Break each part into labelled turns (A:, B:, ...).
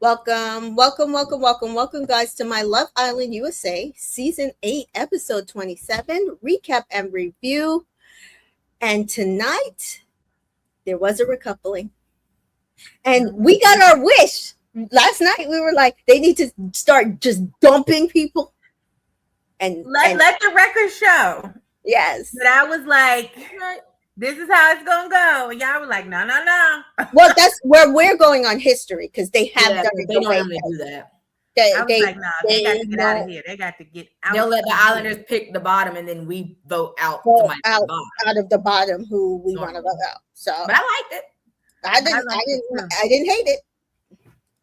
A: Welcome, guys, to my Love Island USA Season 8, Episode 27, recap and review. And tonight, there was a recoupling. And we got our wish. Last night, we were like, they need to start just dumping people. And
B: let the record show.
A: Yes.
B: But I was like, this is how it's gonna go. And y'all were like, no.
A: Well, that's where we're going on history because they have done it.
C: They don't normally do that.
B: I was like, no, they got to get out of here. They got to get out.
C: They'll let the Islanders pick the bottom, and then we vote out
A: out of the bottom who we want to vote out. So,
C: but I liked it.
A: I didn't hate it.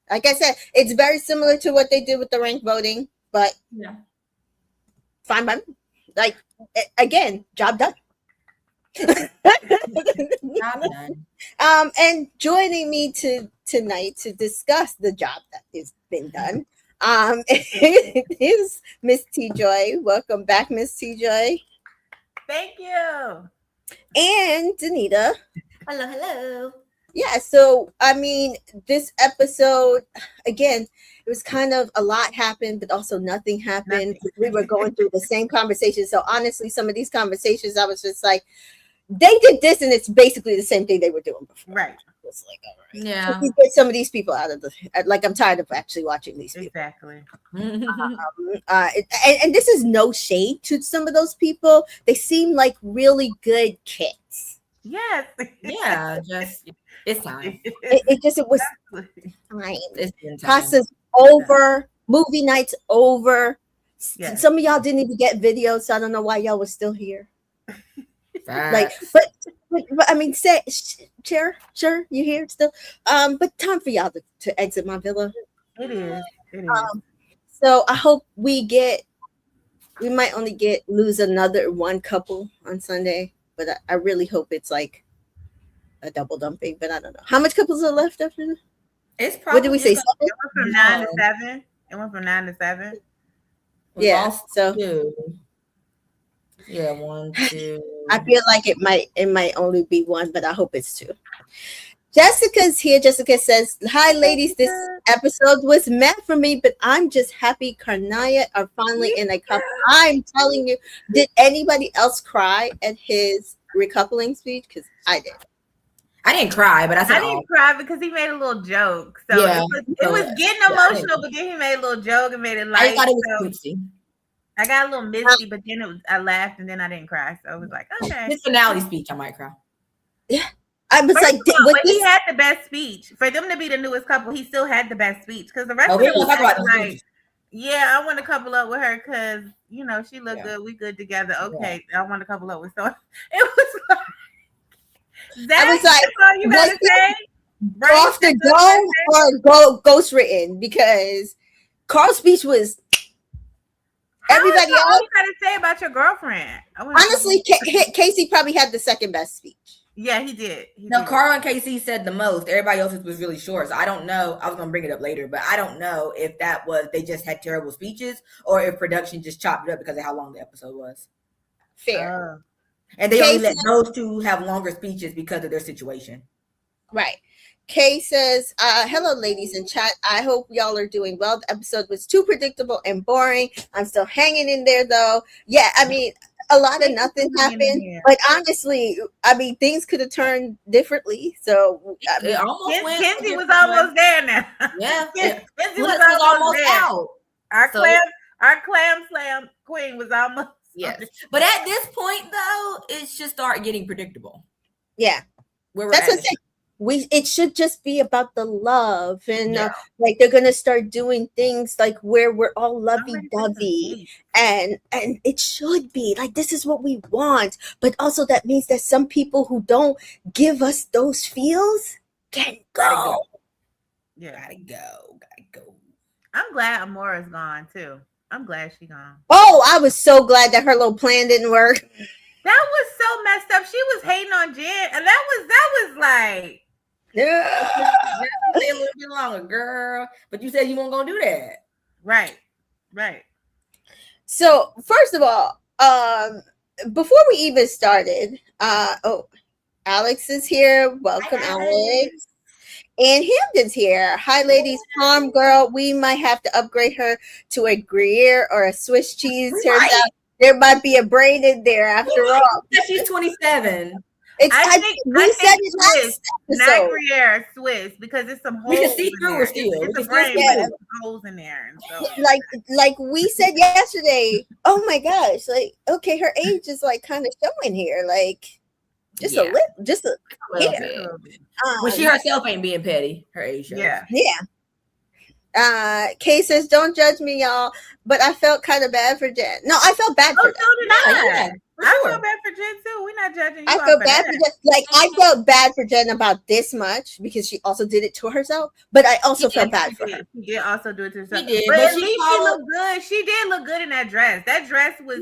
A: Like I said, it's very similar to what they did with the ranked voting, but fine by me. Like again, job done. And joining me tonight to discuss the job that has been done is Miss T Joy. Welcome back, Miss T Joy.
B: Thank you.
A: And Danita.
C: Hello.
A: Yeah, so I mean, this episode again, it was kind of a lot happened, but also nothing happened. We were going through the same conversation. So honestly, some of these conversations, I was just like, they did this, and it's basically the same thing they were doing before.
B: Right.
A: It's like, all right.
C: Yeah.
A: We get some of these people out of the like. I'm tired of actually watching these people.
B: Exactly.
A: And this is no shade to some of those people. They seem like really good kids.
B: Yes.
C: Yeah. Just it's time.
A: It was time.
C: It's been time.
A: Process over. Movie nights over.
B: Yes.
A: Some of y'all didn't even get videos, so I don't know why y'all was still here. Like, but I mean, sure, you here still. But time for y'all to exit my villa.
B: It is.
A: So I hope we might only lose another one couple on Sunday, but I really hope it's like a double dumping. But I don't know how much couples are left after this.
C: It's probably.
A: What did we say?
B: It went from 9 to 7. It went from 9 to 7.
A: Yeah. So.
C: Two. Yeah, 1, 2.
A: I feel like it might only be one, but I hope it's two. Jessica's here. Jessica says, "Hi, ladies. This episode was meant for me, but I'm just happy Karnaya are finally in a couple. I'm telling you, did anybody else cry at his recoupling speech? Because I did.
C: I didn't cry, but I
B: didn't cry because he made a little joke. So
C: yeah,
B: it was getting emotional, but then he made a little joke and made it light.
C: I thought it was cutesy.
B: I got a little misty, but then I laughed and then I didn't cry. So it was like, okay.
C: His finale speech, I might cry.
A: Yeah. I was like,
B: he had the best speech. For them to be the newest couple, he still had the best speech. Because the rest of them
C: talk about the
B: like, yeah, I want to couple up with her because, she looked good. We good together. Okay, I want to couple up with someone. It was like, Zach,
A: I was like,
B: that's all you got to say?
A: Go off the dome or go ghost written? Because Carl's speech was... Everybody else,
B: what you got to say about your girlfriend?
A: Honestly, Casey probably had the second best speech.
B: Yeah, he did.
C: Carl and Casey said the most. Everybody else's was really short. So I don't know. I was going to bring it up later, but I don't know if that was they just had terrible speeches or if production just chopped it up because of how long the episode was.
A: Fair.
C: And they only let those two have longer speeches because of their situation.
A: Right. Kay says, hello, ladies in chat. I hope y'all are doing well. The episode was too predictable and boring. I'm still hanging in there, though. Yeah, I mean, a lot of nothing happened. But honestly, I mean, things could have turned differently. So
B: Kenzie was almost there now.
C: Yeah.
B: Kenzie was almost there. Out. Our clam slam queen was almost.
C: Yes. But at this point, though, it should start getting predictable.
A: Yeah. That's what I'm saying. It should just be about the love and like they're gonna start doing things like where we're all lovey-dovey and it should be like this is what we want, but also that means that some people who don't give us those feels can go.
C: Gotta go.
B: I'm glad Amora's gone too. I'm glad she's gone.
A: Oh, I was so glad that her little plan didn't work.
B: That was so messed up. She was hating on Jen, and that was like.
A: Yeah,
C: stay a little bit longer, girl. But you said you weren't gonna do that,
B: right?
A: So first of all, before we even started, Alex is here. Welcome, Alex. Ann Hampton's here. Hi, ladies. Farm girl. We might have to upgrade her to a Gruyere or a Swiss cheese. Turns out there might be a brain in there after all.
C: She's 27.
A: I think we said it last
B: not
A: episode.
B: Gruyere, Swiss, because it's some holes.
C: We can see through her still.
B: It's
C: We
B: a
C: can
B: brain,
C: still
B: but
C: see
B: there's holes in there. And so.
A: Like we said yesterday. Oh my gosh! Like, okay, her age is like kind of showing here. Like, just a little, just a
C: little bit. When she herself ain't being petty, her age shows.
B: Yeah.
A: Kay says, "Don't judge me, y'all." But I felt kind of bad for Jen. No, I felt bad for
B: so did I.
C: For
B: I
C: sure.
B: feel bad for Jen too. We're not judging you.
A: I felt bad for Jen. Like, I felt bad for Jen about this much because she also did it to herself. But I also felt bad for her.
B: She did also do it to herself.
C: She did,
B: but at
C: she
B: least she looked good. She did look good in that dress. That dress was.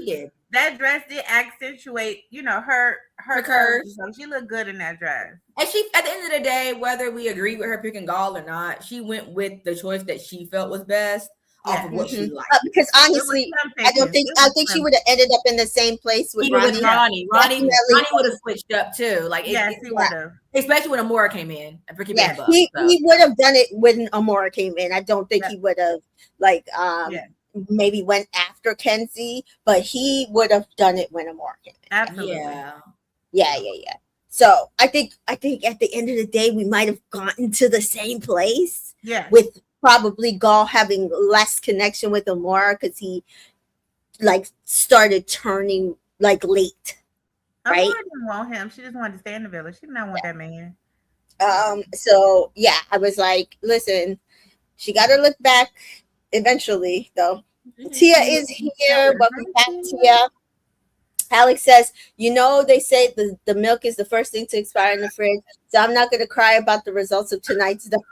B: That dress did accentuate, her curves. So she looked good in that dress.
C: And she, at the end of the day, whether we agree with her picking Gall or not, she went with the choice that she felt was best off of what she liked.
A: Because honestly, I think she would have ended up in the same place with
C: Even
A: Ronnie.
C: with Ronnie would have switched up too. Like,
B: he would have.
C: Especially when Amora came in.
A: He would have done it when Amora came in. I don't think he would have maybe went after Kenzie, but he would have done it when Amora came in.
B: Absolutely.
A: Yeah. So I think at the end of the day, we might have gotten to the same place.
B: Yeah.
A: With probably Gall having less connection with Amora because he started turning late. Right?
B: Amora didn't want him. She just wanted to stay in the village. She did not want that man.
A: So yeah, I was like, listen, she got to look back eventually, though. Tia is here. Welcome back, Tia. Alex says, they say the milk is the first thing to expire in the fridge, so I'm not going to cry about the results of tonight's diet.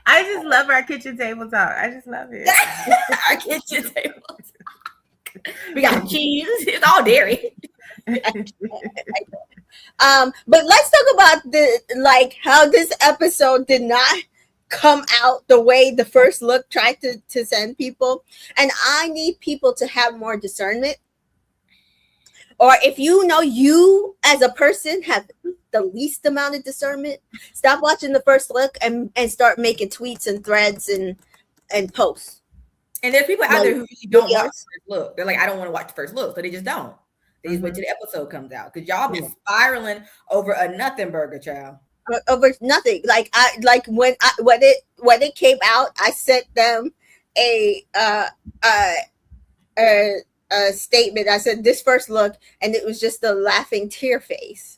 B: I just love our kitchen table talk. I just love it.
C: Our kitchen table talk. We got cheese. It's all dairy.
A: But let's talk about how this episode did not come out the way the first look tried to send people. And I need people to have more discernment. Or if you as a person have the least amount of discernment, stop watching the first look and start making tweets and threads and posts.
C: And there's people out there who really don't watch the first look. They're like, I don't want to watch the first look, so they just don't. They just wait till the episode comes out because y'all be spiraling over a nothing burger, child.
A: Over nothing. When it came out, I sent them a statement. I said this first look, and it was just a laughing tear face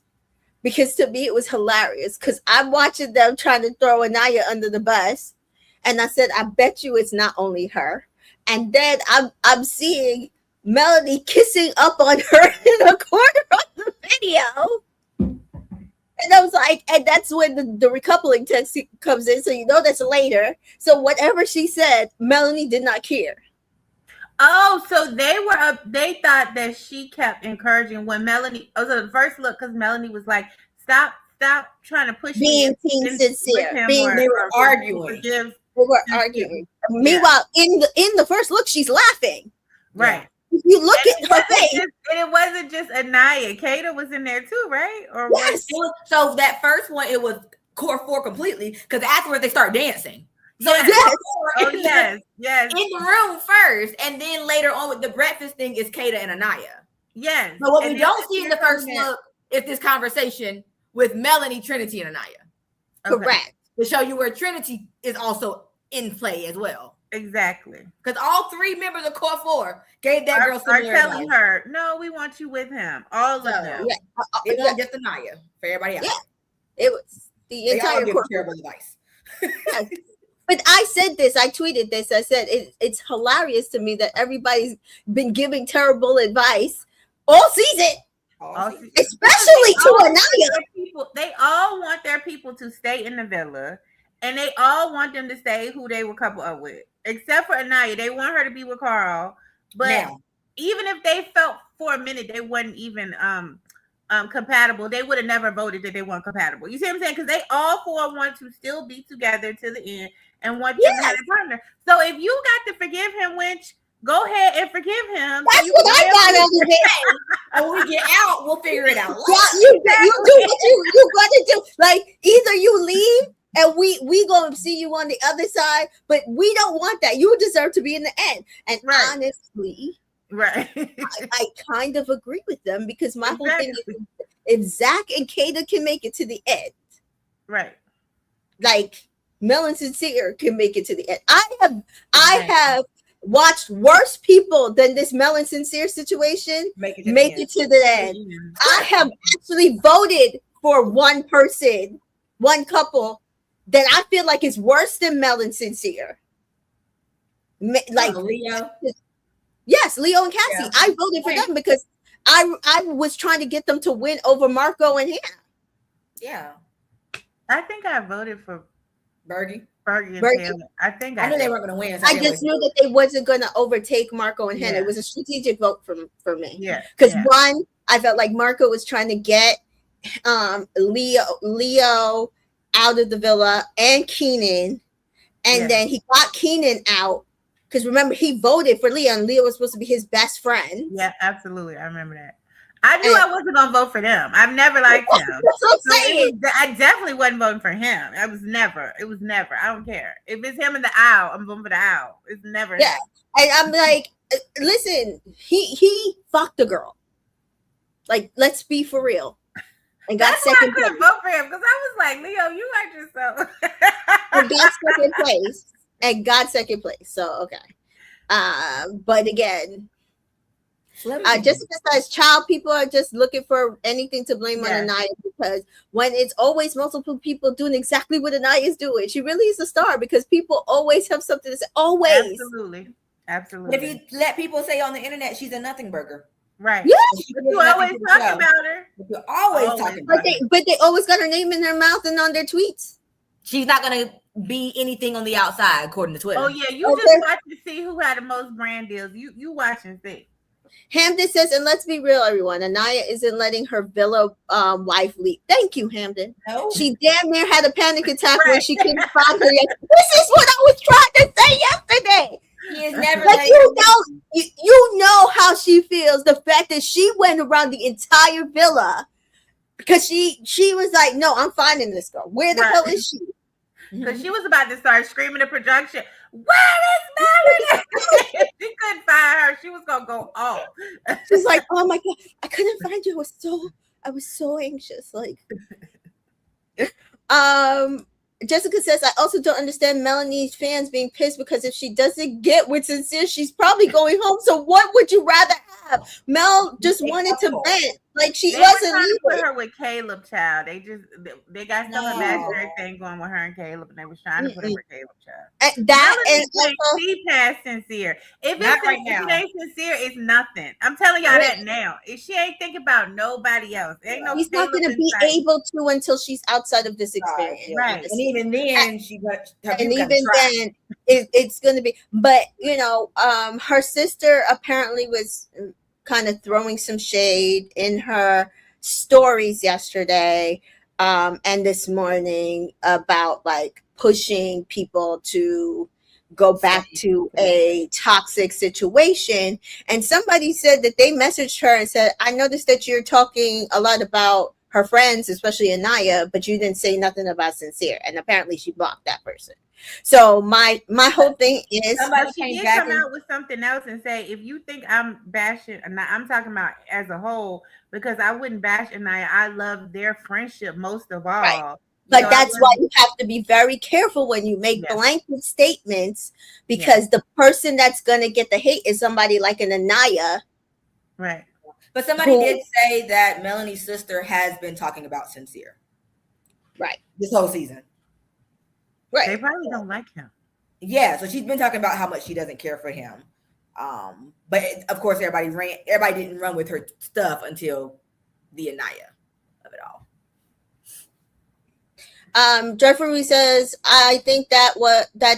A: because to me it was hilarious because I'm watching them trying to throw Anaya under the bus, and I said I bet you it's not only her. And then I'm seeing Melanie kissing up on her in the corner of the video. And I was like, and that's when the recoupling text comes in. So that's later. So whatever she said, Melanie did not care.
B: Oh, so they thought that she kept encouraging when Melanie, so the first look, because Melanie was like, stop trying to push
A: being sincere.
C: They were arguing.
A: Meanwhile, in the first look, she's laughing.
B: Right.
A: If you look at her face.
B: And it wasn't just Anaya. Kata was in there too, right? Or
A: yes.
C: So that first one, it was core 4 completely, because afterwards they start dancing. So
B: yes.
C: In the room first, and then later on with the breakfast thing is Kata and Anaya.
B: Yes.
C: But what we don't see in the first look is this conversation with Melanie, Trinity, and Anaya.
A: Okay. Correct.
C: To show you where Trinity is also in play as well.
B: Exactly.
C: Because all 3 members of Core 4 gave that girl similar
B: advice. Telling her, no, we want you with him. All of them.
C: Yeah. It wasn't just Anaya. For everybody else.
A: Yeah. It was the entire
C: Core. Terrible advice.
A: But I said this. I tweeted this. I said it's hilarious to me that everybody's been giving terrible advice all season. Especially to Anaya.
B: They all want their people to stay in the villa. And they all want them to stay who they were coupled up with. Except for Anaya. They want her to be with Carl. But even if they felt for a minute they wasn't even compatible, they would have never voted that they weren't compatible. You see what I'm saying? Because they all 4 want to still be together to the end and want them to have a partner. So if you got to forgive him, Winch, Go ahead and forgive him.
A: That's what I got out of it.
C: And when we get out, we'll figure it out.
A: Yeah, you do what you gotta do. Like either you leave and we gonna see you on the other side, but we don't want that. You deserve to be in the end. And honestly, I kind of agree with them because my whole thing is if Zach and Kata can make it to the end,
B: right?
A: Like Mel and Sincere can make it to the end. I have watched worse people than this Mel and Sincere situation make it to the end. I have actually voted for one person, one couple that I feel like is worse than Mel and Sincere. Like
C: Leo.
A: Yes, Leo and Cassie. Yeah. I voted for them because I was trying to get them to win over Marco and Hannah.
C: Yeah.
B: I think I voted for
C: Bergie.
B: And Taylor. I
C: knew they weren't going to win.
A: So I just knew that they wasn't going to overtake Marco and Hannah. It was a strategic vote for me.
B: Yeah.
A: Because one, I felt like Marco was trying to get Leo out of the villa and Keenan. And then he got Keenan out. Because remember, he voted for Leo, and Leo was supposed to be his best friend.
B: Yeah, absolutely. I remember that. I knew I wasn't going to vote for them. I've never liked him.
A: That's what I'm saying.
B: I definitely wasn't voting for him. It was never. I don't care. If it's him in the aisle, I'm voting for the aisle. It's never him.
A: And I'm like, listen, he fucked a girl. Like, let's be for real. And got second place.
B: I couldn't vote for him because I was like, Leo, you are just so.
A: And got second place. And got second place. So, okay. But again, Jessica says child people are just looking for anything to blame on Anaya because when it's always multiple people doing exactly what Anaya is doing, she really is a star because people always have something to say. Always.
B: Absolutely.
C: But if you let people say on the internet she's a nothing burger.
B: Right.
A: Yeah.
B: You always talk about her.
C: You always talking about her.
A: But they always got her name in their mouth and on their tweets.
C: She's not gonna be anything on the outside, according to Twitter.
B: Oh yeah, you just watch to see who had the most brand deals. You watch and see.
A: Hamden says, and let's be real, everyone. Anaya isn't letting her villa wife leave. Thank you, Hamden. No. She damn near had a panic attack when she couldn't find her. This is what I was trying to say yesterday.
C: He is never
A: like you know how she feels. The fact that she went around the entire villa because she was like, no, I'm finding this girl. Where the hell is she?
B: Because she was about to start screaming in production, where is Melanie? She couldn't find her. She was gonna go off.
A: She's like, oh my God, I couldn't find you. I was so anxious. Like Jessica says, I also don't understand Melanie's fans being pissed because if she doesn't get with Sincere, she's probably going home. So what would you rather have? Mel just wanted to vent. Like she wasn't
B: leaving. Put her with Caleb, child. They got some imaginary thing going with her and Caleb, and they was trying to put her with Caleb, child.
A: And that
B: she passed Sincere. If it's right now, ain't Sincere, it's nothing. I'm telling y'all that now. If she ain't thinking about nobody else, ain't no.
A: She's not going to be able to until she's outside of this experience,
B: right?
C: And even then,
A: it's going to be. But you know, her sister apparently was kind of throwing some shade in her stories yesterday and this morning about like pushing people to go back to a toxic situation. And somebody said that they messaged her and said, I noticed that you're talking a lot about her friends, especially Anaya, but you didn't say nothing about Sincere. And apparently she blocked that person. So my whole thing is
B: she did come out with something else and say, if you think I'm bashing, I'm talking about as a whole, because I wouldn't bash Anaya. I love their friendship most of all. Right.
A: But that's why you have to be very careful when you make blanket statements, because the person that's going to get the hate is somebody like an Anaya.
B: Right.
C: But somebody did say that Melanie's sister has been talking about Sincere.
A: Right.
C: This whole season.
A: Right.
B: They probably don't like him.
C: Yeah, so she's been talking about how much she doesn't care for him. But of course, everybody didn't run with her stuff until the Anaya of it all.
A: Jeffrey says, I think that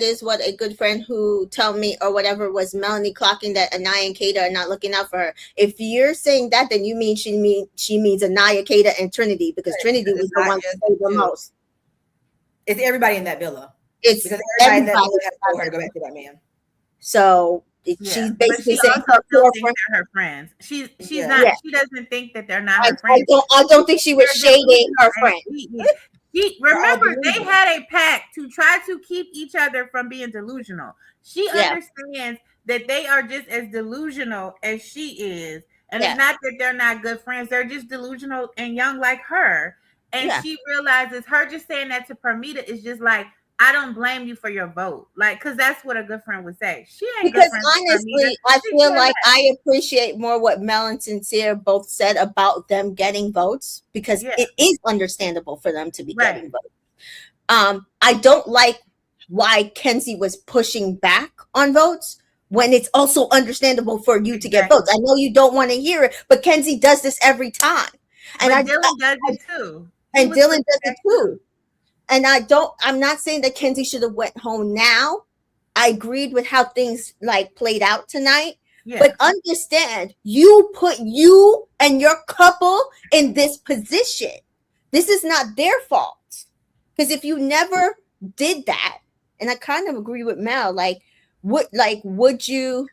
A: is what a good friend who tell me or whatever was Melanie clocking that Anaya and Kata are not looking out for her. If you're saying that, then you mean she means Anaya, Kata, and Trinity, because Trinity was the one that saved the most.
C: It's everybody in that villa.
A: It's
C: because everybody in that villa has told her to go back to that man.
A: So She's
B: but
A: basically
B: she
A: saying
B: also
A: her
B: still
A: core
B: thinks
A: friend.
B: they're her friends. She's
C: Yeah.
B: not.
A: Yeah,
B: She doesn't think that they're not
A: I,
B: her friends.
A: I don't think she was
B: They're
A: shading her
B: delusional, and
A: friend.
B: she
C: They're all
B: remember they
C: delusional.
B: had a pact to try to keep each other from being delusional. She
A: Yeah,
B: understands that they are just as delusional as she is, and it's
A: yeah,
B: not that they're not good friends. They're just delusional and young like her. And
A: yeah.
B: she realizes her just saying that to Permita is just like, I don't blame you for your vote. Like, because that's what a good friend would say. She ain't good
A: Because
B: friends with Permita.
A: honestly, I
B: She
A: feel
B: care
A: like
B: less.
A: I appreciate more what Mel and Sincere both said about them getting votes because
B: Yeah,
A: it is understandable for them to be
B: right.
A: getting votes. I don't like why Kenzie was pushing back on votes when it's also understandable for you to get votes.
B: Exactly.
A: I know you don't want to hear it, but Kenzie does this every time, and
B: But Dylan does it too. He
A: and
B: was
A: Dylan
B: pushing
A: does it
B: back too.
A: too. And I'm not saying that Kenzie should have went home now. I agreed with how things like played out tonight.
B: Yeah.
A: But understand, you put you and your couple in this position. This is not their fault. Because if you never did that, and I kind of agree with Mel, would you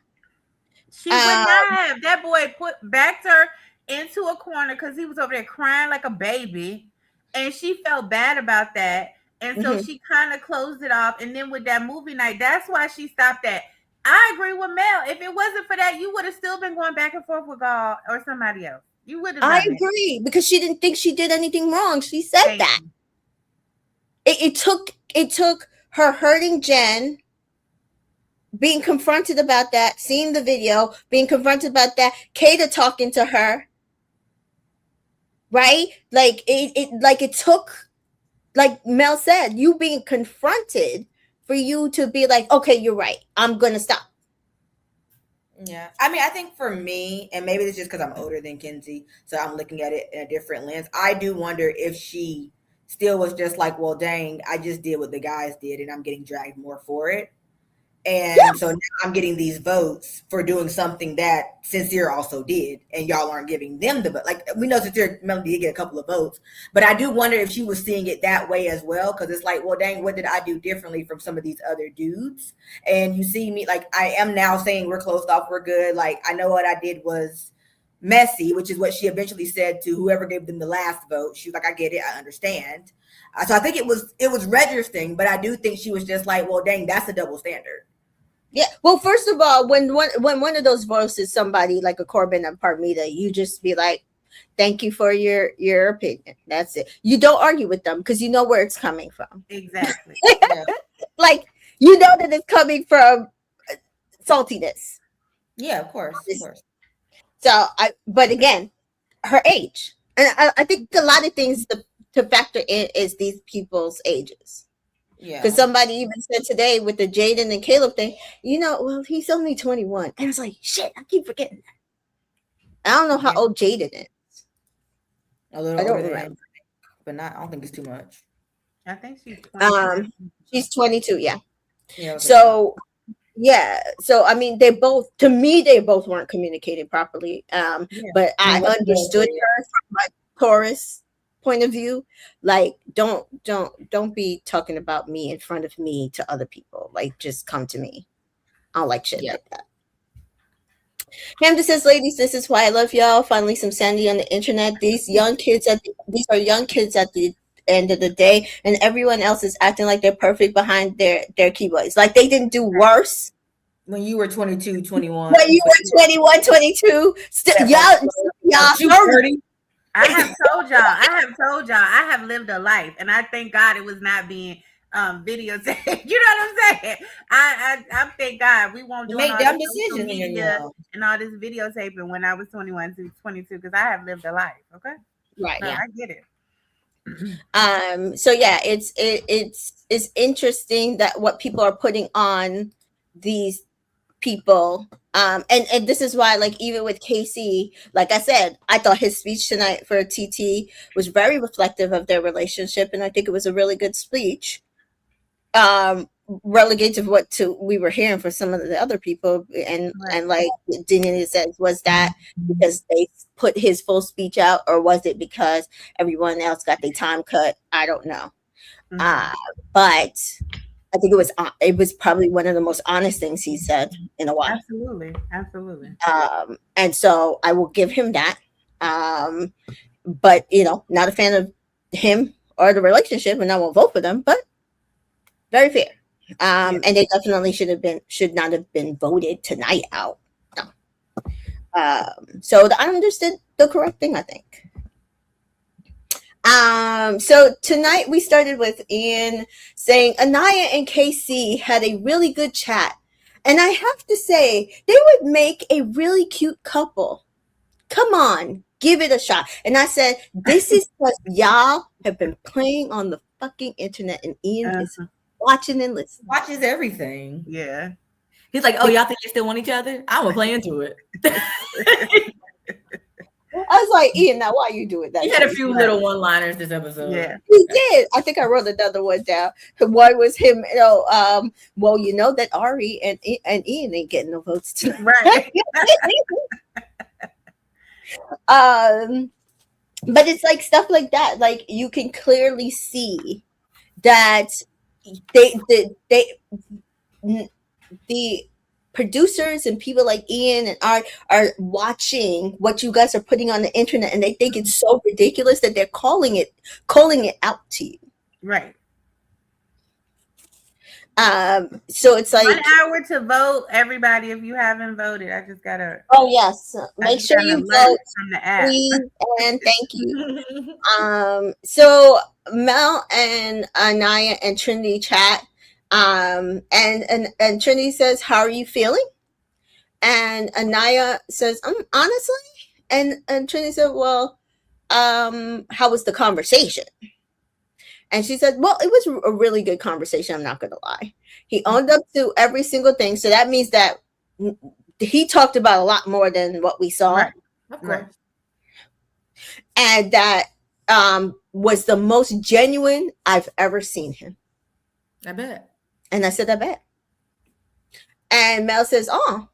B: She would
A: uh
B: not have. That boy backed her into a corner because he was over there crying like a baby. And she felt bad about that. And so
A: mhm.
B: she kind of closed it off. And then with that movie night, that's why she stopped that. I agree with Mel. If it wasn't for that, you would have still been going back and forth with God or somebody else. You would have
A: I
B: done it.
A: agree because she didn't think she did anything wrong. She said
B: Thank
A: that.
B: you.
A: It took her hurting Jen, being confronted about that, seeing the video, being confronted about that, Kata talking to her, right? It took, like Mel said, you being confronted for you to be like, okay, you're right. I'm gonna stop.
C: Yeah. I mean, I think for me, and maybe it's just because I'm older than Kenzie, so I'm looking at it in a different lens. I do wonder if she still was just like, well, dang, I just did what the guys did and I'm getting dragged more for it.
A: Yeah,
C: And so now I'm getting these votes for doing something that Sincere also did, and y'all aren't giving them the vote. Like, we know Sincere Melody did get a couple of votes, but I do wonder if she was seeing it that way as well. Because it's like, well, dang, what did I do differently from some of these other dudes? And you see me, like, I am now saying we're closed off, we're good. Like, I know what I did was messy, which is what she eventually said to whoever gave them the last vote. She was like, I get it, I understand. So I think it was registering, but I do think she was just like, well, dang, that's a double standard.
A: yeah. Well, first of all, when one of those votes is somebody like a Corbin and Parmita, you just be like, thank you for your opinion. That's it. You don't argue with them because you know where it's coming from.
B: Exactly.
C: Yeah.
A: Like, you know that it's coming from saltiness.
C: Yeah, of course, of course.
A: But again, her age, and I think a lot of things to factor in is these people's ages. Because
C: Yeah.
A: somebody even said today with the Jaden and Caleb thing, well, he's only 21, and it's like, shit, I keep forgetting that. I don't know how
C: Yeah.
A: old Jaden is.
C: A little
A: I don't
C: older than
A: remember.
C: him, but not. I don't think it's too much.
B: I think she's 22.
A: She's 22, yeah.
C: Yeah. Okay.
A: So yeah, so I mean, to me, they both weren't communicating properly.
B: Yeah.
A: But I
C: Yeah.
A: understood her from my Taurus point of view. Like, don't be talking about me in front of me to other people. Like, just come to me. I don't like shit
C: Yeah.
A: like that. Hamda says, ladies, this is why I love y'all. Finally, some sanity on the internet. These are young kids at the end of the day, and everyone else is acting like they're perfect behind their keyboards. Like, they didn't do worse
C: When you were 22, 21.
A: when you were 21, 22. Y'all heard
C: 30.
B: I have told y'all. I have lived a life, and I thank God it was not being videotaped. You know what I'm saying? I thank God we won't
C: You
B: doing
C: make
B: all
C: dumb
B: this social
C: decisions when you're
B: media
C: young.
B: and all this videotaping when I was 21 to 22 because I have lived a life. Okay,
A: right.
B: no,
A: Yeah.
B: I get it.
A: So yeah, it's interesting that what people are putting on these people. And this is why, like, even with Casey, like I said, I thought his speech tonight for TT was very reflective of their relationship, and I think it was a really good speech. Relative to what we were hearing for some of the other people, and
B: Right.
A: like Daniel says, was that because they put his full speech out, or was it because everyone else got their time cut? I don't know.
B: Mhm.
A: But I think it was probably one of the most honest things he said in a while.
B: Absolutely. Absolutely.
A: And so I will give him that. But not a fan of him or the relationship, and I won't vote for them, but very fair. And they definitely should not have been voted tonight out. No. So I understood the correct thing, I think. So tonight we started with Ian saying Anaya and KC had a really good chat. And I have to say, they would make a really cute couple. Come on, give it a shot. And I said, this is because y'all have been playing on the fucking internet, and Ian is watching and listening.
C: Watches everything.
B: Yeah.
C: He's like, oh, y'all think they still want each other? I'm gonna play into it.
A: I was like, Ian, now why are you doing that?
C: He had a few little one-liners this episode.
B: Yeah,
A: he did. I think I wrote another one down. One was him, well, you know that Ari and Ian ain't getting no votes tonight.
B: right.
A: But it's like stuff like that. Like you can clearly see that the producers and people like Ian and Art are watching what you guys are putting on the internet, and they think it's so ridiculous that they're calling it out to you.
B: Right.
A: So it's like
B: 1 hour to vote, everybody. If you haven't voted, I just gotta.
A: Oh yes, make sure you vote,
B: from the app.
A: please, and thank you. So Mel and Anaya and Trinity chat. And Trinity says, "How are you feeling?" And Anaya says, honestly." And Trinity said, "Well, how was the conversation?" And she said, "Well, it was a really good conversation. I'm not going to lie. He owned up to every single thing. So that means that he talked about a lot more than what we saw."
B: Right.
C: Of course.
A: And that was the most genuine I've ever seen him.
C: I bet.
A: And I said, I bet. And Mel says, "Oh."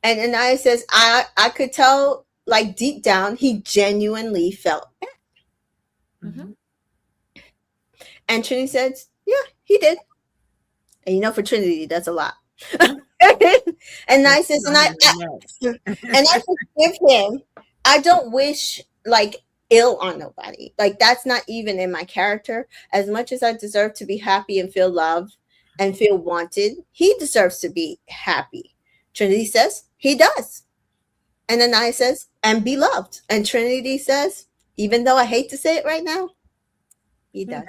A: And Anaya says, I could tell, like, deep down, he genuinely felt bad.
C: Mm-hmm.
A: And Trinity says, "Yeah, he did." And for Trinity, that's a lot. And Anaya says, and I forgive him. I don't wish, like, ill on nobody. Like, that's not even in my character. As much as I deserve to be happy and feel loved and feel wanted, he deserves to be happy. Trinity says, he does. And Anaya says, and be loved. And Trinity says, even though I hate to say it right now, he does.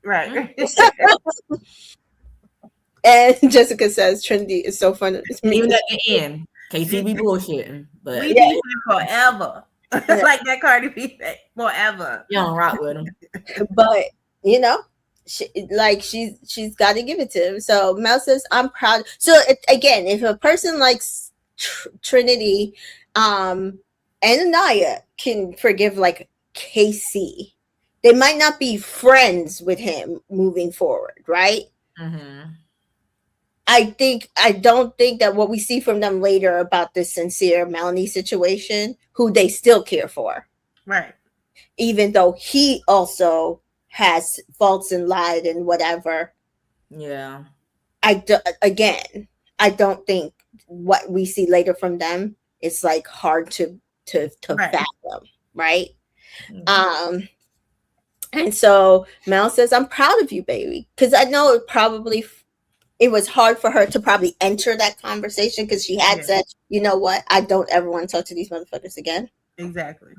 B: Right.
A: And Jessica says, Trinity is so fun.
C: Even at the end, KC be bullshitting, but
B: we be forever. Like that Cardi B thing, forever.
C: You don't rock with him.
A: But she's got to give it to him. So Mel says, "I'm proud." So again, if a person likes Trinity, and Anaya can forgive like KC, they might not be friends with him moving forward, right?
C: Mm-hmm.
A: I don't think that what we see from them later about this sincere Melanie situation, who they still care for,
B: right?
A: Even though he also has faults and lied and whatever.
C: Yeah.
A: I don't think what we see later from them is like hard to fathom, right? Mm-hmm. And so Mel says, "I'm proud of you, baby," because I know it was hard for her to probably enter that conversation because she had said, "You know what? I don't ever want to talk to these motherfuckers again."
B: Exactly.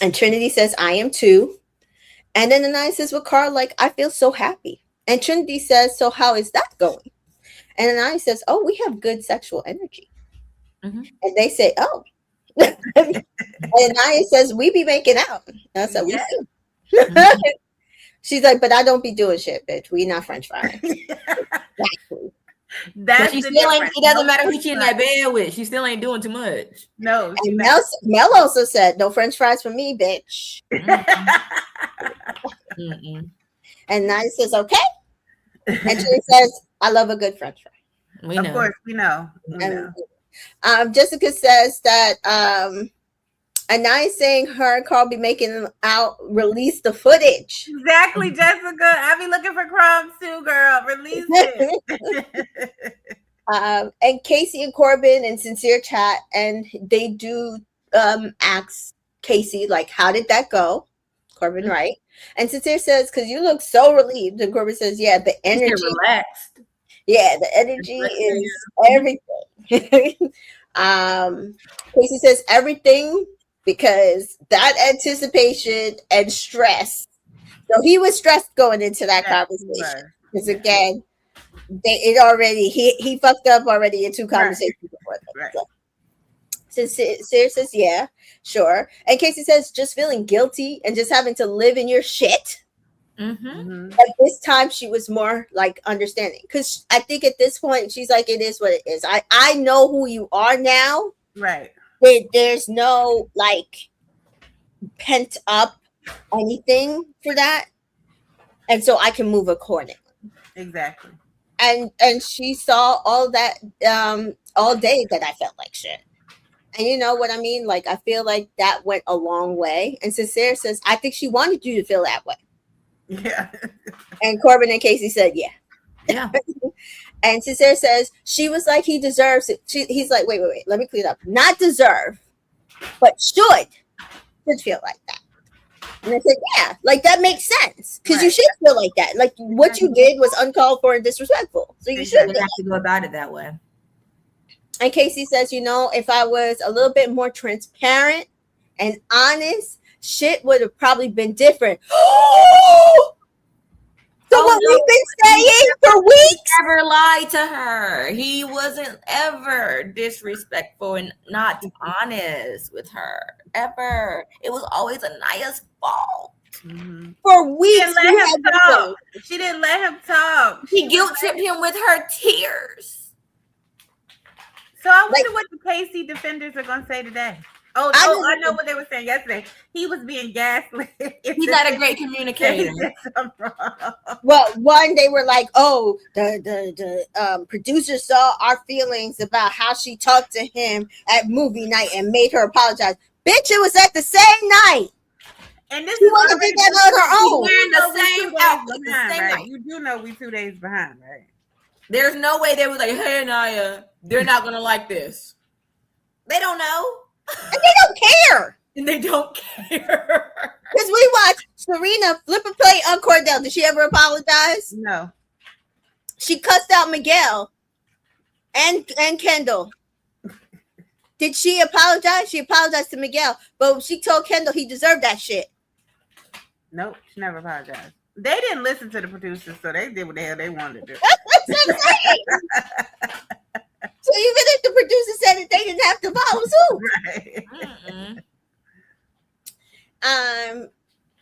A: And Trinity says, "I am too." And then Anaya says, "Well, Carl, like, I feel so happy." And Trinity says, "So how is that going?" And Anaya says, "Oh, we have good sexual energy."
C: Mm-hmm.
A: And they say, "Oh." And Anaya says, "We be making out." And I said, "We do." Mm-hmm. She's like, "But I don't be doing shit, bitch. We not French fries." Exactly.
C: But she still ain't. It doesn't matter who she in that bed with. She still ain't doing too much.
B: No.
A: And Mel also said, "No French fries for me, bitch."
C: Mm-mm.
A: And Naya says, "Okay." And she says, "I love a good French fry."
B: Of course, we know.
A: Jessica says that Anaya saying her and Carl be making them out release the footage.
B: Exactly, Jessica. I be looking for crumbs too, girl. Release it.
A: And Casey and Corbin and Sincere chat, and they do ask Casey, like, how did that go? Corbin, right? And Sincere says, because you look so relieved. And Corbin says, yeah, the energy.
D: Relaxed.
A: Yeah, the energy is everything. Casey says everything because that anticipation and stress. So he was stressed going into that conversation. Because again, he fucked up already in 2 conversations before that.
B: Right.
A: So, Sincere says, yeah, sure. And Casey says, just feeling guilty and just having to live in your shit. But this time she was more like understanding, because I think at this point she's like, it is what it is. I know who you are now.
B: Right.
A: There's no like pent up anything for that, and so I can move accordingly.
B: Exactly.
A: And she saw all that all day that I felt like shit. And you know what I mean? Like, I feel like that went a long way. And Sincere says, I think she wanted you to feel that way.
B: Yeah.
A: And Corbin and Casey said, yeah.
D: Yeah.
A: And Sincere says, she was like, he deserves it. He's like, wait. Let me clean it up. Not deserve, but should feel like that. And I said, yeah, like that makes sense. Because you should feel like that. Like what you did was uncalled for and disrespectful. So you should
D: have to go about it that way.
A: And Casey says, you know, if I was a little bit more transparent and honest, shit would have probably been different. So what we've been saying for weeks?
D: Never lied to her. He wasn't ever disrespectful and not honest with her. Ever. It was always Anaya's fault.
A: For weeks.
B: She didn't let him talk.
D: She guilt tripped him with her tears.
B: So I wonder what the Casey defenders are going to say today. I know what they were saying yesterday. He was being gaslit.
D: He's not a great communicator.
A: Well, one, they were like, "Oh, the producer saw our feelings about how she talked to him at movie night and made her apologize." Bitch, it was at the same night.
B: And this
A: is want to do that on her own.
D: Wearing the same outfit, the same night.
B: You do know we 2 days behind, right?
D: There's no way they were like, "Hey, Anaya, they're not gonna like this." They don't know.
A: And they don't care.
D: And they don't care.
A: Because we watched Serena flip a plate on Cordell. Did she ever apologize?
B: No.
A: She cussed out Miguel and Kendall. Did she apologize? She apologized to Miguel, but she told Kendall he deserved that shit.
B: Nope, she never apologized. They didn't listen to the producers, so they did what the hell they wanted to do.
A: That's what I'm saying. So even if the producer said it, they didn't have to follow suit. Right.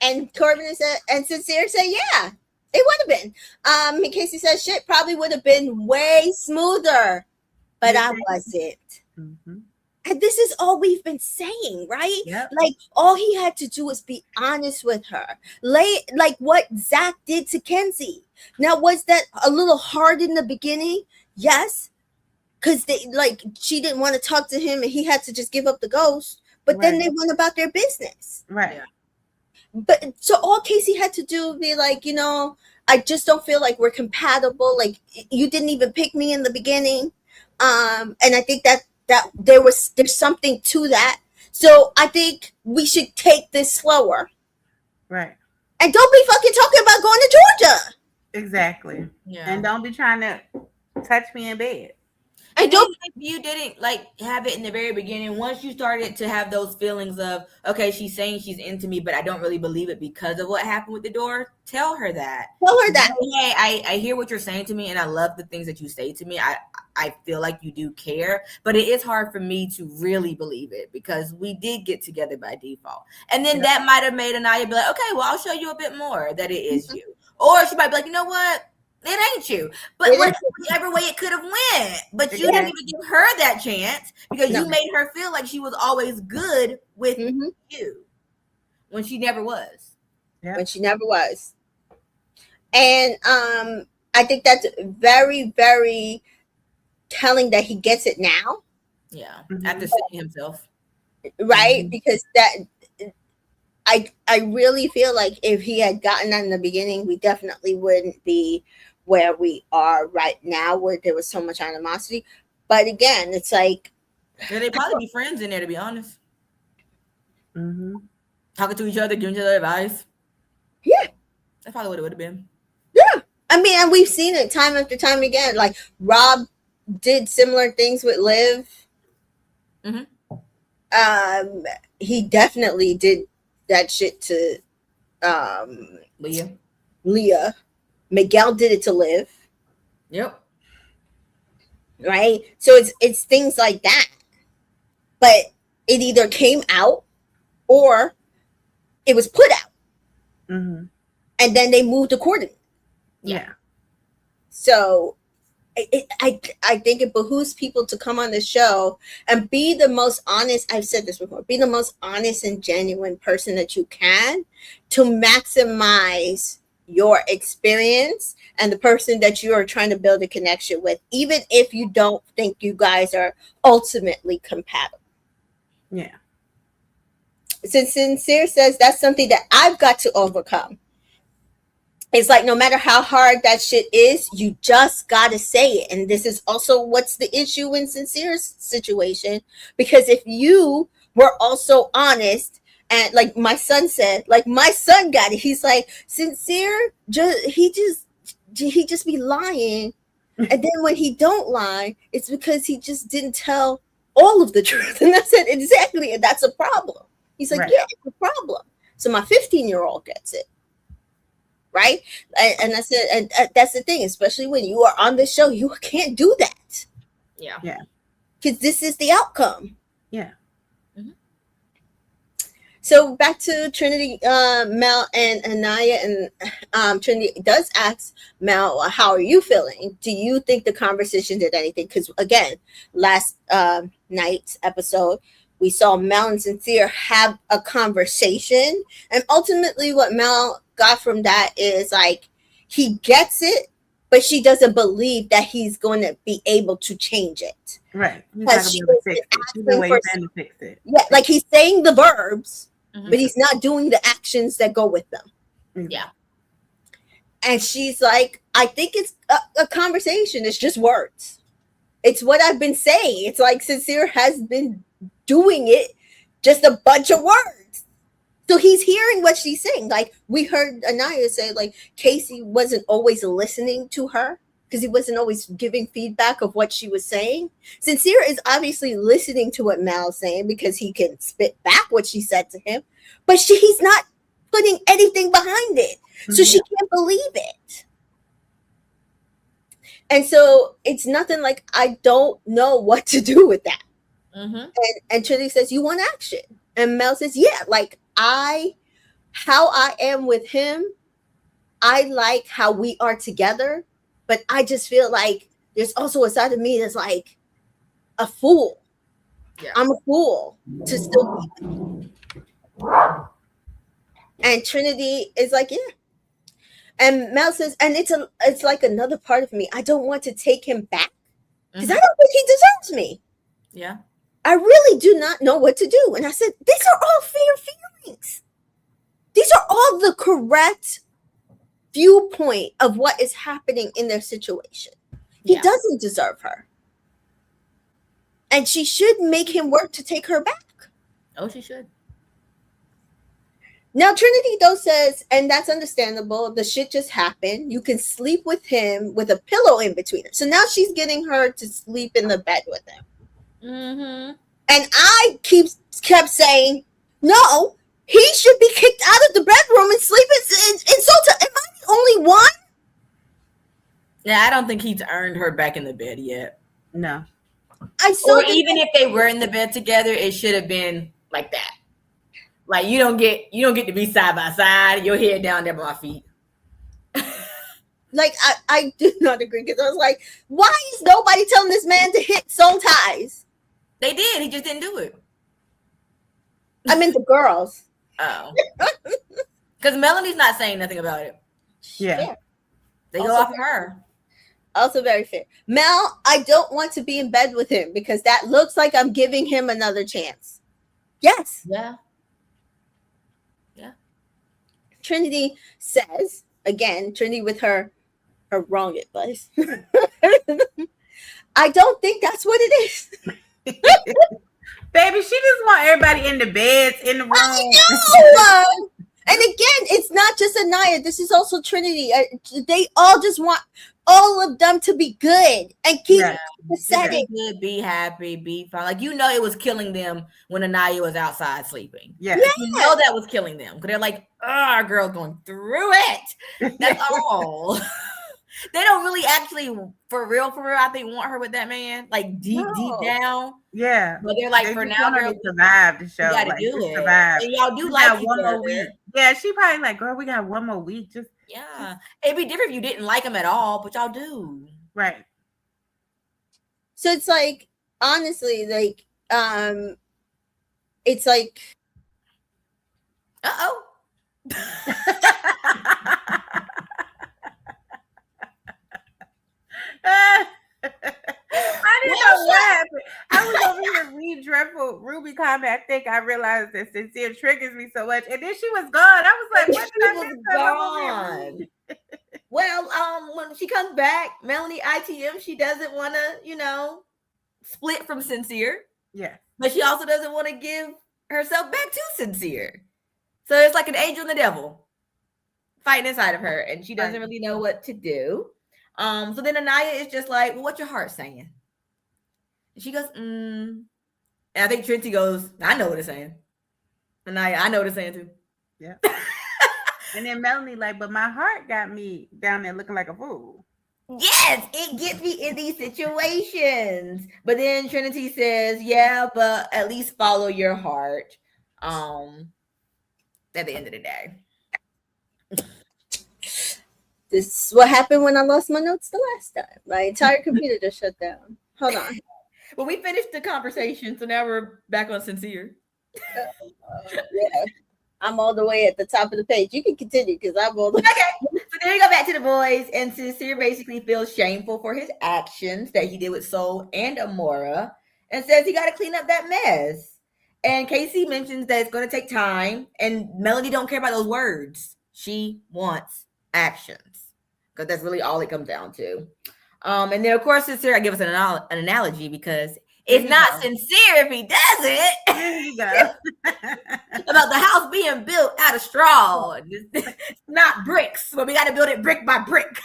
A: And Corbin said, and Sincere said, yeah, it would have been. And Casey said, shit probably would have been way smoother, but I wasn't. And this is all we've been saying, right?
B: Yep.
A: Like, all he had to do was be honest with her. Like what Zach did to Kenzie. Now, was that a little hard in the beginning? Yes. Because she didn't want to talk to him and he had to just give up the ghost. But then they went about their business.
B: Right.
A: But so all Casey had to do would be like, you know, I just don't feel like we're compatible. Like, you didn't even pick me in the beginning. And I think that there's something to that. So I think we should take this slower.
B: Right.
A: And don't be fucking talking about going to Georgia.
B: Exactly.
D: Yeah.
B: And don't be trying to touch me in bed.
D: And don't if you didn't have it in the very beginning, once you started to have those feelings of, okay, she's saying she's into me, but I don't really believe it because of what happened with the door, tell her that. Hey, I hear what you're saying to me and I love the things that you say to me. I feel like you do care, but it is hard for me to really believe it because we did get together by default. And then that might have made Anaya be like, okay, well, I'll show you a bit more that it is you. Or she might be like, you know what? It ain't you. But whichever way it could have went. But you didn't even give her that chance because you made her feel like she was always good with you when she never was.
A: Yeah. When she never was. And I think that's very, very telling that he gets it now.
D: Yeah. After seeing himself.
A: right? Because that I really feel like if he had gotten that in the beginning, we definitely wouldn't be where we are right now, where there was so much animosity. But again, it's like
D: they'd probably be friends in there, to be honest.
B: Talking
D: to each other, giving each other advice.
A: Yeah,
D: that's probably what it would have been.
A: Yeah, I mean, and we've seen it time after time again. Like Rob did similar things with Liv. He definitely did that shit to Leah. Miguel did it to Liv.
D: Yep.
A: Right? So it's things like that. But it either came out or it was put out. And then they moved accordingly.
B: Yeah.
A: So I think it behooves people to come on the show and be the most honest. I've said this before. Be the most honest and genuine person that you can to maximize your experience and the person that you are trying to build a connection with, even if you don't think you guys are ultimately compatible.
B: Yeah.
A: Since Sincere says that's something that I've got to overcome. It's like no matter how hard that shit is, you just gotta say it. And this is also what's the issue in Sincere's situation. Because if you were also honest, and like my son said, like my son got it. He's like, Sincere, he just be lying. And then when he don't lie, it's because he just didn't tell all of the truth. And I said, exactly, and that's a problem. He's like, yeah, it's a problem. So my 15-year-old gets it. Right? And I said, and that's the thing, especially when you are on the show, you can't do that.
D: Yeah.
B: Yeah.
A: Because this is the outcome.
B: Yeah.
A: So back to Trinity, Mel, and Anaya, and Trinity does ask Mel, how are you feeling? Do you think the conversation did anything? Because again, last night's episode, we saw Mel and Sincere have a conversation, and ultimately what Mel got from that is like he gets it, but she doesn't believe that he's going to be able to change it.
B: Right.
A: Because
B: to fix it.
A: Yeah, like he's saying the verbs, but he's not doing the actions that go with them.
D: Yeah.
A: And she's like, I think it's a conversation. It's just words. It's what I've been saying. It's like Sincere has been doing it, just a bunch of words. So he's hearing what she's saying. Like we heard Anaya say, like Casey wasn't always listening to her because he wasn't always giving feedback of what she was saying. Sincere is obviously listening to what Mal's saying because he can spit back what she said to him, but he's not putting anything behind it. So she can't believe it. And so it's nothing like, I don't know what to do with that. And Trinity says, you want action? And Mel says, yeah, like how I am with him, I like how we are together, but I just feel like there's also a side of me that's like a fool. Yeah. I'm a fool to still be. And Trinity is like, yeah. And Mel says, and it's like another part of me. I don't want to take him back because I don't think he deserves me.
D: Yeah.
A: I really do not know what to do. And I said, these are all fair feelings. These are all the correct viewpoint of what is happening in their situation. He doesn't deserve her. And she should make him work to take her back.
D: Oh, she should.
A: Now, Trinity, though, says, and that's understandable, the shit just happened. You can sleep with him with a pillow in between her. So now she's getting her to sleep in the bed with him. And I kept saying, no, he should be kicked out of the bedroom and sleep in Sulta. Am I the only one?
D: Yeah, I don't think he's earned her back in the bed yet.
B: No.
D: Or even if they were in the bed together, it should have been like that. Like you don't get to be side by side, your head down there by my feet.
A: Like I do not agree because I was like, why is nobody telling this man to hit soul ties?
D: They did. He just didn't do it.
A: I mean the girls.
D: Oh. Because Melanie's not saying nothing about it.
B: Yeah.
D: They go off of her.
A: Also very fair. Mel, I don't want to be in bed with him because that looks like I'm giving him another chance. Yes.
D: Yeah.
A: Trinity says, again, Trinity with her wrong advice. I don't think that's what it is.
B: Baby, she just want everybody in the beds, in the room.
A: I know! And again, it's not just Anaya. This is also Trinity. They all just want all of them to be good and keep the setting.
D: Be good, be happy, be fine. Like, you know, it was killing them when Anaya was outside sleeping.
B: Yeah.
D: You know that was killing them. Because they're like, oh, our girl's going through it. That's all. They don't really actually, for real, I think, want her with that man. Like, deep down.
B: Yeah.
D: But they're like,
B: they
D: for now,
B: girl, to survive the show.
D: You gotta
B: like,
D: do it.
B: Survive.
D: And y'all do like
B: one more week. Yeah, she probably like, girl, we got one more week. Just
D: it'd be different if you didn't like him at all, but y'all do.
B: Right.
A: So it's like, honestly, like, it's like,
D: uh-oh.
B: I didn't know what happened. I was over here reading Dreadful Ruby comment. I think I realized that Sincere triggers me so much, and then she was gone. I was like, "What did I miss?"
D: Gone. Well, when she comes back, Melanie ITM, she doesn't want to, split from Sincere.
B: Yeah,
D: but she also doesn't want to give herself back to Sincere. So it's like an angel and the devil fighting inside of her, and she doesn't really know what to do. So then Anaya is just like, well, what's your heart saying? And she goes, And I think Trinity goes, I know what it's saying. Anaya, I know what it's saying too.
B: Yeah. And then Melanie like, but my heart got me down there looking like a fool.
D: Yes, it gets me in these situations. But then Trinity says, yeah, but at least follow your heart. At the end of the day.
A: This is what happened when I lost my notes the last time. My entire computer just shut down. Hold on.
D: Well, we finished the conversation, so now we're back on Sincere.
A: Yeah. I'm all the way at the top of the page. You can continue because I'm all the
D: Okay. So then we go back to the boys, and Sincere basically feels shameful for his actions that he did with Soul and Amora, and says he got to clean up that mess. And Casey mentions that it's going to take time, and Melanie don't care about those words. She wants actions. Because that's really all it comes down to. And then, of course, Sincere, I give us an analogy because it's not sincere if he does it.
B: There you go.
D: About the house being built out of straw. It's not bricks, but we got to build it brick by brick.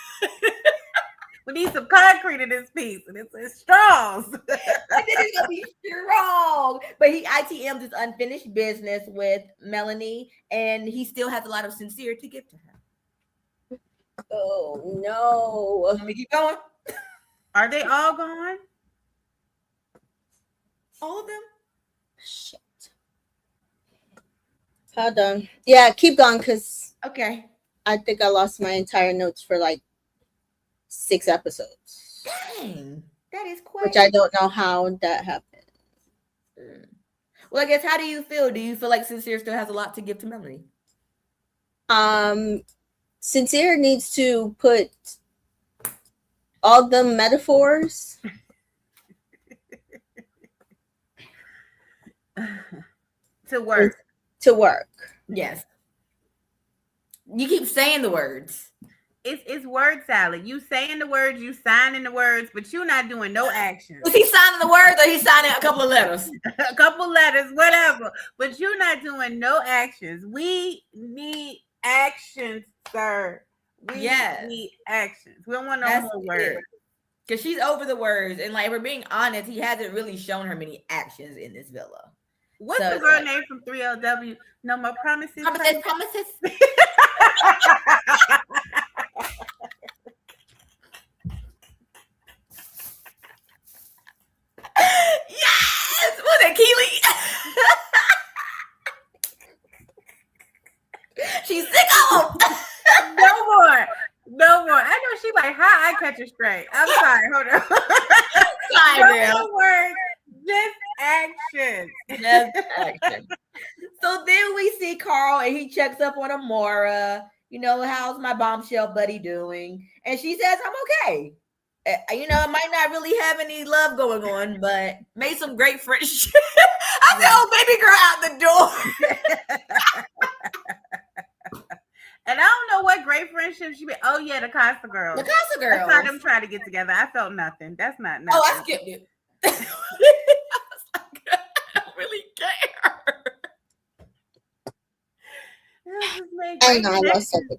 B: We need some concrete in this piece, and it's straws.
D: And then it's going to be strong. But he ITM'd his unfinished business with Melanie, and he still has a lot of Sincere to give to her.
A: Oh no.
D: Let me keep going.
B: Are they all gone?
D: All of them?
A: Shit. Hold on. Yeah, keep going because
D: Okay.
A: I think I lost my entire notes for like 6 episodes.
D: Dang. That is quite.
A: Which I don't know how that happened.
D: Well, I guess, how do you feel? Do you feel like Sincere still has a lot to give to Melanie?
A: Sincere needs to put all the metaphors
B: to work.
D: Yes. You keep saying the words.
B: It's word salad. You saying the words, you signing the words, but you're not doing no action.
D: Is he signing the words or he's signing a couple of letters?
B: A couple letters, whatever. But you're not doing no actions. We need actions, sir. We need actions. We don't want no more words.
D: Because she's over the words. And like, we're being honest, he hasn't really shown her many actions in this villa.
B: What's the girl name from 3LW? No more promises.
D: Promises. Yes! Was it Keely? She's sick of them.
B: No more. I know she like, how I catch her straight. I'm sorry. Hold on. No words. Just action.
D: So then we see Carl and he checks up on Amora. How's my bombshell buddy doing? And she says, I'm okay. I might not really have any love going on, but made some great friendship. I said, "Oh, baby girl, out the door."
B: And I don't know what great friendship she be. Oh yeah, the Costa girls.
D: The Costa girls.
B: I saw them try to get together. I felt nothing. That's not nothing.
D: Oh, I skipped it. I was like, I don't really care.
A: I know, I love something.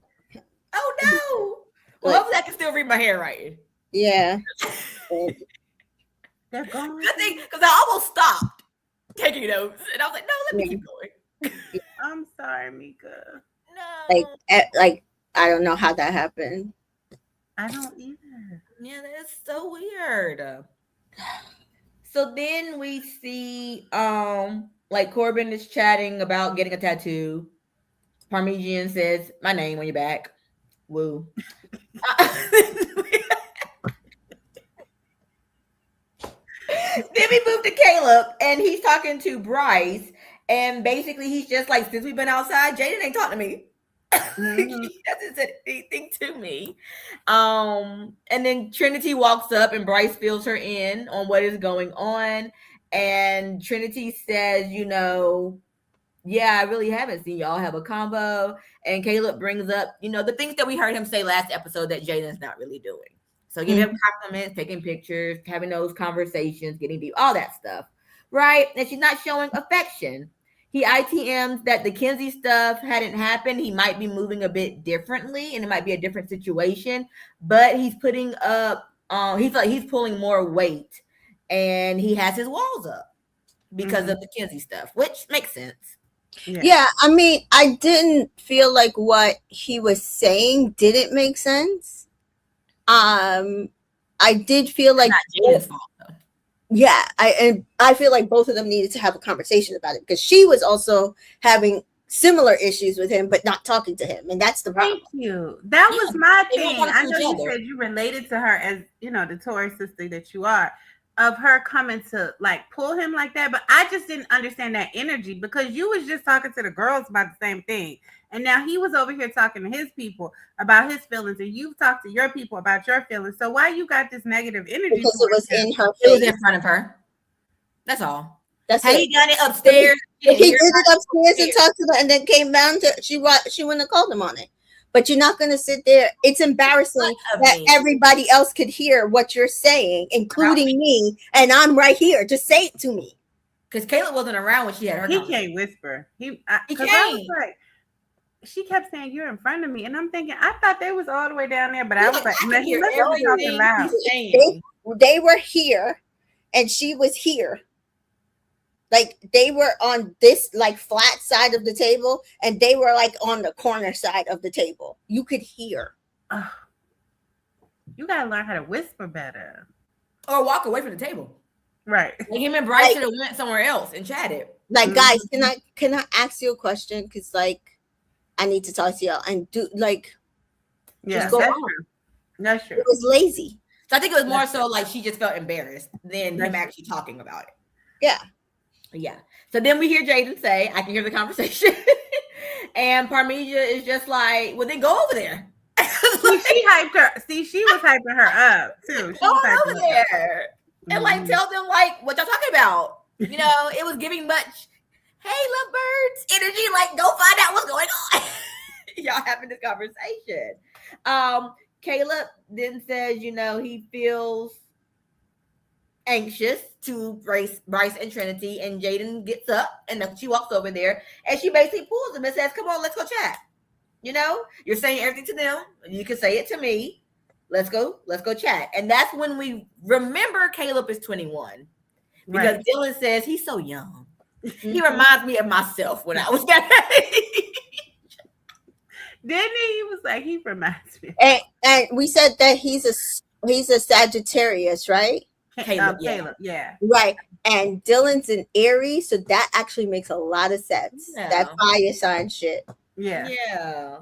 D: Oh no! Well, hopefully I can still read my handwriting.
A: Yeah.
B: They're gone.
D: Good thing, because I almost stopped taking notes, and I was like, "No, let me keep going."
B: I'm sorry, Mika.
D: No.
A: Like I don't know how that happened.
B: I don't either.
D: Yeah, that's so weird. So then we see like Corbin is chatting about getting a tattoo. Parmesan says my name on your back. Woo. Then we move to Caleb, and he's talking to Bryce, and basically he's just like, since we've been outside, Jaden ain't talking to me.
B: Mm-hmm.
D: He hasn't said anything to me. And then Trinity walks up, and Bryce fills her in on what is going on. And Trinity says, you know, yeah, I really haven't seen y'all have a combo. And Caleb brings up, you know, the things that we heard him say last episode that Jaden's not really doing. So giving him compliments, taking pictures, having those conversations, getting deep, all that stuff, right? And she's not showing affection. He ITMs that the Kenzie stuff hadn't happened. He might be moving a bit differently, and it might be a different situation. But he's putting up, he's pulling more weight, and he has his walls up because of the Kenzie stuff, which makes sense.
A: Yeah, I mean, I didn't feel like what he was saying didn't make sense. I did feel like
D: Jaden's fault, though.
A: Yeah, I feel like both of them needed to have a conversation about it, because she was also having similar issues with him, but not talking to him, and that's the problem.
B: Thank you. That was my
D: They
B: thing.
D: don't talk to
B: I know
D: each
B: you
D: other.
B: said you related to her as, you know, the Tory sister that you are, of her coming to like pull him like that. But I just didn't understand that energy, because you was just talking to the girls about the same thing. And now he was over here talking to his people about his feelings, and you've talked to your people about your feelings. So why you got this negative energy?
A: Because it was in her
D: It was
A: face.
D: in front of her. That's all.
A: That's
D: Had
A: it.
D: he done it upstairs?
A: If he did it upstairs and talked to her, and then came down to, she wouldn't have called him on it. But you're not going to sit there. It's embarrassing that everybody else could hear what you're saying, including me, and I'm right here. Just say it to me.
D: Because Caleb wasn't around when she had her.
B: He can't whisper. He
D: can't.
B: I was like, she kept saying, "You're in front of me," and I'm thinking, I thought they was all the way down there, but I was like, "Let me talking loud."
A: They were here, and she was here. Like, they were on this like flat side of the table, and they were like on the corner side of the table. You could hear.
B: You gotta learn how to whisper better,
D: or walk away from the table.
B: Right.
D: Like him and Bryce should have went somewhere else and chatted.
A: Like, guys, can I ask you a question? Because like, I need to talk to y'all and do like.
B: Yeah, that's true. That's true.
A: It was lazy.
D: So I think it was more so like she just felt embarrassed than him actually talking about it.
A: Yeah.
D: Yeah. So then we hear Jaden say, I can hear the conversation. And Parmesia is just like, well, then go over there.
B: She hyped her. See, she was hyping her up too.
D: Go over there. And like tell them like what y'all talking about. You know, it was giving much, hey, lovebirds energy, like go find out what's going on. Y'all having this conversation. Caleb then says, you know, he feels anxious to Bryce and Trinity, and Jaden gets up and she walks over there and she basically pulls him and says, come on, let's go chat. You know, you're saying everything to them. You can say it to me. Let's go chat. And that's when we remember Caleb is 21 because Dylan says he's so young. He reminds me of myself when I was that age.
B: Didn't he? He was like, he reminds me.
A: And we said that he's a Sagittarius, right?
B: Caleb, yeah.
A: Right. And Dylan's an Aries, so that actually makes a lot of sense.
D: Yeah.
A: That fire sign shit.
B: Yeah.
D: Yeah.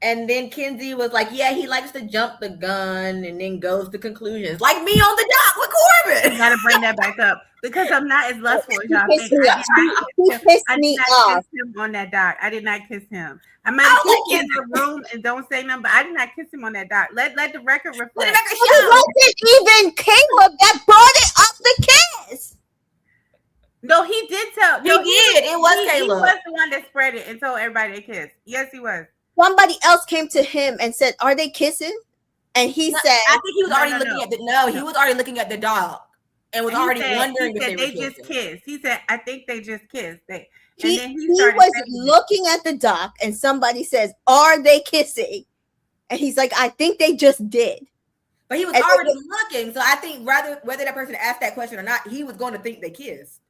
D: And then Kenzie was like, yeah, he likes to jump the gun and then goes to conclusions. Like me on the dock with Corbin.
B: You gotta bring that back up because I'm not as lustful as y'all think.
A: He pissed me off.
B: Kiss him on that dock. I did not kiss him. I might have kissed him in the room and don't say nothing, but I did not kiss him on that dock. Let the record reflect.
A: It wasn't even Caleb that brought it up the kiss.
B: No, he did tell.
D: He did. It was Caleb.
B: He was the one that spread it and told everybody they kissed. Yes, he was.
A: Somebody else came to him and said, "Are they kissing?" And he said,
D: "I think he was already looking at the he was already looking at the dog and was already wondering if they
B: just kissed." He said, "I think they just kissed."
A: He was looking at the doc, and somebody says, "Are they kissing?" And he's like, "I think they just did."
D: But he was already looking, so I think whether that person asked that question or not, he was going to think they kissed.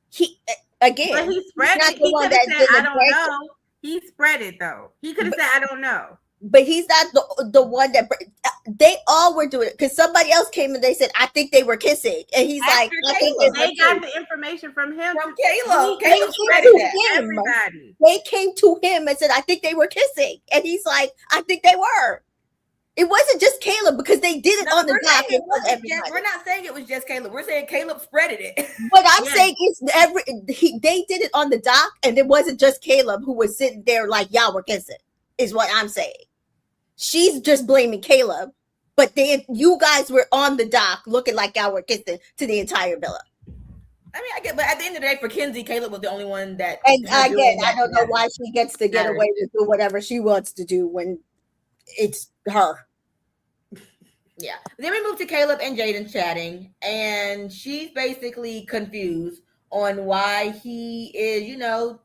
A: He again,
B: but he spread it. He could have said, "I don't know." He spread it though. He could have said, "I don't know."
A: But he's not the one that they all were doing it, because somebody else came and they said, "I think they were kissing," and he's like, "I think
B: they got the information from him,
D: from Caleb.
A: Caleb spread it to everybody. They came to him and said, "I think they were kissing," and he's like, "I think they were." It wasn't just Caleb, because they did it on the doc.
D: We're not saying it was just Caleb. We're saying Caleb spreaded it.
A: But I'm saying they did it on the doc, and it wasn't just Caleb who was sitting there like, "Y'all were kissing," is what I'm saying. She's just blaming Caleb, but you guys were on the dock looking like y'all were kissing to the entire villa.
D: I mean, I get, but at the end of the day, for Kenzie, Caleb was the only one that.
A: And again, I don't know why she gets to get away with do whatever she wants to do when it's her.
D: Yeah. Then we move to Caleb and Jaden chatting, and she's basically confused on why he is,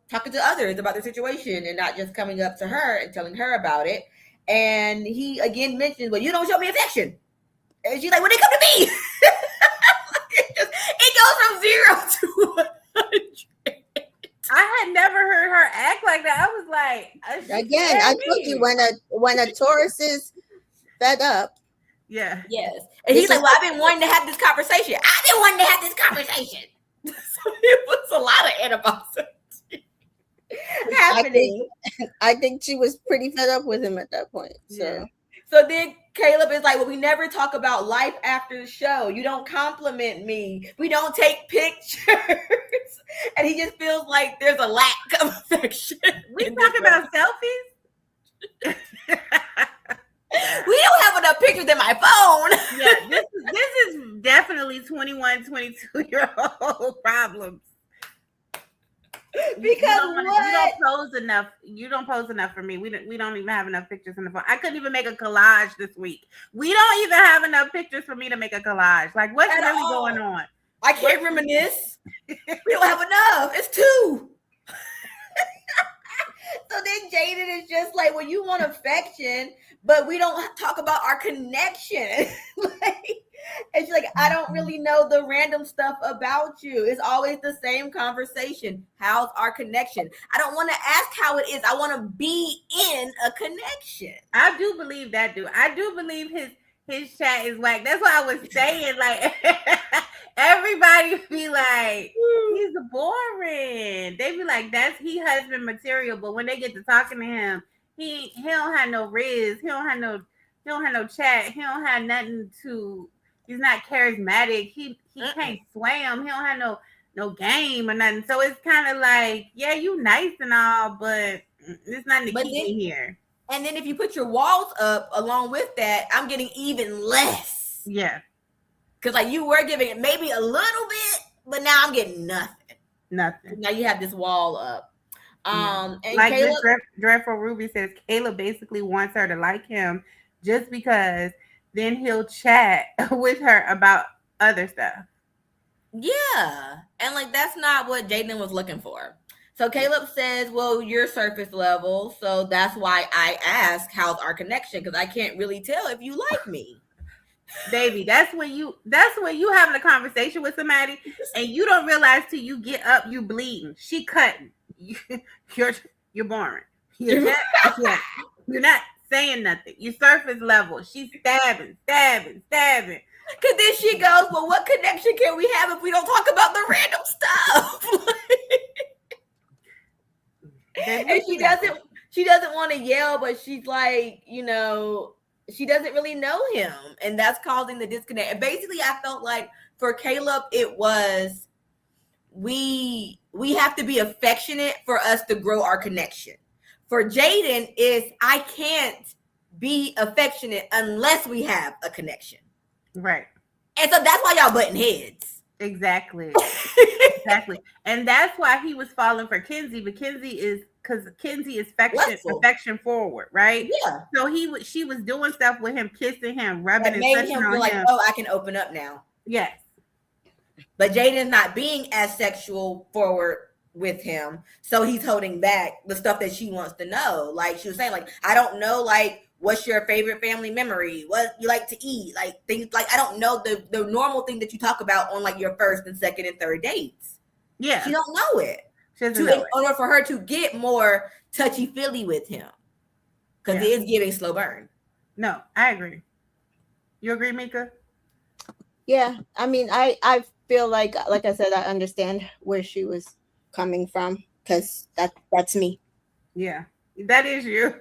D: talking to others about their situation and not just coming up to her and telling her about it. And he again mentions, "Well, you don't show me affection." And she's like, "Well, they come to me." it goes from 0 to 100.
B: I had never heard her act like that. I was like,
A: again, I told you when a Taurus is fed up.
B: Yeah.
D: Yes. And he's like, "Well, I've been wanting to have this conversation. So it was a lot of animosity happening.
A: I think she was pretty fed up with him at that point.
D: So then Caleb is like, "Well, we never talk about life after the show. You don't compliment me. We don't take pictures." And he just feels like there's a lack of affection.
B: We talk about selfies.
D: We don't have enough pictures in my phone.
B: Yeah, this is definitely 21, 22-year-old problems.
D: Because
B: you don't pose enough for me. We don't even have enough pictures in the phone. I couldn't even make a collage this week. We don't even have enough pictures for me to make a collage. Like, what's really going on?
D: I can't reminisce. We don't have enough. It's 2. So then Jaden is just like, "Well, you want affection, but we don't talk about our connection." And she's like, "I don't really know the random stuff about you. It's always the same conversation. How's our connection? I don't want to ask how it is. I want to be in a connection."
B: I do believe that, dude. I do believe his chat is whack. That's what I was saying. Like, everybody be like, "He's boring." They be like, he husband material. But when they get to talking to him, he don't have no riz. He don't have no chat. He don't have nothing to. He's not charismatic. He can't swam. He don't have no game or nothing. So it's kind of like, yeah, you nice and all, but it's nothing to keep me here.
D: And then if you put your walls up along with that, I'm getting even less.
B: Yeah.
D: Because like you were giving it maybe a little bit, but now I'm getting nothing.
B: Nothing.
D: Now you have this wall up. And
B: like Caleb, Dreadful Ruby says, Caleb basically wants her to like him just because then he'll chat with her about other stuff.
D: Yeah. And like that's not what Jaden was looking for. So Caleb says, "Well, you're surface level, so that's why I ask how's our connection, because I can't really tell if you like me."
B: Baby, that's when you having a conversation with somebody and you don't realize till you get up you bleeding. She cutting. You're boring. You're not saying nothing. You surface level. She's stabbing.
D: Because then she goes, "Well, what connection can we have if we don't talk about the random stuff?" And she doesn't want to yell, but she's like, she doesn't really know him, and that's causing the disconnect. And basically I felt like for Caleb it was we have to be affectionate for us to grow our connection. For Jaden is I can't be affectionate unless we have a connection.
B: Right.
D: And so that's why y'all butting heads.
B: Exactly. Exactly. And that's why he was falling for Kenzie, but Kenzie is affection forward, right?
C: Yeah.
B: So she was doing stuff with him, kissing him, rubbing
C: That
B: and
C: made
B: touching
C: him
B: on
C: feel like,
B: him.
C: oh, I can open up now.
B: Yes.
C: But Jaden's not being as sexual forward with him, so he's holding back the stuff that she wants to know. Like she was saying, like, I don't know, like, what's your favorite family memory? What you like to eat? Like things like I don't know the normal thing that you talk about on like your first and second and third dates.
B: Yeah.
C: She don't know it. In order for her to get more touchy-feely with him. Because it is giving slow burn.
B: No, I agree. You agree, Mika?
A: Yeah. I mean, I feel like I said, I understand where she was coming from, because that's me.
B: Yeah. That is you.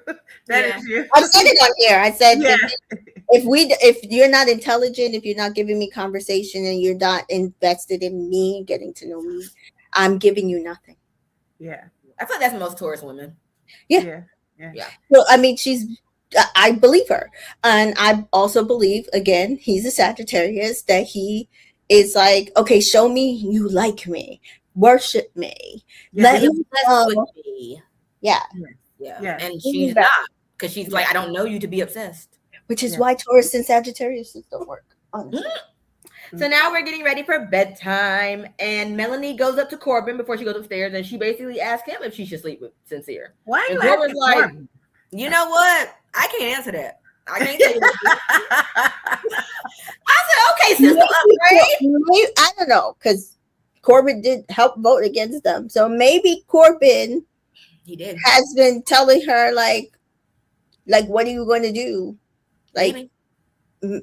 B: That is you.
A: I said it on here. I said, if you're not intelligent, if you're not giving me conversation, and you're not invested in me, getting to know me, I'm giving you nothing.
B: Yeah.
C: I feel like that's most Taurus women.
A: Yeah. So, I mean, I believe her. And I also believe, again, he's a Sagittarius, that he is like, okay, show me you like me. Worship me. Let me know. Yeah.
C: And she's not, because she's like, I don't know you to be obsessed.
A: Which is why Taurus and Sagittarius don't work, honestly.
C: So now we're getting ready for bedtime, and Melanie goes up to Corbin before she goes upstairs, and she basically asks him if she should sleep with Sincere.
B: Why?
C: And Corbin's like, you know what? I can't answer that. I can't tell you. I said, okay, sister, upgrade.
A: I don't know, because Corbin did help vote against them, so maybe Corbin has been telling her like, what are you going to do? Like. Maybe.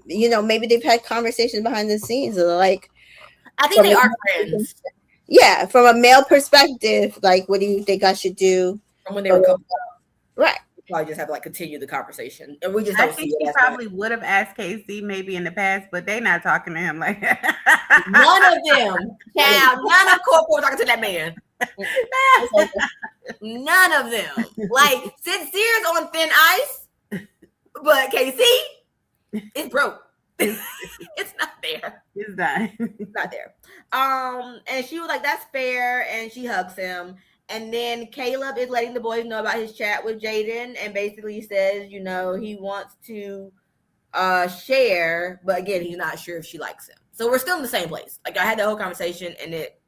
A: You know, maybe they've had conversations behind the scenes. Like,
C: I think they are friends.
A: Yeah, from a male perspective, like, what do you think I should do?
C: From when they were coupled up.
A: Right.
C: Probably just have to like continue the conversation, and we just.
B: I think he probably would have asked Casey maybe in the past, but they're not talking to him like that.
C: None of them, child. None of Corporal talking to that man. None of them. Like Sincere's on thin ice, but Casey. It's broke. It's not there.
B: It's not.
C: It's not there. And she was like, that's fair. And she hugs him. And then Caleb is letting the boys know about his chat with Jaden, and basically says, you know, he wants to share, but again, he's not sure if she likes him. So we're still in the same place. Like I had that whole conversation, and it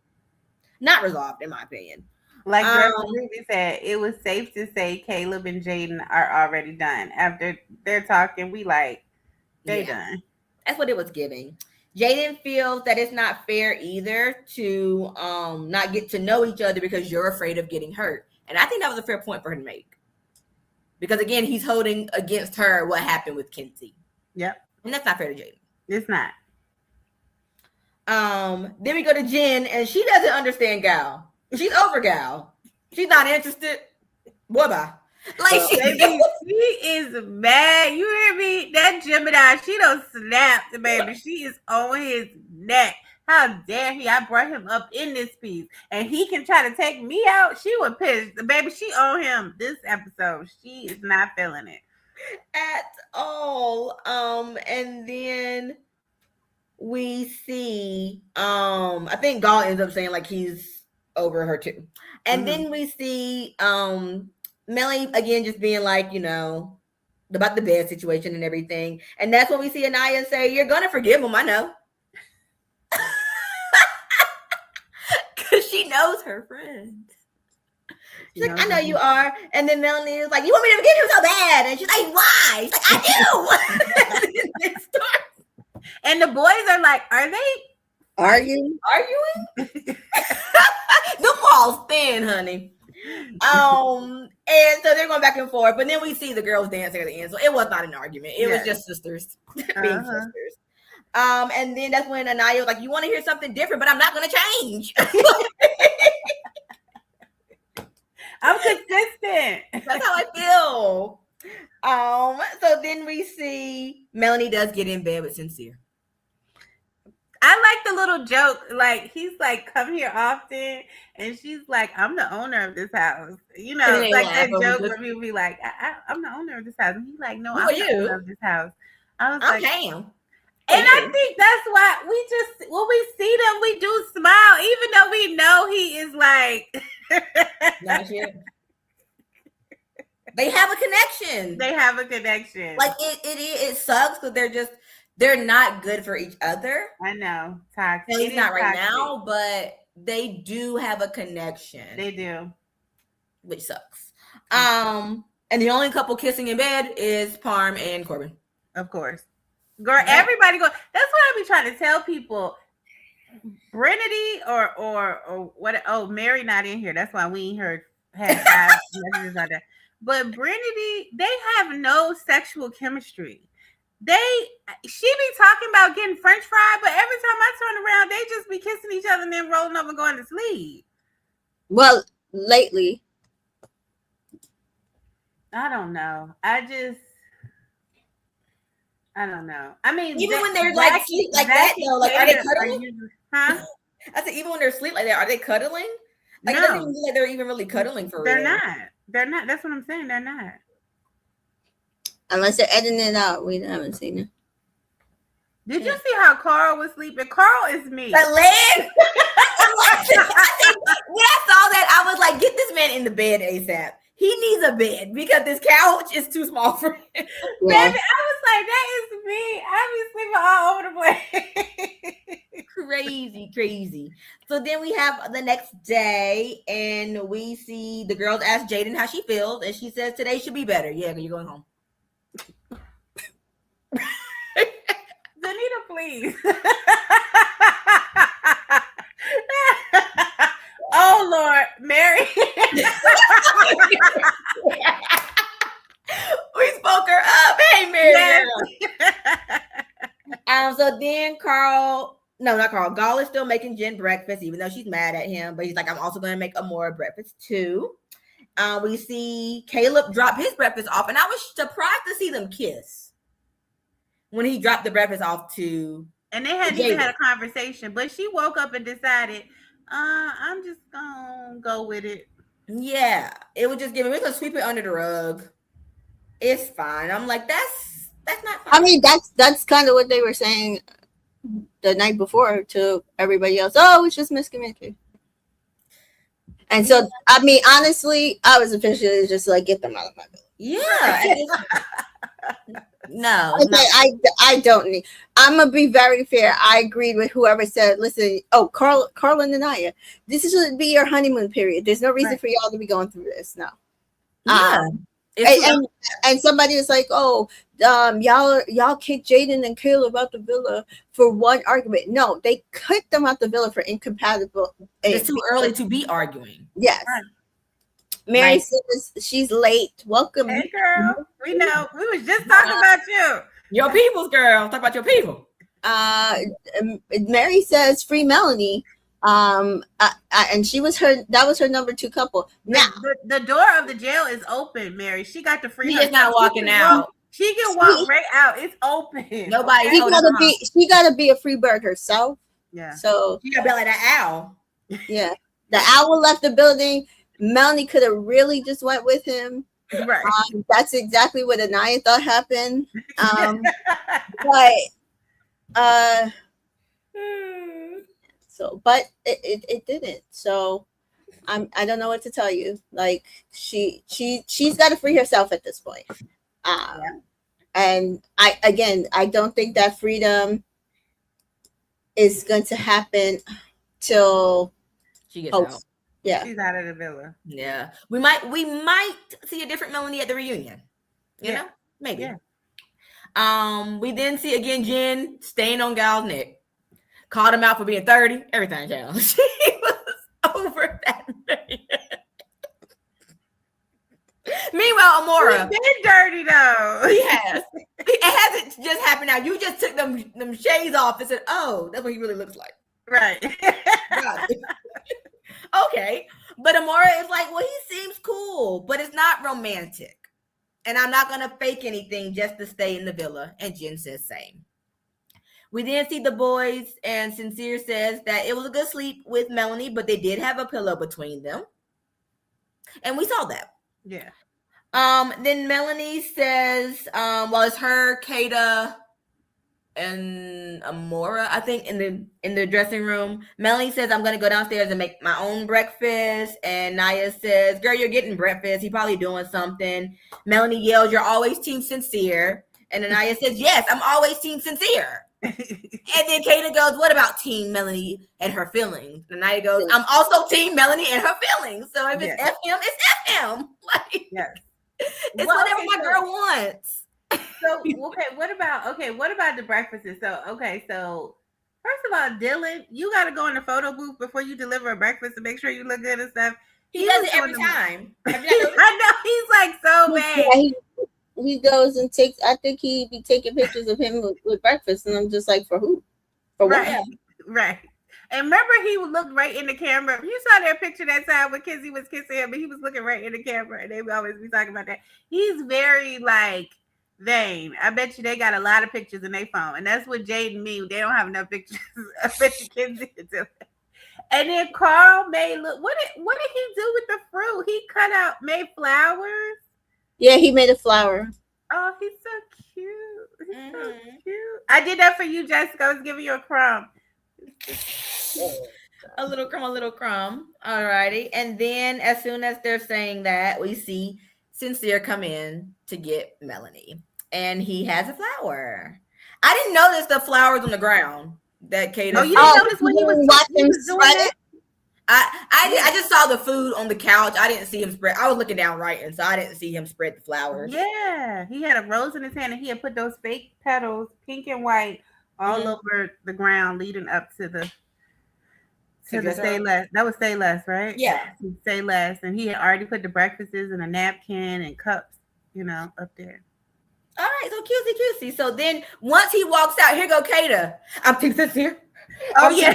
C: not resolved, in my opinion.
B: Like Ruby said, it was safe to say Caleb and Jaden are already done. After they're talking, we like, they done.
C: That's what it was giving. Jaden feels that it's not fair either to not get to know each other because you're afraid of getting hurt. And I think that was a fair point for her to make. Because again, he's holding against her what happened with Kenzie.
B: Yep.
C: And that's not fair to Jaden.
B: It's not.
C: Then we go to Jen, and she doesn't understand Gal. She's over Gal. She's not interested. Bye-bye. Like
B: she is mad. You hear me? That Gemini, she don't snap the baby. She is on his neck. How dare he? I brought him up in this piece, and he can try to take me out. She was pissed. The baby, she on him this episode. She is not feeling it
C: at all. And then we see I think Gal ends up saying like he's over her too. And then we see Melly again just being like, you know, about the bed situation and everything. And that's when we see Anaya say, you're gonna forgive him, I know. Because she knows her friend. She's like, I know you are. And then Melanie is like, you want me to forgive him so bad? And she's like, why? She's like, I do.
B: And the boys are like, are they
A: arguing?
C: The wall's thin, honey. And so they're going back and forth, but then we see the girls dancing at the end. So it was not an argument. It was just sisters being sisters. And then that's when Anaya was like, you want to hear something different, but I'm not going to change.
B: I'm consistent.
C: That's how I feel. So then we see Melanie does get in bed with Sincere.
B: I like the little joke. Like, he's like, come here often. And she's like, I'm the owner of this house. You know, like that joke where people be like, I'm the owner of this house. And he's like, no, I'm the owner of this house. I was like,
C: Cam.
B: And I think that's why when we see them, we do smile, even though we know he is like.
D: Not yet. They have a connection.
B: Like
D: it sucks because they're not good for each other.
B: I know. Toxic.
D: At least not right now, but they do have a connection.
B: They do.
D: Which sucks. And the only couple kissing in bed is Parm and Corbin.
B: Of course. Girl, everybody go. That's what I be trying to tell people. Brinity or what? Oh, Mary not in here. That's why we ain't had 5 messages on that. But Brinity, they have no sexual chemistry. She be talking about getting French fried, but every time I turn around, they just be kissing each other and then rolling up and going to sleep.
A: Well, lately,
B: I don't know. I don't know. I mean,
D: even when they're like sleep like that, though, like are they cuddling?
B: Huh?
D: I said even when they're asleep like that, are they cuddling? Like
B: No.
D: it doesn't even look like they're even really cuddling for real.
B: They're not. They're not. That's what I'm saying. They're not.
A: unless they're editing it out, we haven't seen it.
B: Did you see how Carl was sleeping? Carl is me.
D: The leg. When I saw that, I was like, "Get this man in the bed ASAP. He needs a bed because this couch is too small for him."
B: Yeah. Baby, I was like, that is me. I be sleeping all over the place.
D: Crazy. So then we have the next day, and we see the girls ask Jaden how she feels, and she says today should be better. Yeah, you're going home.
B: Danita, please. Oh Lord, Mary.
D: We spoke her up. Hey, Mary.
B: Yes.
D: So then Gall is still making Jen breakfast, even though she's mad at him. But he's like, I'm also going to make Amora breakfast too. We see Caleb drop his breakfast off, and I was surprised to see them kiss when he dropped the breakfast off to.
B: And they hadn't even had a conversation, but she woke up and decided, I'm just gonna go with it.
D: Yeah, it was just giving. We're gonna sweep it under the rug. It's fine. I'm like, that's not fine.
A: I mean, that's kind of what they were saying the night before to everybody else. Oh, it's just miscommunication. And so, I mean, honestly, I was officially just like, get them out of my building.
D: Yeah. No.
A: I don't need. I'm gonna be very fair. I agreed with whoever said, "Listen, Carl and Anaya, this should be your honeymoon period. There's no reason for y'all to be going through this now."
D: Yeah.
A: And somebody was like, "Oh, y'all kicked Jaden and Caleb out the villa for one argument." No, they kicked them out the villa for incompatible.
D: It's too early to be arguing.
A: Yes. Right. Mary says she's late. Welcome.
B: Hey, girl. We know. We was just talking about you.
D: Your people's girl. Talk about your people.
A: Mary says free Melanie. And that was her number 2 couple. Now
B: the door of the jail is open, Mary. She got to free.
D: She is not walking out.
B: She can walk right out. It's open.
D: Nobody.
A: She gotta be a free bird herself.
B: Yeah.
D: So she gotta be like that owl.
A: Yeah. The owl left the building. Melanie could have really just went with him.
B: Right.
A: That's exactly what Anaya thought happened. But it didn't. So I don't know what to tell you. Like she's got to free herself at this point. And I don't think that freedom is going to happen till
D: she gets out.
A: Yeah,
B: she's out of the villa.
D: Yeah, we might see a different Melanie at the reunion. You know, maybe. Yeah. We then see again Jen staying on Gal's neck. Called him out for being 30. Everything, child. She was over that night. Meanwhile, Amora.
B: He's been dirty though.
D: He has. It hasn't just happened now. You just took them shades off and said, "Oh, that's what he really looks like."
B: Right.
D: Okay. But Amora is like, well, he seems cool, but it's not romantic. And I'm not going to fake anything just to stay in the villa. And Jen says same. We then see the boys, and Sincere says that it was a good sleep with Melanie, but they did have a pillow between them. And we saw that.
B: Yeah.
D: Then Melanie says, well, it's her, Kata, and Amora, I think, in the dressing room. Melanie says, I'm gonna go downstairs and make my own breakfast. And Naya says, girl, you're getting breakfast. He probably doing something. Melanie yells, you're always team sincere. And Naya says, yes, I'm always team sincere. And then Kayla goes, what about team Melanie and her feelings? And Naya goes, I'm also team Melanie and her feelings. So if it's F him, it's F him. Like, it's whatever my girl wants.
B: So what about the breakfasts? So first of all, Dylan, you got to go in the photo booth before you deliver a breakfast to make sure you look good and stuff.
D: He does it every time.
B: I know, he's like so bad.
A: Yeah, he goes and takes. I think he be taking pictures of him with breakfast, and I'm just like, for who? For what?
B: Right. And remember, he looked right in the camera. You saw that picture that time when Kizzy was kissing him, but he was looking right in the camera, and they would always be talking about that. He's very like vain. I bet you they got a lot of pictures in their phone, and that's what Jade and me. They don't have enough pictures. I bet you Kizzy to do it. And then Carl made look. What did he do with the fruit? He made flowers.
A: Yeah, he made a flower.
B: Oh, he's so cute. He's so cute. I did that for you, Jessica. I was giving you a crumb.
D: A little crumb. Alrighty. And then as soon as they're saying that, we see Sincere come in to get Melanie. And he has a flower. I didn't notice the flowers on the ground that Kate.
B: Oh, you didn't notice when he was
A: doing it?
D: I just saw the food on the couch. I didn't see him spread. I was looking down right, and so I didn't see him spread the flowers.
B: Yeah, he had a rose in his hand, and he had put those fake petals, pink and white, all over the ground, leading up to the Say Less. That was Say Less, right?
D: Yeah,
B: Say Less, and he had already put the breakfasts in a napkin and cups, up there.
D: All right, so cutesy. So then once he walks out, here go Kata. I'm Team Sincere.
B: Oh, yeah.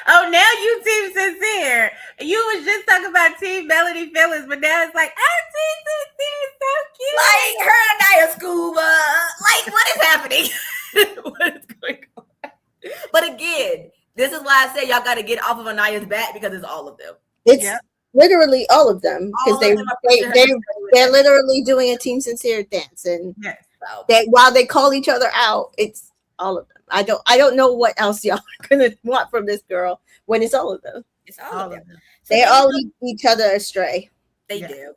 B: Oh, now you Team Sincere. You was just talking about Team Melanie feelings, but now it's like, I'm Team Sincere. So cute.
D: Like her and Naya Scuba. Like, what is happening? What is going on? But again, this is why I say y'all got to get off of Anaya's back, because it's all of them.
A: It's literally all of them, because they're literally doing a Team Sincere dance, and while they call each other out, it's all of them. I don't know what else y'all are gonna want from this girl when it's all of them.
D: It's all of them.
A: So they all lead each other astray.
D: They do.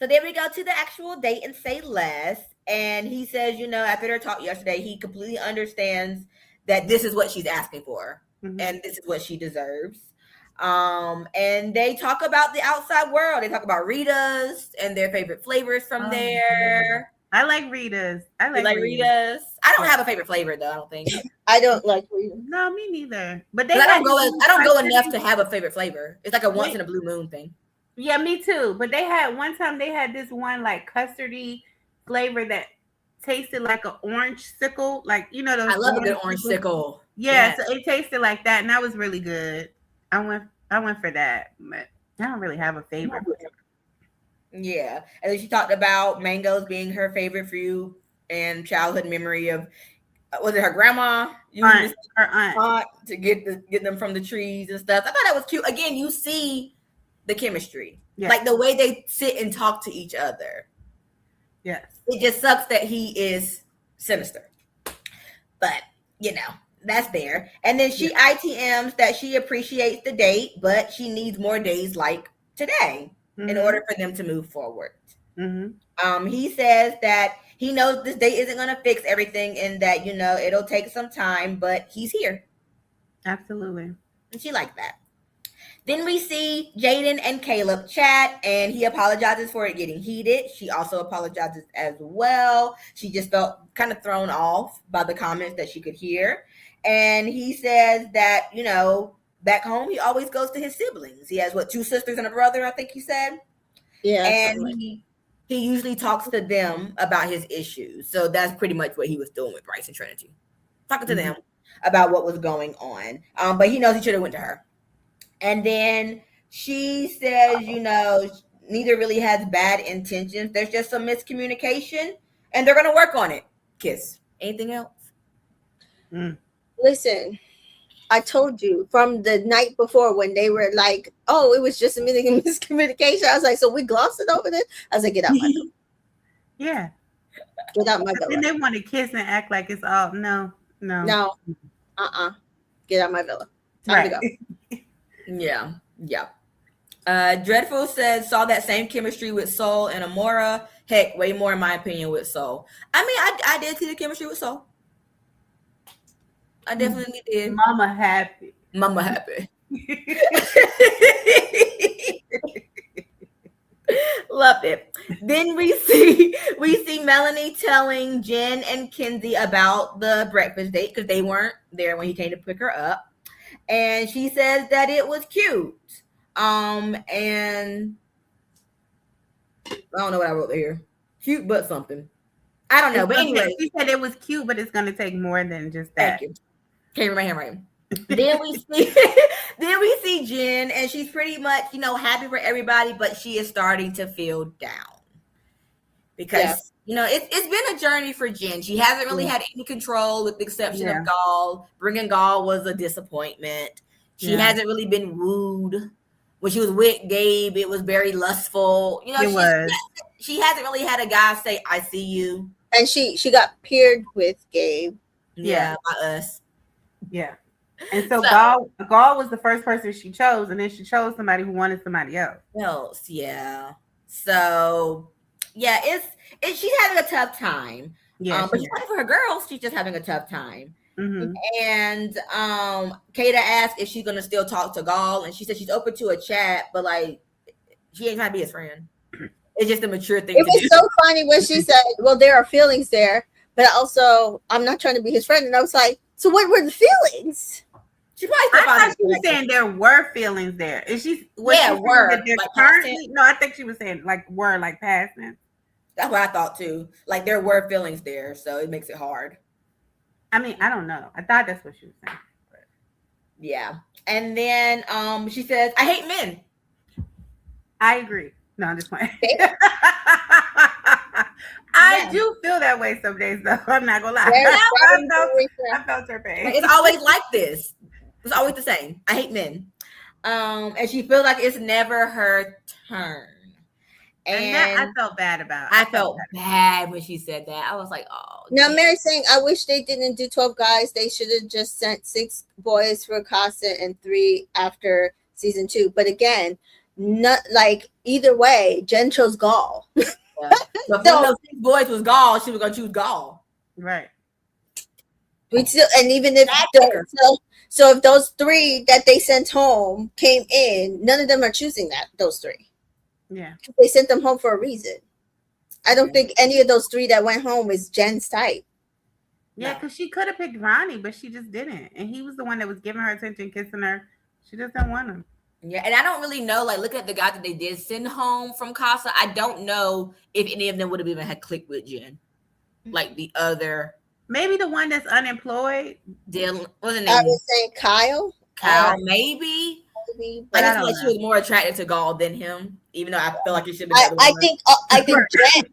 D: So then we go to the actual date and Say Less, and he says, after their talk yesterday, he completely understands that this is what she's asking for, and this is what she deserves. And they talk about the outside world. They talk about Rita's and their favorite flavors from there.
B: I like Rita's. I
D: like Rita's. I don't have a favorite flavor though. I don't think.
A: I don't like Rita's.
B: No, me neither. But
D: I don't go enough to have a favorite flavor. It's like a once in a blue moon thing.
B: Yeah, me too. But they had this one like custardy flavor that tasted like an orange sickle. Like, those.
D: I love a good orange sickle.
B: Yeah, so it tasted like that, and that was really good. I went for that, but I don't really have a favorite.
D: Yeah, and then she talked about mangoes being her favorite fruit and childhood memory of, was it her grandma?
B: Her aunt
D: to get them from the trees and stuff. I thought that was cute. Again, you see the chemistry, like the way they sit and talk to each other.
B: Yes,
D: it just sucks that he is sinister, but that's there. And then she ITMs that she appreciates the date, but she needs more days like today in order for them to move forward. He says that he knows this date isn't going to fix everything, and that it'll take some time, but he's here.
B: Absolutely.
D: And she liked that. Then we see Jaden and Caleb chat, and he apologizes for it getting heated. She also apologizes as well. She just felt kind of thrown off by the comments that she could hear. And he says that, back home, he always goes to his siblings. He has, 2 sisters and a brother, I think he said.
A: Yeah.
D: And he usually talks to them about his issues. So that's pretty much what he was doing with Bryce and Trinity. Talking to them about what was going on. But he knows he should have went to her. And then she says, neither really has bad intentions. There's just some miscommunication, and they're going to work on it. Kiss. Anything else?
A: Listen, I told you from the night before when they were like, oh, it was just a miscommunication. I was like, so we glossed it over this? I was like, get out my room.
B: Yeah.
A: Get out my
B: Then
A: villa.
B: they want to kiss and act like it's all no.
A: No. Get out my villa. Time to go.
D: Yeah. Dreadful says saw that same chemistry with Soul and Amora. Heck, way more in my opinion with Soul. I mean, I did see the chemistry with Soul. I definitely did.
B: Mama happy.
D: Loved it. Then we see Melanie telling Jen and Kenzie about the breakfast date because they weren't there when he came to pick her up. And she says that it was cute. And I don't know what I wrote here. Cute but something. I don't know. But anyway.
B: She said it was cute, but it's gonna take more than just that.
D: Thank you. Can't read my handwriting. Then we see Jen, and she's pretty much, happy for everybody, but she is starting to feel down. Because it's been a journey for Jen. She hasn't really had any control, with the exception of Gall. Bringing Gall was a disappointment. She hasn't really been wooed. When she was with Gabe, it was very lustful. She hasn't really had a guy say, "I see you."
A: And she got paired with Gabe.
D: Yeah, by us.
B: Yeah. And so Gall was the first person she chose, and then she chose somebody who wanted somebody else.
D: Yeah. So she's having a tough time. Yeah, but she's fighting for her girls. She's just having a tough time. Mm-hmm. And Kata asked if she's gonna still talk to Gall, and she said she's open to a chat, but like she ain't trying to be his friend. It's just a mature thing.
A: It was so funny when she said, "Well, there are feelings there, but also I'm not trying to be his friend." And I was like, "So what were the feelings?"
D: She probably
B: I thought she was saying there were feelings there. Is she? Were. Like currently? No, I think she was saying like were like past tense.
D: That's what I thought too. Like there were feelings there, so it makes it hard.
B: I mean, I don't know. I thought that's what she was saying. But.
D: Yeah, and then she says, "I hate men."
B: I agree. No, I'm just playing. I do feel that way some days, though. I'm not gonna lie. I felt her pain.
D: It's always like this. It's always the same. I hate men. And she feels like it's never her turn.
B: And that I felt bad about.
D: I felt bad when she said that. I was like, oh.
A: Now, Mary's saying, I wish they didn't do 12 guys. They should have just sent 6 boys for Casa and 3 after season 2. But again, not like either way, Jen chose Gall.
D: Yeah. So if those 6 boys was Gall, she was gonna choose Gall.
B: Right.
A: We still, and even if so if those 3 that they sent home came in, none of them are choosing those 3.
B: Yeah.
A: They sent them home for a reason. I don't think any of those 3 that went home is Jen's type.
B: Yeah, because she could have picked Ronnie, but she just didn't. And he was the one that was giving her attention, kissing her. She just didn't want him.
D: Yeah, and I don't really know, like, looking at the guy that they did send home from Casa, I don't know if any of them would have even had clicked with Jen. Like the other.
B: Maybe the one that's unemployed.
D: Dylan, what's his name?
A: I was saying Kyle.
D: Maybe.
A: But
D: I just feel like she was more attracted to Gall than him, even though I feel like it should be.
A: I think Jen,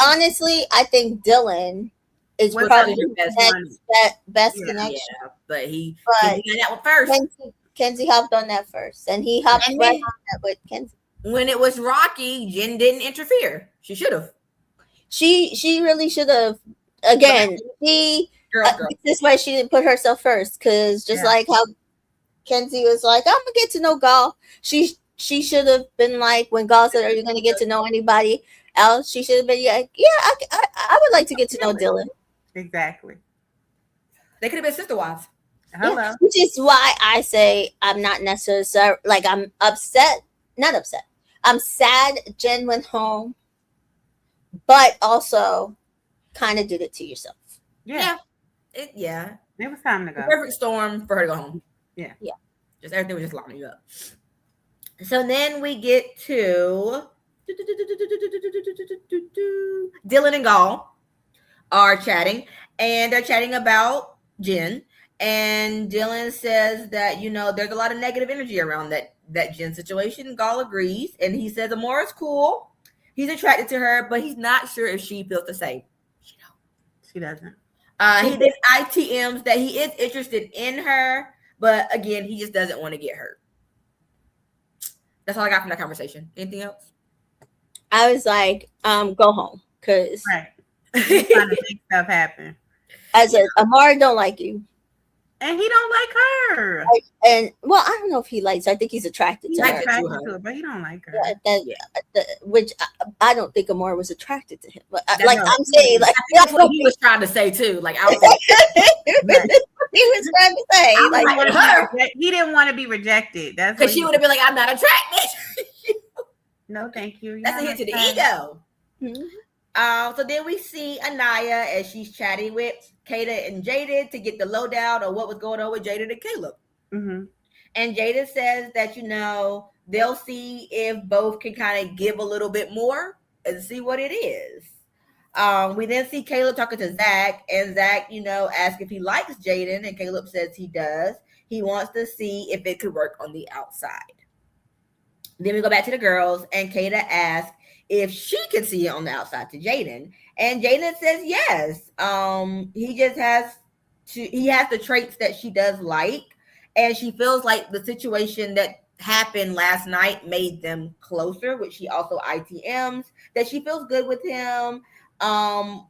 A: honestly, I think Dylan is probably the best connection.
D: Yeah, but he got that one first.
A: Kenzie hopped on that first, and he hopped right on that with Kenzie.
D: When it was Rocky, Jen didn't interfere. She should have.
A: She really should have. Again, this way she didn't put herself first, because just like how Kenzie was like, I'm gonna get to know Gall. She should have been like, when Gall said, "Are you gonna get to know anybody else?" She should have been like, "Yeah, I would like to get to know Dylan."
B: Exactly.
D: They could have been sister wives.
B: Hello.
A: Yeah, which is why I say I'm not necessarily like I'm upset. Not upset. I'm sad Jen went home, but also kind of did it to yourself.
B: Yeah.
D: It
B: was time to go.
D: Perfect storm for her to go home.
A: Yeah.
D: Just everything was just locking you up. So then we get to Dylan and Gall are chatting, and they're chatting about Jen. And Dylan says that, there's a lot of negative energy around that Jen situation. Gall agrees, and he says Amora's cool. He's attracted to her, but he's not sure if she feels the same.
B: She doesn't.
D: He then ITMs that he is interested in her, but again, he just doesn't want to get hurt. That's all I got from that conversation. Anything else?
A: I was like, go home, because
B: He's trying to make stuff happen.
A: As Amara don't like you.
B: And he don't like her.
A: And well, I don't know if he likes. I think he's attracted to her.
B: He's attracted to her, but he don't like her.
A: Which I don't think Amara was attracted to him. But I'm saying,
D: that's what he was trying to say too. Like I was
A: he was trying to say,
B: he didn't want to be rejected. That's
D: because she would have been like, I'm not attracted.
B: No, thank you.
D: That's a hit to the ego.
A: Mm-hmm.
D: So then we see Anaya as she's chatting with Kata and Jada to get the lowdown of what was going on with Jada and Caleb.
B: Mm-hmm.
D: And Jada says that, they'll see if both can kind of give a little bit more and see what it is. We then see Caleb talking to Zach, and Zach, asks if he likes Jaden, and Caleb says he does. He wants to see if it could work on the outside. Then we go back to the girls, and Kata asks if she can see it on the outside to Jaden, and Jaden says yes. He just has the traits that she does like, and she feels like the situation that happened last night made them closer, which she also ITMs that she feels good with him.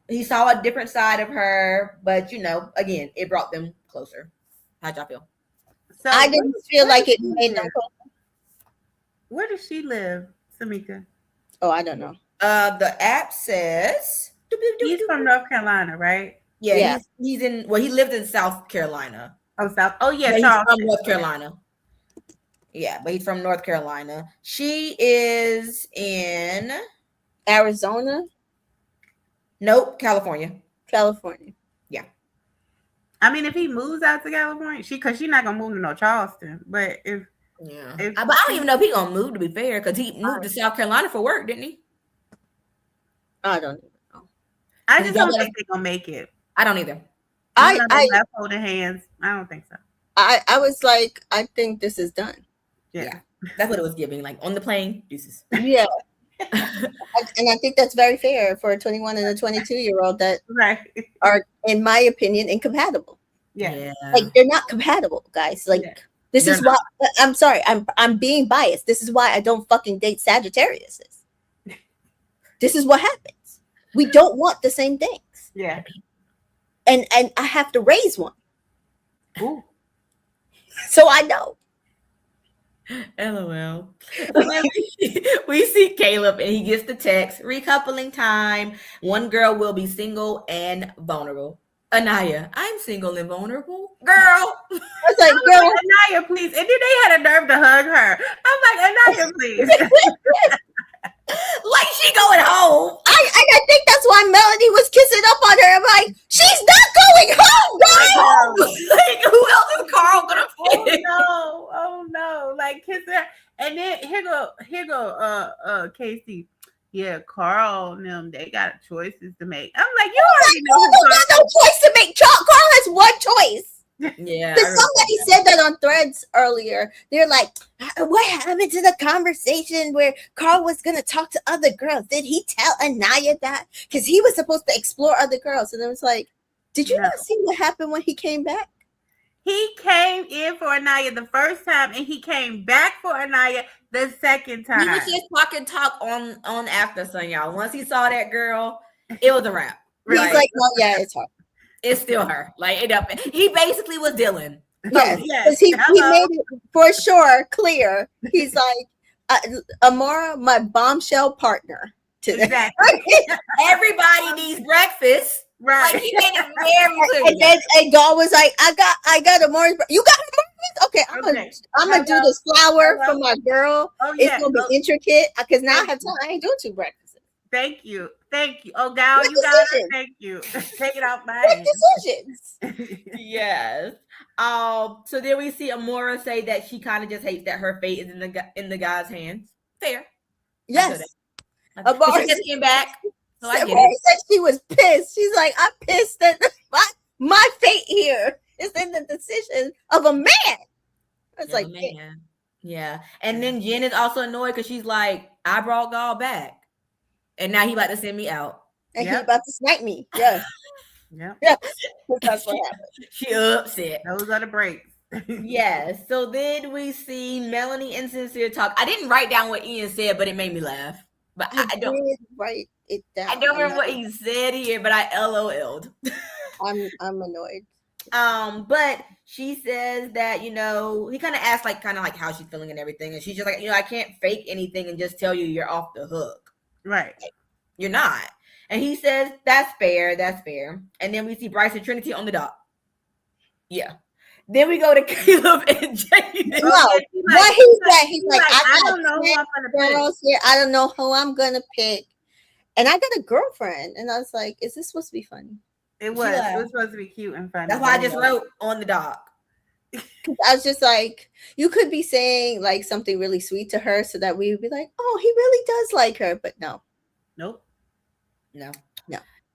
D: He saw a different side of her, but again, it brought them closer. How'd y'all feel?
A: So I didn't feel like it made them closer.
B: Where does she live, Samika?
A: Oh, I don't know.
D: The app says
B: he's from North Carolina, right?
D: Yeah. He's in. Well, he lived in South Carolina.
B: Oh, South. Oh, yeah.
D: He's from North Carolina. Yeah, but he's from North Carolina. She is in
A: Arizona.
D: Nope, California.
A: Yeah.
B: I mean, if he moves out to California, because she's not gonna move to no Charleston. But
D: but I don't even know if he's gonna move. To be fair, because he moved to South Carolina for work, didn't he?
A: I don't even know.
B: I just don't think they're gonna make it.
D: I don't either.
A: I
B: left holding hands. I don't think so.
A: I was like, I think this is done.
D: Yeah, that's what it was giving. Like on the plane, deuces.
A: Yeah. And I think that's very fair for a 21 and a 22-year-old that are, in my opinion, incompatible.
B: Yeah.
A: Like they're not compatible, guys. Like this is why I'm sorry, I'm being biased. This is why I don't fucking date Sagittariuses. This is what happens. We don't want the same things.
B: Yeah.
A: And I have to raise one.
B: Ooh.
A: So I know.
D: LOL. We see Caleb and he gets the text, recoupling time. One girl will be single and vulnerable. Anaya, I'm single and vulnerable. Girl.
A: I was like, girl.
B: Anaya, please. And then they had a nerve to hug her. I'm like, Anaya, please.
D: Like she going home.
A: I think that's why Melody was kissing up on her. I'm like, she's not going home, girl.
D: Like, who else is Carl gonna fit?
B: Oh no. Like kiss her. And then here go Casey. Yeah, Carl and them, they got choices to make. I'm like, you already know
A: who got no choice to make. Carl has one choice.
D: Yeah.
A: Somebody said that on Threads earlier. They're like, what happened to the conversation where Carl was going to talk to other girls? Did he tell Anaya that? Because he was supposed to explore other girls. And I was like, did you not see what happened when he came back?
B: He came in for Anaya the first time, and he came back for Anaya the second time.
D: He was just talk on after son, y'all. Once he saw that girl, it was a wrap.
A: He's like, oh yeah, it's her.
D: It's still her. Like it up. He basically was Dylan.
A: Yes, because he made it for sure clear. He's like, Amara, my bombshell partner. Today.
B: Exactly.
D: Everybody needs breakfast.
B: Right.
D: Like he made it very clear.
A: And then Dawn was like, I got Amara's. You got Amara's? Okay, I'm gonna do this flower for my girl.
B: Oh, yeah.
A: It's gonna be intricate because now I have time. I ain't doing 2 breakfasts.
B: Thank you. Oh, gal, you got it. Thank you. Take it out my hands.
A: Decisions.
D: Yes. So then we see Amora say that she kind of just hates that her fate is in the guy's hands. Fair.
A: Yes.
D: Amora just came back. So I get
A: it. Said she was pissed. She's like, I'm pissed that my fate here is in the decision of a man. It's like,
D: man. Yeah. And then Jen is also annoyed because she's like, I brought Gal back. And now he about to send me out.
A: And he about to snipe me. Yeah.
B: Yeah.
A: That's what happened.
D: She upset.
B: Those are the breaks.
D: Yes. So then we see Melanie and Sincere talk. I didn't write down what Ian said, but it made me laugh. But I don't
A: write it down.
D: I don't remember what he said here, but I LOL'd.
A: I'm annoyed.
D: But she says that, you know, he kind of asked like how she's feeling and everything, and she's just like, you know, I can't fake anything and just tell you you're off the hook.
B: Right.
D: Like, you're not. And he says, that's fair. And then we see Bryce and Trinity on the dock. Yeah. Then we go to Caleb and Jaden.
A: No, what he said, he's like, I don't know who I'm gonna pick. Here. I don't know who I'm gonna pick. And I got a girlfriend. And I was like, is this supposed to be funny?
B: It was. Yeah. It was supposed to be cute and funny.
D: That's why I just wrote on the dock.
A: I was just like, you could be saying like something really sweet to her so that we would be like, oh, he really does like her. But no.
B: Nope.
A: No.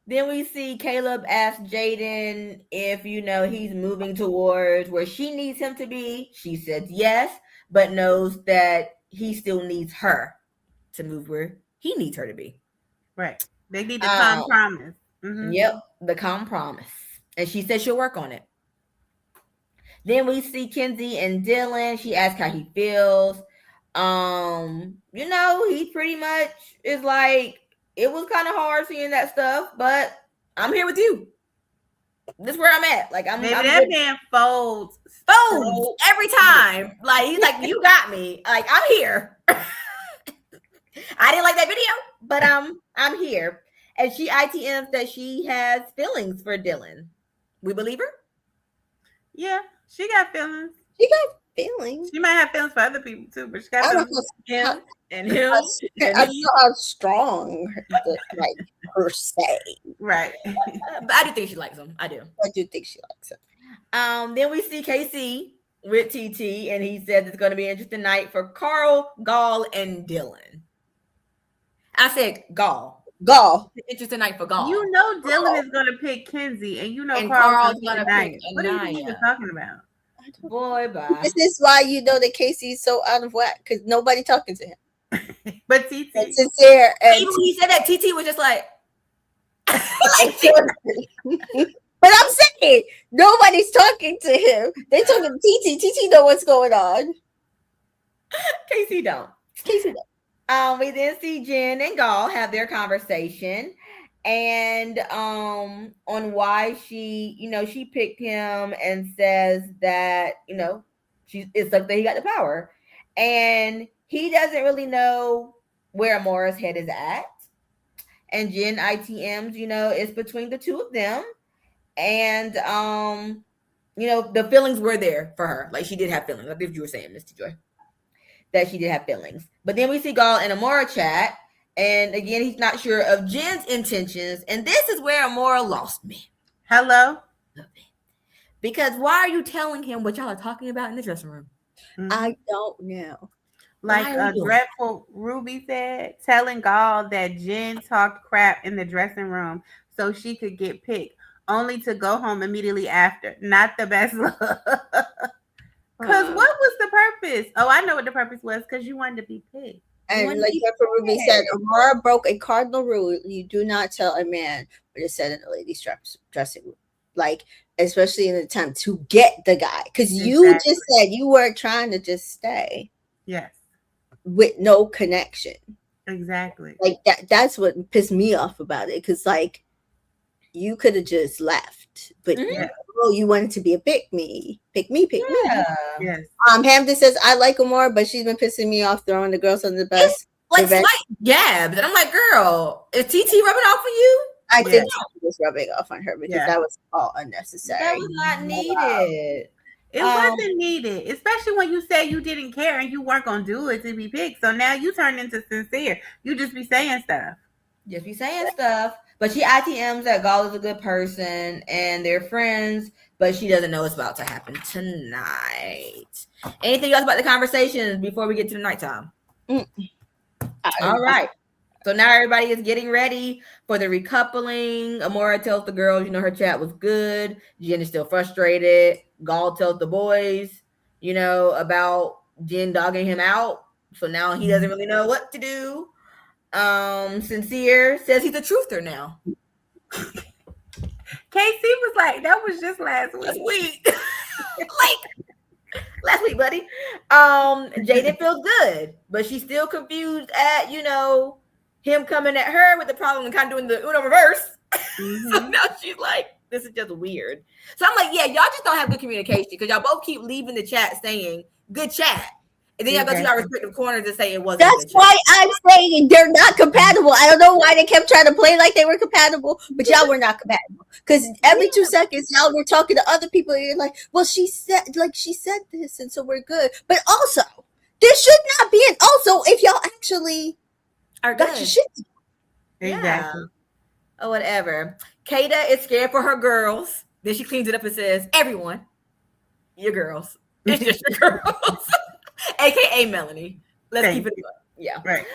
D: Then we see Caleb ask Jaden if, you know, he's moving towards where she needs him to be. She says yes, but knows that he still needs her to move where he needs her to be.
B: Right. They need the calm promise.
D: Mm-hmm. Yep, the calm promise. And she said she'll work on it. Then we see Kenzie and Dylan. She asks how he feels. You know, he pretty much is like, it was kind of hard seeing that stuff, but I'm here with you. This is where I'm at. Like, I'm
B: that man folds
D: every time. Like, he's like, you got me. Like, I'm here. I didn't like that video, but I'm here. And she ITMs that she has feelings for Dylan. We believe her?
B: Yeah, she got feelings.
A: She got feelings.
B: She might have feelings for other people too, but she got feelings for him and him.
A: I don't know how strong, like, per se.
B: Right.
D: But I do think she likes him. I do.
A: I do think she likes him.
D: Then we see KC with TT, and he said it's going to be an interesting night for Carl, Gall, and Dylan. I said Gall. Interesting night for Gall.
B: You know Dylan is going to pick Kenzie, and you know Carl's going to pick Anaya. What are you even talking about?
D: Boy, bye.
A: This is why you know that Casey is so out of whack, because nobody talking to him.
B: But TT,
A: it's sincere.
D: Even when he said that, TT was just like,
A: but I'm saying nobody's talking to him. They talking to TT. TT know what's going on.
D: Casey don't. We then see Jen and Gall have their conversation, and on why she picked him, and says that, it's like that he got the power, and he doesn't really know where Amora's head is at. And Jen ITMs, it's between the two of them. And the feelings were there for her. Like, she did have feelings, like if you were saying, Mr. Joy, that she did have feelings. But then we see Gall and Amora chat, and again, he's not sure of Jen's intentions, and this is where Amora lost me.
B: Hello?
D: Because why are you telling him what y'all are talking about in the dressing room?
A: Mm-hmm. I don't know.
B: Like a dreadful Ruby said, telling Gall that Jen talked crap in the dressing room so she could get picked, only to go home immediately after. Not the best look. Because what was the purpose? Oh, I know what the purpose was. Because you wanted to be picked.
A: And like Ruby said, Amora broke a cardinal rule. You do not tell a man what is said in a lady's dressing room. Like, especially in the time to get the guy. Because you just said you weren't trying to just stay.
B: Yes.
A: With no connection.
B: Exactly.
A: Like, that's what pissed me off about it. Because, like, you could have just left. But you wanted to be a pick me.
B: Yes.
A: Hamden says, I like Amora, but she's been pissing me off throwing the girls on the bus.
D: It's like slight jabs. And I'm like, girl, is TT rubbing off on you?
A: I think she was rubbing off on her because that was all unnecessary.
D: That was not needed.
B: It wasn't needed, especially when you said you didn't care and you weren't going to do it to be picked. So now you turn into sincere. You just be saying stuff.
D: But she ITMs that Gall is a good person and they're friends, but she doesn't know it's about to happen tonight. Anything else about the conversations before we get to the nighttime? All right. So now everybody is getting ready for the recoupling. Amora tells the girls, her chat was good. Jen is still frustrated. Gall tells the boys, about Jen dogging him out. So now he doesn't really know what to do. Sincere says he's a truther now.
B: KC was like, that was just last week.
D: Last week, buddy. Jaden feels good, but she's still confused at, him coming at her with the problem and kind of doing the Uno reverse. So now she's like, this is just weird. So I'm like, yeah, y'all just don't have good communication because y'all both keep leaving the chat saying good chat. And then y'all go to our respective corners and say it wasn't.
A: That's why I'm saying they're not compatible. I don't know why they kept trying to play like they were compatible, but y'all were not compatible. Because every 2 seconds, y'all were talking to other people, and you're like, well, she said this, and so we're good. But also, there should not be an also if y'all actually
D: are
A: got your shit.
B: Exactly.
D: Or whatever. Kata is scared for her girls. Then she cleans it up and says, everyone, your girls. It's just your girls. AKA Melanie. Let's keep it going. Yeah.
B: Right.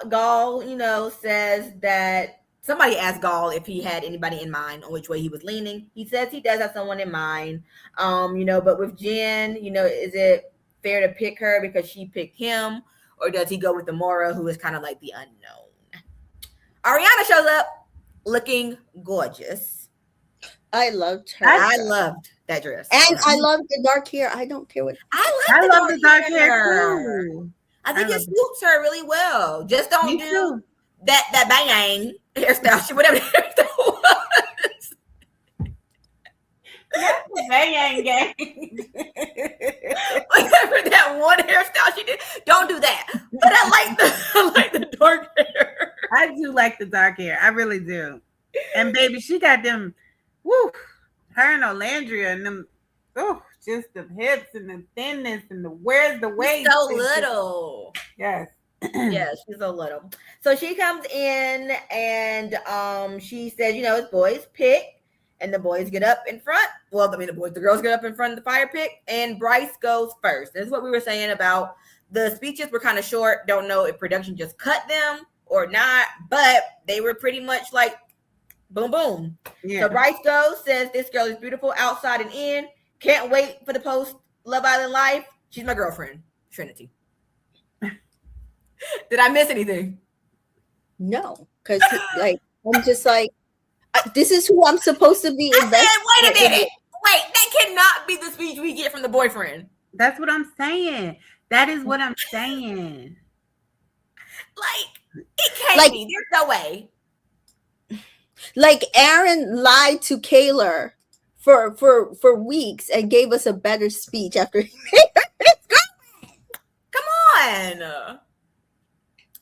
D: Gaul, says that somebody asked Gaul if he had anybody in mind on which way he was leaning. He says he does have someone in mind. But with Jen, is it fair to pick her because she picked him? Or does he go with the Mora, who is kind of like the unknown? Ariana shows up looking gorgeous.
A: I loved her.
D: I loved that dress.
A: And I love the dark hair. I don't care what.
B: I love the dark hair too.
D: I think it suits her really well. Just don't do that bang hairstyle. Whatever the hairstyle was.
B: Bang gang.
D: Whatever that one hairstyle she did. Don't do that. But I like the dark hair.
B: I do like the dark hair. I really do. And baby, she got them. Woo. Her and Olandria and them. Oh, just the hips and the thinness and where's the waist?
D: So little.
B: Yes.
D: Yes, she's so little. So she comes in and she says, it's boys pick, and the boys get up in front. Well, the girls get up in front of the fire pit, and Bryce goes first. This is what we were saying about the speeches were kind of short. Don't know if production just cut them or not, but they were pretty much like boom, boom. Yeah. So Bryce goes, says this girl is beautiful outside and in. Can't wait for the post Love Island life. She's my girlfriend, Trinity. Did I miss anything?
A: No, because I'm just like, this is who I'm supposed to be invested.
D: Wait a minute. Wait, that cannot be the speech we get from the boyfriend.
B: That's what I'm saying. That is what I'm saying.
D: Like, it can't be. There's no way.
A: Like Aaron lied to Kaylor for weeks and gave us a better speech after he made her his girlfriend.
D: Come on.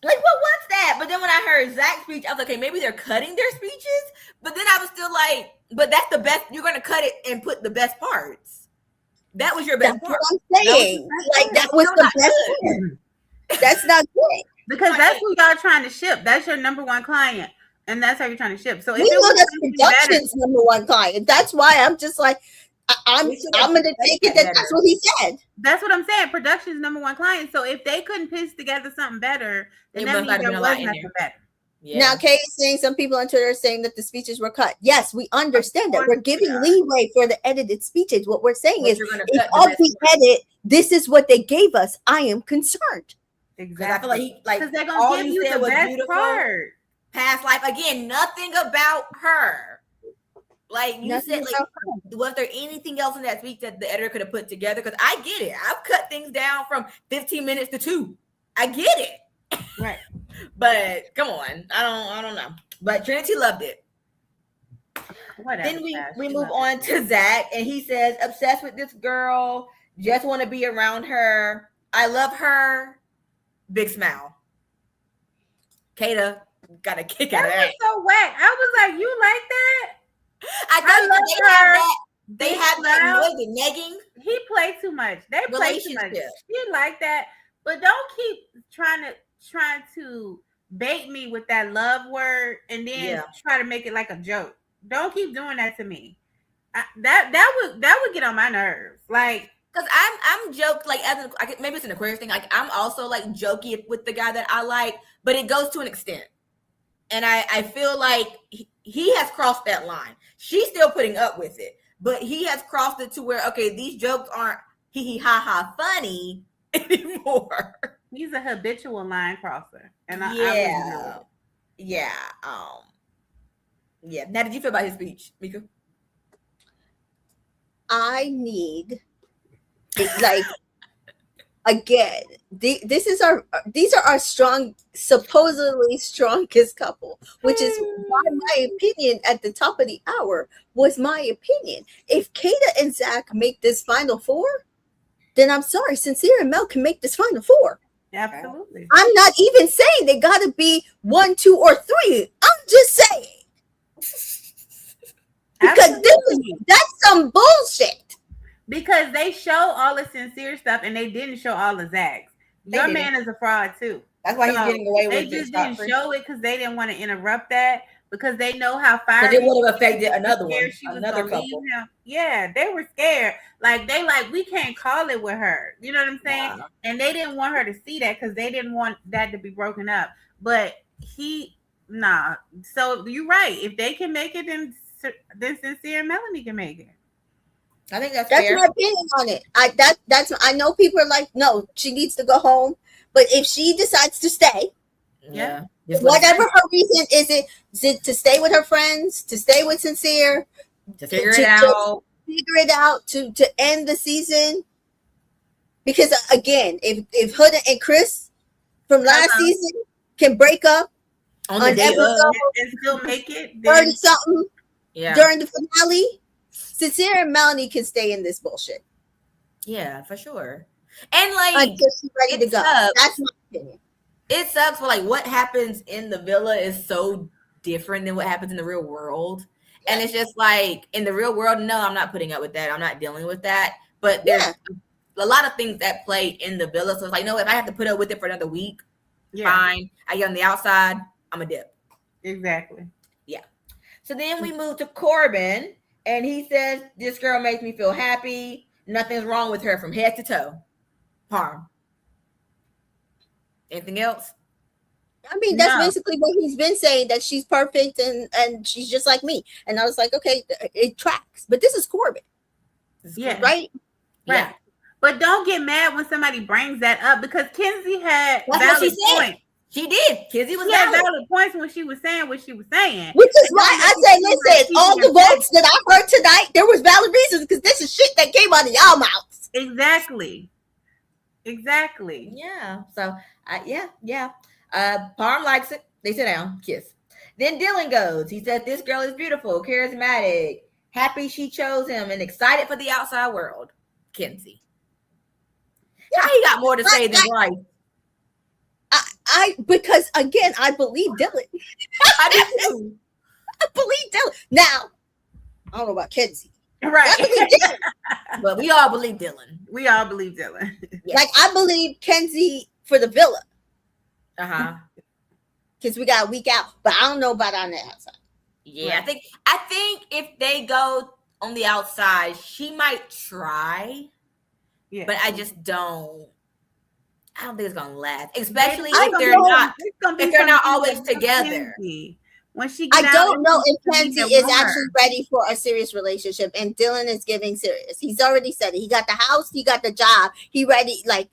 D: Like, what was that? But then when I heard Zach's speech, I was like, okay, maybe they're cutting their speeches. But then I was still like, but that's the best. You're going to cut it and put the best parts. That was your best part.
A: That's what I'm saying. That was the best part. That's not good.
B: Because that's who y'all trying to ship. That's your number one client. And that's how you're trying to ship. So if
A: we know that's production's number one client. That's why I'm just like, I'm going to take it that that's what he said.
B: That's what I'm saying. Production's number one client. So if they couldn't piece together something better, then that means there was nothing better.
A: Yeah. Now, Kay is saying some people on Twitter are saying that the speeches were cut. Yes, we understand that. We're giving leeway for the edited speeches. What we're saying is, if of the edit, this is what they gave us. I am concerned.
B: Exactly.
D: I feel like
B: because they're going to give you the best part.
D: Past life again, nothing about her. Like you said, like was there anything else in that speech that the editor could have put together? Because I get it. I've cut things down from 15 minutes to 2. I get it.
B: Right.
D: But come on. I don't know. But Trinity loved it.
B: Whatever,
D: then we move on to Zach, and he says, obsessed with this girl, just want to be around her. I love her. Big smile. Kata got a kick out of that.
B: That was so whack. I was like, you like that?
D: I thought they have that noise and negging.
B: He played too much. They play too much. He like that, but don't keep trying to bait me with that love word and then try to make it like a joke. Don't keep doing that to me. That would get on my nerves. Like,
D: because I'm joke like maybe it's an Aquarius thing. Like I'm also like jokey with the guy that I like, but it goes to an extent. And I feel like he has crossed that line. She's still putting up with it, but he has crossed it to where, okay, these jokes aren't hee ha ha funny anymore.
B: He's a habitual line crosser. And
D: yeah. Now, did you feel about his speech, Mika?
A: I need like again, these are our supposedly strongest couple, which is why my opinion at the top of the hour was my opinion. If Kata and Zach make this final four, then I'm sorry, Sincere and Mel can make this final four.
B: Absolutely.
A: I'm not even saying they got to be 1, 2, or 3. I'm just saying. Because that's some bullshit.
B: Because they show all the Sincere stuff and they didn't show all the Zach's. Your man is a fraud too.
C: That's why he's getting away with it.
B: They just didn't show it because they didn't want to interrupt that, because they know how fiery
C: it would have affected another one, another couple.
B: Yeah, they were scared. Like we can't call it with her. You know what I'm saying? Wow. And they didn't want her to see that because they didn't want that to be broken up. But So you're right. If they can make it, then Sincere and Melanie can make it.
C: I think that's
A: fair. My opinion on it. I know people are like, no, she needs to go home. But if she decides to stay, whatever her reason is it to stay with her friends, to stay with Sincere,
D: to figure it out,
A: to end the season. Because again, if Huda and Chris from last season can break up
B: on episode and still make it
A: 30 something during the finale, Sincere and Melanie can stay in this bullshit.
D: Yeah, for sure. And like,
A: she's ready to go. That's my opinion.
D: It sucks, but like what happens in the villa is so different than what happens in the real world. And it's just like in the real world, no, I'm not putting up with that. I'm not dealing with that. But there's a lot of things that play in the villa. So it's like, no, if I have to put up with it for another week, fine. I get on the outside, I'm a dip.
B: Exactly.
D: Yeah. So then we move to Corbin, and he says, this girl makes me feel happy. Nothing's wrong with her from head to toe. Parm. Anything else?
A: I mean, that's basically what he's been saying, that she's perfect and she's just like me. And I was like, okay, it tracks. But this is Corbin.
B: Yeah.
A: Right?
B: Yeah. But don't get mad when somebody brings that up, because Kenzie had valid points.
D: She did. Kenzie was
B: valid points when she was saying what she was saying.
A: Which is why I said, listen, all the votes that I heard tonight, there was valid reasons, because this is shit that came out of y'all mouths.
B: Exactly.
D: Yeah. So, Parm likes it. They sit down, kiss. Then Dylan goes. He said, this girl is beautiful, charismatic, happy she chose him, and excited for the outside world. Kenzie. Yeah, he got more to say than Bryce.
A: Because again, I believe Dylan.
D: I do too.
A: I believe Dylan. Now, I don't know about Kenzie.
B: Right.
A: I believe Dylan.
D: But we all believe Dylan.
A: Yes. Like, I believe Kenzie for the villa. Because we got a week out. But I don't know about on the outside.
D: Yeah, right. I think if they go on the outside, she might try. Yeah. But I just don't. I don't think it's gonna last, especially if they're not always together.
B: When she
A: I don't know if Kenzie is actually ready for a serious relationship, and Dylan is giving serious. He's already said it. He got the house, he got the job, he ready. Like,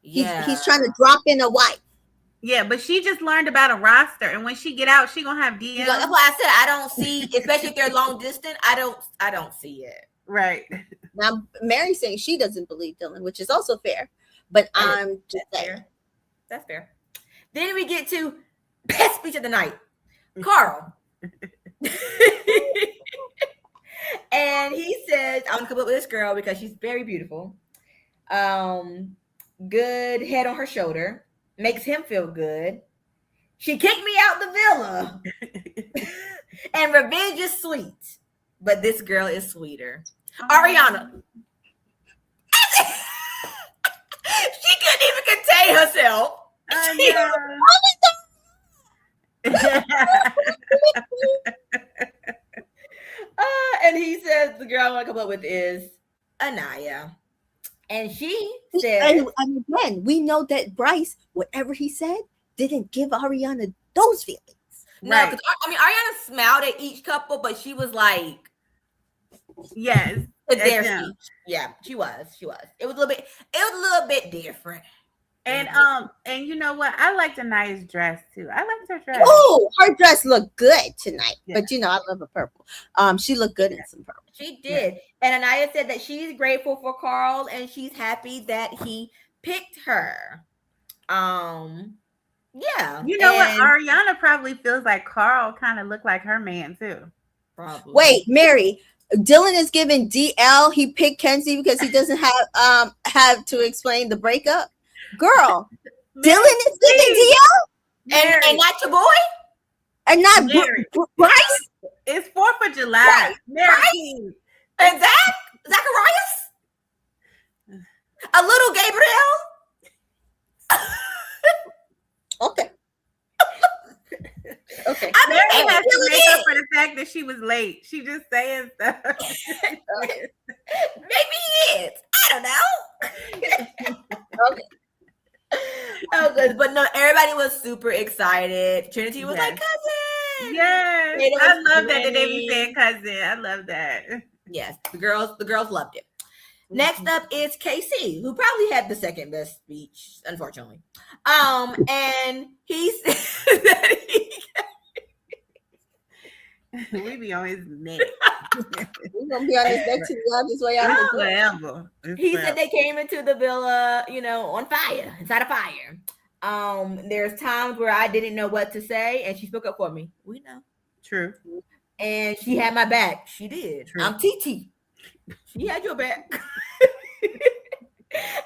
A: he's trying to drop in a wife.
B: Yeah, but she just learned about a roster, and when she get out, she gonna have DMs.
D: That's why I said I don't see, especially if they're long distance. I don't see it.
B: Right
A: now, Mary's saying she doesn't believe Dylan, which is also fair. But I'm just saying.
D: That's fair. Then we get to best speech of the night, Carl. And he says, I'm gonna come up with this girl because she's very beautiful. Good head on her shoulder, makes him feel good. She kicked me out the villa. And revenge is sweet, but this girl is sweeter. Ariana. She couldn't even contain herself. And he says the girl I want to come up with is Anaya. And she said,
A: and again, we know that Bryce, whatever he said, didn't give Ariana those feelings.
D: No, because Ariana smiled at each couple, but she was like,
B: yes.
D: Yeah, she was. It was a little bit different.
B: And you know what? I liked Anaya's dress too. I liked her dress.
A: Oh, her dress looked good tonight. Yeah. But I love her purple. She looked good in some purple.
D: She did. And Anaya said that she's grateful for Carl and she's happy that he picked her. Yeah.
B: You know what? Ariana probably feels like Carl kind of looked like her man too.
D: Probably.
A: Wait, Mary. Dylan is giving DL. He picked Kenzie because he doesn't have to explain the breakup. Girl, Dylan is giving DL,
D: and not your boy,
A: and not Bryce.
B: It's 4th of July. Mary
D: and Zacharias, a little Gabriel.
A: Okay. Okay.
B: I mean, Mary has to make up for the fact that she was late. She just saying stuff.
D: Maybe he is. I don't know.
A: Okay.
D: Oh, good. But no, everybody was super excited. Trinity was like, cousin.
B: Yes. I love that they be saying cousin. I love that.
D: Yes. The girls loved it. Next up is KC, who probably had the second best speech, unfortunately. And he said that
B: we be on his neck.
A: We're gonna be on his neck to this way out.
B: Forever.
D: He said they came into the villa, on fire, inside a fire. There's times where I didn't know what to say, and she spoke up for me. We know.
B: True.
D: And she had my back. She did.
B: True.
D: I'm TT. She had your back.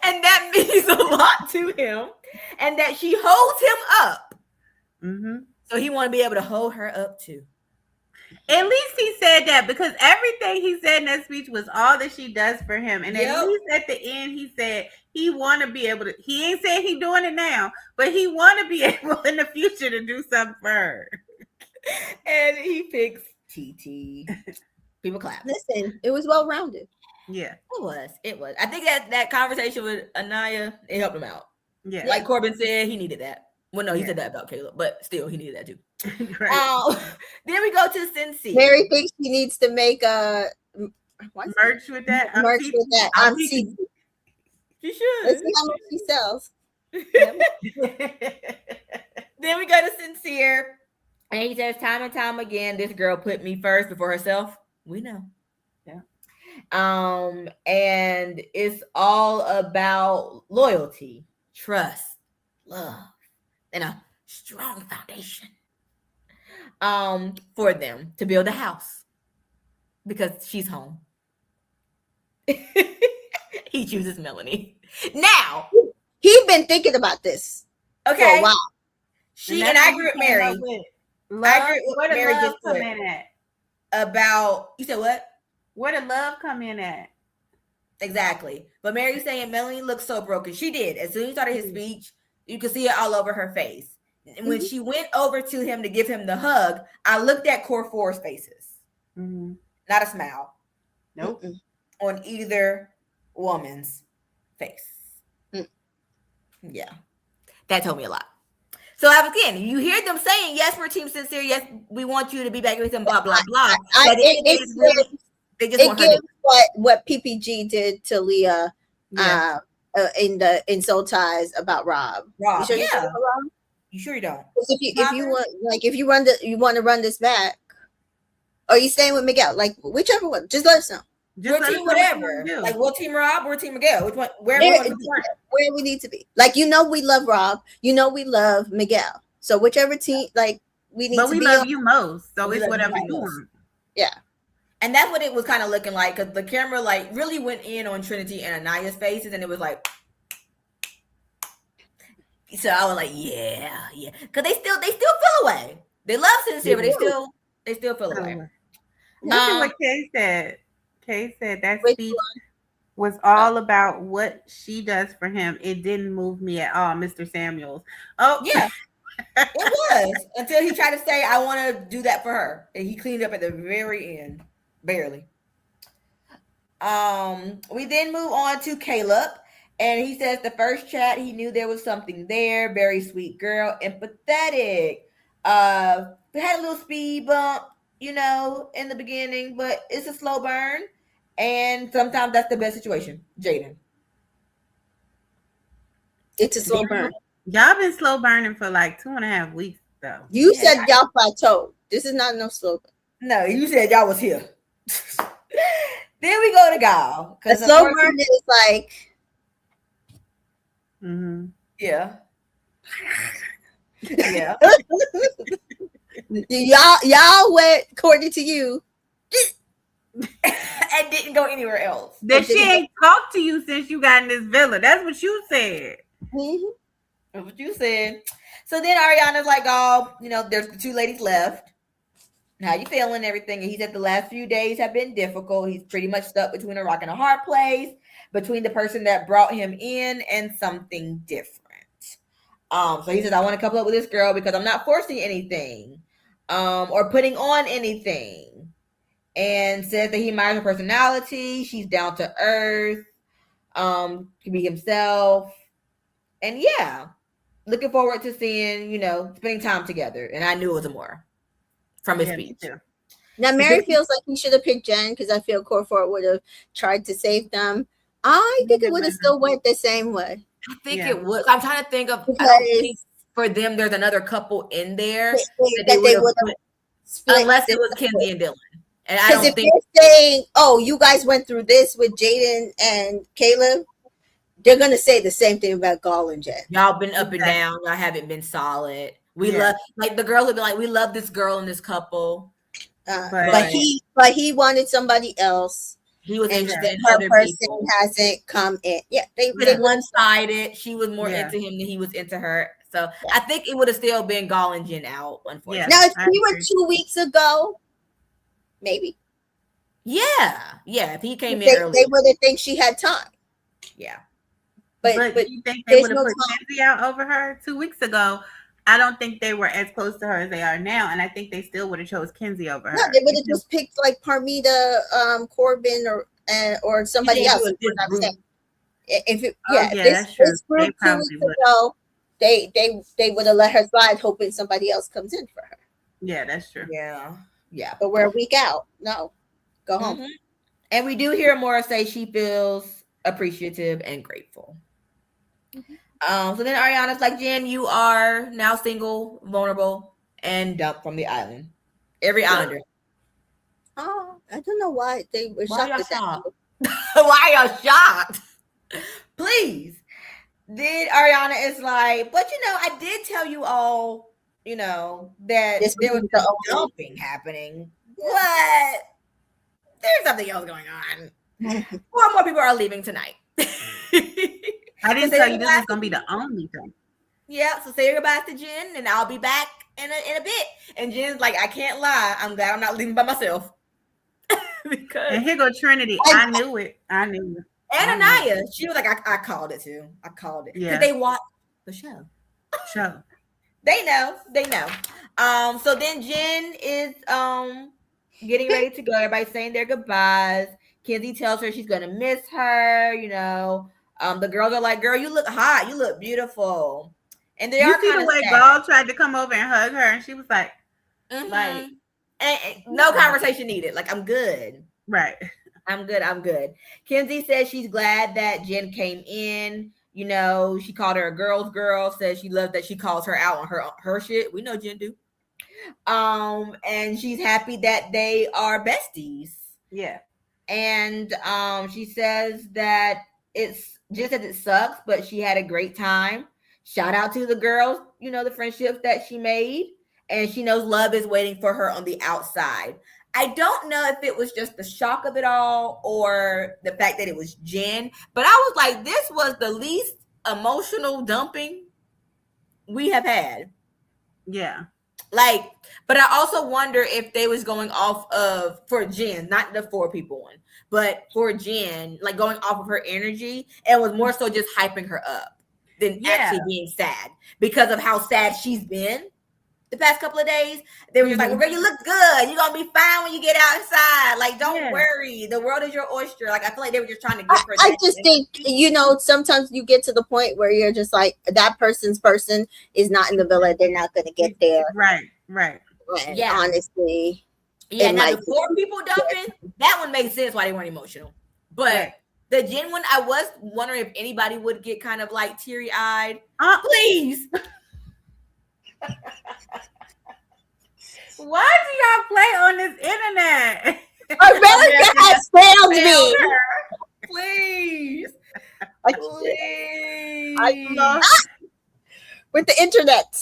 D: And that means a lot to him. And that she holds him up.
B: Mm-hmm.
D: So he want to be able to hold her up too.
B: At least he said that, because everything he said in that speech was all that she does for him. And at least at the end, he said he want to be able to, he ain't saying he doing it now, but he want to be able in the future to do something for her.
D: And he picks TT. People clap.
A: Listen, it was well-rounded.
B: Yeah.
D: It was. I think that conversation with Anaya, it helped him out.
B: Yeah.
D: Like Corbin said, he needed that. Well, no, he said that about Caleb, but still, he needed that too.
B: Right.
D: Then we go to Sincere.
A: Mary thinks she needs to make a
B: merch with that.
A: Merch with that.
D: She should.
A: Let's see how much she sells.
D: Then we go to Sincere. And he says, time and time again, this girl put me first before herself. We know.
B: Yeah.
D: And it's all about loyalty, trust, love, and a strong foundation for them to build a house because she's home. He chooses Melanie. Now,
A: he's been thinking about this for a while.
D: And I agree with Mary. I agree with
B: what
D: Mary
B: love
D: just
B: come
D: put
B: in at?
D: About, you said what?
B: Where did love come in at?
D: Exactly. But Mary's saying Melanie looks so broken. She did. As soon as he started his speech, you could see it all over her face. And when she went over to him to give him the hug, I looked at Core 4's faces.
B: Mm-hmm.
D: Not a smile.
B: Nope.
D: On either woman's face. Yeah. That told me a lot. So again, you hear them saying, yes, we're Team Sincere. Yes, we want you to be back with them, blah, blah, blah.
A: They just gives what PPG did to Leah in Soul Ties about Rob.
D: You sure you don't? You sure you don't?
A: If you want to run this back, or you staying with Miguel, like whichever one, just let us know.
D: We're team whatever. Like we're Team Rob, we're Team Miguel. Which one? Where
A: we need to be. Like we love Rob. We love Miguel. So whichever team, like we need. But we
B: love you most. So it's whatever you want.
A: Yeah.
D: And that's what it was kind of looking like, because the camera like really went in on Trinity and Anaya's faces, and it was like. So I was like, yeah, because they still feel away. They love Sincere, but they still feel away.
B: Listen what Kay said. Kay said that speech was all about what she does for him. It didn't move me at all, Mr. Samuels. Oh
D: yeah, it was until he tried to say, "I want to do that for her," and he cleaned up at the very end, barely. We then move on to Caleb. And he says the first chat, he knew there was something there. Very sweet girl, empathetic. We had a little speed bump, in the beginning, but it's a slow burn. And sometimes that's the best situation. Jaden.
A: It's a slow burn.
B: Y'all been slow burning for like 2.5 weeks, though.
A: You said y'all plateaued. This is not no slow burn.
D: No, you said y'all was here. Then we go to Gal.
A: The slow burn is like,
D: yeah. Yeah.
A: y'all went according to you.
D: And didn't go anywhere else.
B: That she ain't talked to you since you got in this villa. That's what you said.
D: That's what you said. So then Ariana's like, oh, there's the two ladies left. How you feeling and everything? And he said the last few days have been difficult. He's pretty much stuck between a rock and a hard place, between the person that brought him in and something different. So he says, I want to couple up with this girl because I'm not forcing anything or putting on anything. And says that he admires her personality. She's down to earth, can be himself. And yeah, looking forward to seeing, spending time together. And I knew it was more from his speech.
A: Now, Mary feels like he should have picked Jen because I feel Corford would have tried to save them. I think it would have still went the same way.
D: I think it would. I'm trying to think of, I don't think for them there's another couple in there that they would have split. Unless it was Kenzie and Dylan. And I don't think
A: they're saying, oh, you guys went through this with Jaden and Caleb, they're going to say the same thing about Gall and Jen.
D: Y'all been up and down. Y'all haven't been solid. We love, like the girls would be like, we love this girl and this couple.
A: But he wanted somebody else.
D: He was interested in
A: her
D: other
A: person
D: people.
A: Hasn't come in. Yeah, they
D: one-sided. She was more into him than he was into her. So I think it would have still been Gall and Jen out, unfortunately.
A: Now, if we were 2 weeks ago, maybe.
D: Yeah. If he came in early,
A: they would have think she had time.
D: Yeah.
B: But you think they would have put Kenzie out over her 2 weeks ago? I don't think they were as close to her as they are now, and I think they still would have chose Kenzie over her.
A: No, they would have just picked like Parmita, Corbin, or somebody else. This group 2 weeks ago, they would have let her slide, hoping somebody else comes in for her.
B: Yeah, that's true.
D: Yeah.
A: But we're a week out. No, go home.
D: And we do hear Maura say she feels appreciative and grateful. So then Ariana's like, Jen, you are now single, vulnerable, and dumped from the island. Every islander.
A: Oh, I don't know why they were shocked at that.
D: Why are y'all shocked? Please. Then Ariana is like, but I did tell you all, that there was no dumping happening. What? There's something else going on. 4 more people are leaving tonight.
B: I didn't tell you this was going to be the only thing.
D: Yeah, so say your goodbyes to Jen, and I'll be back in a bit. And Jen's like, I can't lie. I'm glad I'm not leaving by myself.
B: And here go Trinity. I knew it. And
D: Anaya, she was like, I called it too. I called it. Because they watched the show. They know. So then Jen is getting ready to go. Everybody's saying their goodbyes. Kenzie tells her she's gonna miss her, The girls are like, girl, you look hot, you look beautiful. And they are kind of
B: way Gall tried to come over and hug her, and she was like,
D: and no conversation needed. Like, I'm good.
B: Right.
D: I'm good. Kenzie says she's glad that Jen came in. She called her a girl's girl, says she loves that she calls her out on her shit. We know Jen do. And she's happy that they are besties.
B: Yeah.
D: And she says that it's just as it sucks, but she had a great time. Shout out to the girls, the friendships that she made. And she knows love is waiting for her on the outside. I don't know if it was just the shock of it all or the fact that it was Jen, but I was like, this was the least emotional dumping we have had.
B: Yeah.
D: But I also wonder if they was going off of, for Jen, not the 4 people one, but for Jen, like going off of her energy and was more so just hyping her up than actually being sad because of how sad she's been the past couple of days. They were just like, well, girl, you look good. You're going to be fine when you get outside. Like, don't worry. The world is your oyster. Like, I feel like they were just trying to give her
A: I just think, sometimes you get to the point where you're just like, that person's person is not in the villa. They're not going to get there.
B: Right.
A: And honestly.
D: Yeah, now the 4 people dumping, that one makes sense why they weren't emotional. But the Jen one, I was wondering if anybody would get kind of like teary-eyed. Please.
B: Why do y'all play on this internet?
A: America has failed me.
D: Please. Please.
A: I love with the internet.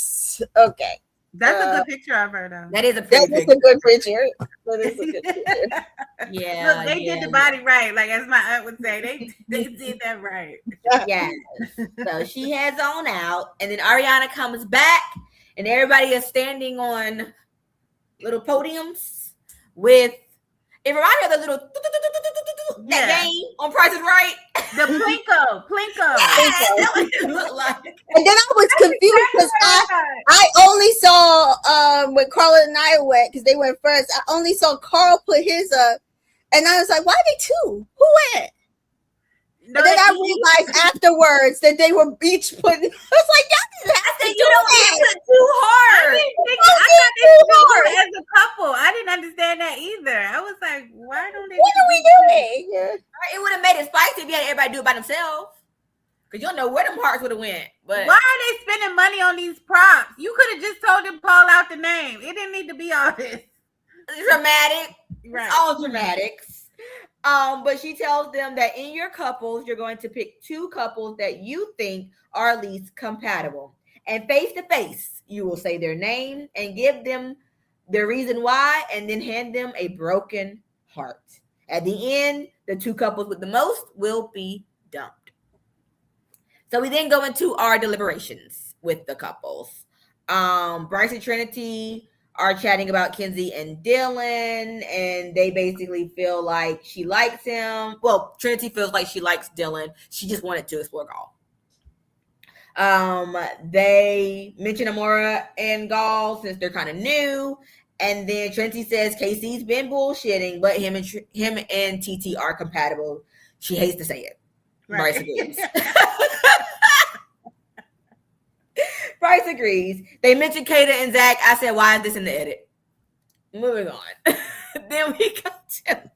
A: Okay.
B: That's a good picture of her, though.
D: That is a pretty
A: picture. A good picture. That is a good picture.
D: Yeah.
B: Look, they did the body right. Like, as my aunt would say, they did that right.
D: Yes. So she heads on out, and then Ariana comes back, and everybody is standing on little podiums with. It reminds me of the little that game on Price is Right.
B: The Plinko.
D: Yes, that's what it looked like.
A: And then I was confused because I only saw when Carla and I went, because they went first. I only saw Carl put his up, and I was like, "Why are they two? Who went?" No, and then I realized afterwards that they were each putting. I was like, "Y'all didn't have to do that.
D: Put too hard."
B: I thought they were as a couple. I didn't understand that either. I was like, "Why don't they?
A: What are we doing?"
D: It would have made it spicy if you had everybody do it by themselves. Because you don't know where them hearts would have went. But
B: why are they spending money on these props? You could have just told them call out the name. It didn't need to be all this.
D: Dramatic.
B: Right.
D: It's all dramatics. But she tells them that in your couples, you're going to pick two couples that you think are least compatible. And face to face, you will say their name and give them the reason why, and then hand them a broken heart. At the end, the two couples with the most will be dumped. So we then go into our deliberations with the couples. Bryce and Trinity are chatting about Kenzie and Dylan, and they basically feel like she likes him. Well, Trinity feels like she likes Dylan. She just wanted to explore golf. They mention Amora and Gall since they're kind of new, and then Trinity says Casey's been bullshitting, but him and TT are compatible. She hates to say it. Right. Bryce agrees. Bryce agrees. They mentioned Kata and Zach. I said, why is this in the edit? Moving on. Then we go to...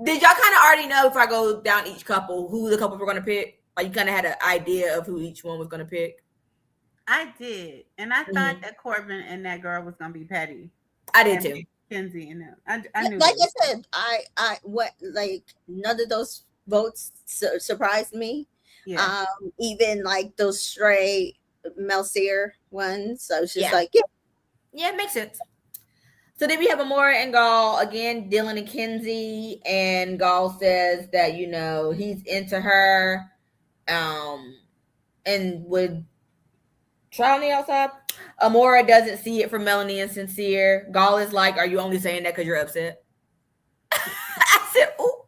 D: Did y'all kind of already know, if I go down each couple, who the couples were going to pick? Like, you kind of had an idea of who each one was going to pick?
B: I did. And I thought that Corbin and that girl was going to be petty.
D: I did too.
B: Kenzie and them. I knew.
A: Like I said, none of those votes surprised me. Yeah. Even like those stray Melseer ones. I was just like,
D: yeah, it makes sense. So then we have Amora and Gall again, Dylan and Kenzie, and Gall says that he's into her, and would try on the outside. Amora doesn't see it from Melanie and Sincere. Gall is like, "Are you only saying that because you're upset?" I said, "Ooh."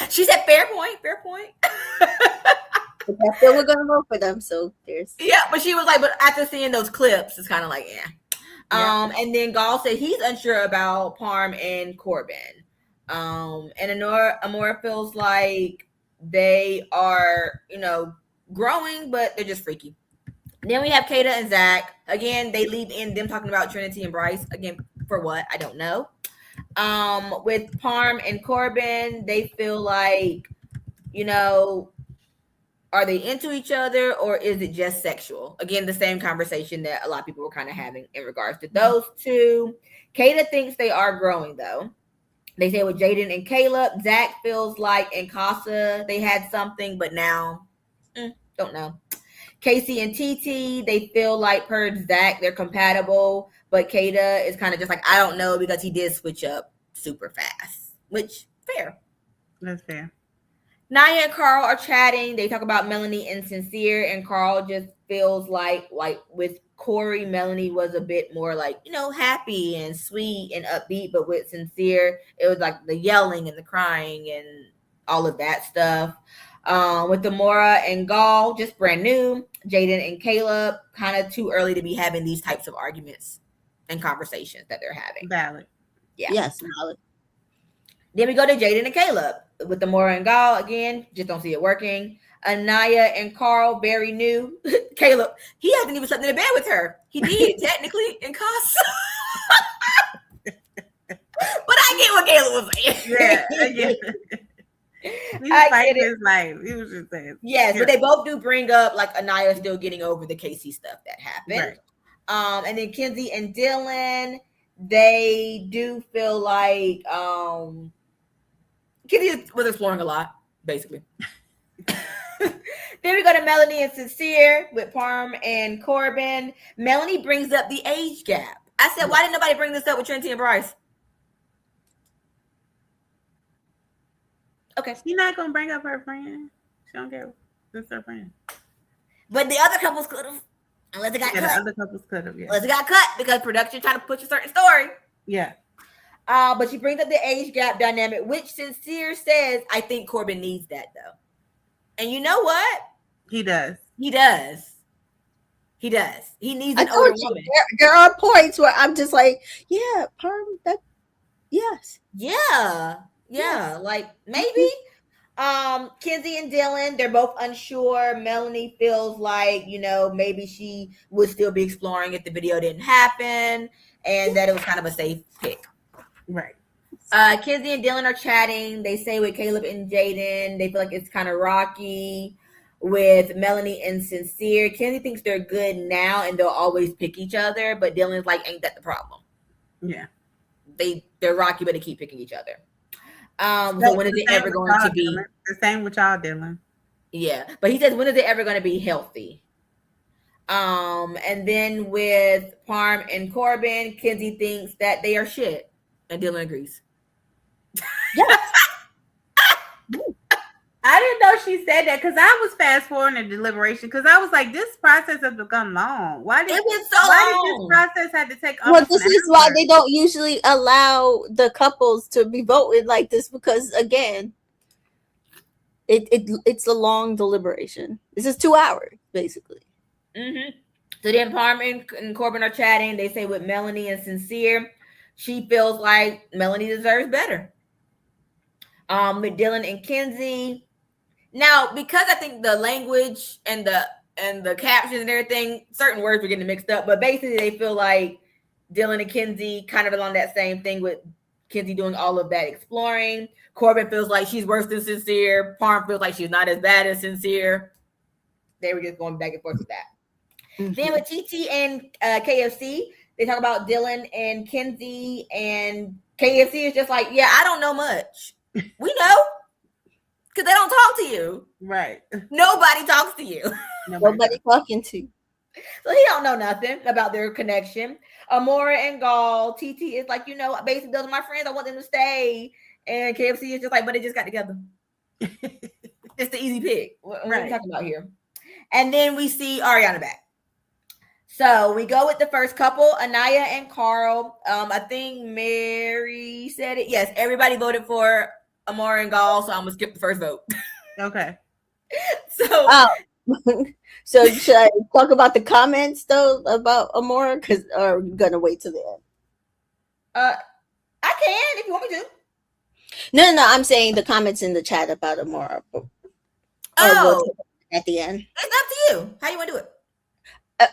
D: She said, "Fair point, fair point."
A: I still we're gonna vote for them, so there's
D: but she was like, but after seeing those clips, it's kind of like, and then Gall said he's unsure about Parm and Corbin. And Amora feels like they are, growing, but they're just freaky. Then we have Kata and Zach. Again, they lead in them talking about Trinity and Bryce. Again, for what? I don't know. With Parm and Corbin, they feel like, are they into each other, or is it just sexual? Again, the same conversation that a lot of people were kind of having in regards to those two. Kata thinks they are growing, though. They say with Jaden and Caleb, Zach feels like in Casa they had something, but now, don't know. Casey and TT, they feel like per Zach, they're compatible, but Kata is kind of just like, I don't know, because he did switch up super fast, which, fair.
B: That's fair.
D: Naya and Carl are chatting. They talk about Melanie and Sincere, and Carl just feels like with Corey, Melanie was a bit more like, happy and sweet and upbeat, but with Sincere, it was like the yelling and the crying and all of that stuff. With Amora and Gall, just brand new. Jaden and Caleb, kind of too early to be having these types of arguments and conversations that they're having.
B: Valid.
D: Yeah.
A: Yes, valid.
D: Then we go to Jaden and Caleb. With Amora and Gall, again, just don't see it working. Anaya and Carl, very new. Caleb, he hasn't even slept in the bed with her. He did, technically, in Casa. But I get what Caleb was saying.
B: Yeah, I get it. He was fighting his life. He was just saying.
D: Yes, but they both do bring up like Anaya still getting over the Casey stuff that happened. Right. And then Kenzie and Dylan, they do feel like Kitty was exploring a lot, basically. Then we go to Melanie and Sincere with Parm and Corbin. Melanie brings up the age gap. I said, why didn't nobody bring this up with Trinity and Bryce? Okay.
B: She's not gonna bring up her friend. She don't care. That's her friend.
D: But the other couples could have. Unless it got cut.
B: The other couples could have, yeah.
D: Unless it got cut because production trying to push a certain story.
B: Yeah.
D: But she brings up the age gap dynamic, which Sincere says, I think Corbin needs that though. And you know what?
B: He does.
D: He does. He does. He needs an older woman.
A: There are points where I'm just like, yeah, Parm, that, yes.
D: Yeah. Like maybe. Kenzie and Dylan, they're both unsure. Melanie feels like, maybe she would still be exploring if the video didn't happen and that it was kind of a safe pick.
B: Right.
D: Kenzie and Dylan are chatting. They say with Caleb and Jaden, they feel like it's kind of rocky. With Melanie and Sincere, Kenzie thinks they're good now and they'll always pick each other, but Dylan's like, ain't that the problem?
B: Yeah.
D: They're rocky, but they keep picking each other. So when is it ever going to be
B: the same with y'all, Dylan?
D: Yeah, but he says, when is it ever going to be healthy? And then with Parm and Corbin, Kenzie thinks that they are shit, and Dylan agrees.
A: Yes.
B: I didn't know she said that because I was fast forwarding the deliberation because I was like, this process has become long. Why did this process have to take?
A: Well, this is why they don't usually allow the couples to be voted like this because again, it's a long deliberation. This is 2 hours basically.
D: Mm-hmm. So then Parm and Corbin are chatting. They say with Melanie and Sincere, she feels like Melanie deserves better. With Dylan and Kenzie. Now, because I think the language and the captions and everything, certain words were getting mixed up, but basically they feel like Dylan and Kenzie kind of along that same thing with Kenzie doing all of that exploring. Corbin feels like she's worse than Sincere. Parm feels like she's not as bad as Sincere. They were just going back and forth with that. Mm-hmm. Then with TT and KFC, they talk about Dylan and Kenzie, and KFC is just like, yeah, I don't know much. We know. Because they don't talk to you.
B: Right.
D: Nobody talks to you.
A: Nobody talking to you.
D: So he don't know nothing about their connection. Amora and Gall, TT is like, basically those are my friends. I want them to stay. And KFC is just like, but they just got together. It's the easy pick. What are we talking about here? And then we see Ariana back. So we go with the first couple, Anaya and Carl. I think Mary said it. Yes, everybody voted for Amora and Gall, so I'm gonna skip the first vote.
B: Okay.
A: So should I talk about the comments though about Amora? Because are we gonna wait till the end?
D: I can if you want me to.
A: No. I'm saying the comments in the chat about Amora. At the end.
D: It's up to you. How you want to do it?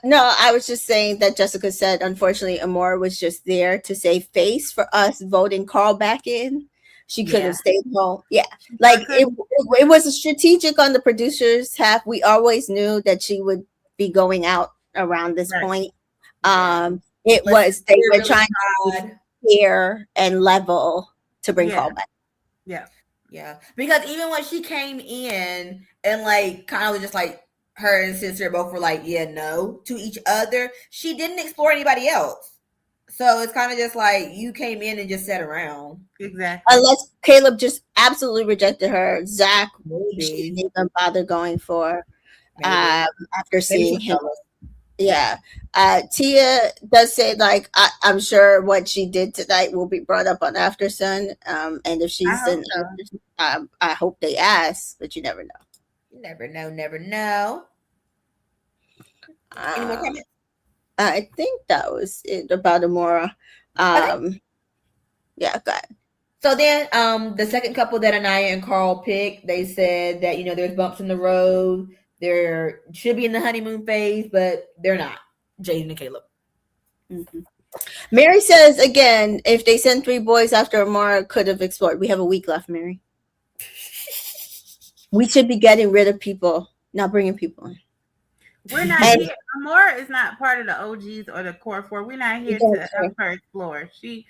A: No, I was just saying that Jessica said, unfortunately, Amora was just there to save face for us voting Carl back in. She could have stayed home. Yeah. Like it was a strategic on the producers' half. We always knew that she would be going out around this point. They were trying to be fair and level to bring Carl back.
D: Yeah. Because even when she came in and like kind of was just like her and sister both were like, no to each other, she didn't explore anybody else. So it's kind of just like you came in and just sat around.
B: Exactly.
A: Unless Caleb just absolutely rejected her. Zach, she didn't even bother going for after seeing him. Yeah. Tia does say, like, I'm sure what she did tonight will be brought up on After Sun. And if she's I hope they ask, but you never know.
D: You never know. Any more comments?
A: I think that was it about Amora. Okay. Yeah, go ahead.
D: So then the second couple that Anaya and Carl picked, they said that, there's bumps in the road. There should be in the honeymoon phase, but they're not. Jaden and Caleb.
A: Mm-hmm. Mary says, again, if they send 3 boys after Amora, could have explored. We have a week left, Mary. We should be getting rid of people, not bringing people in.
B: We're not here. Amora is not part of the OGs or the core four. We're not here to help her explore. She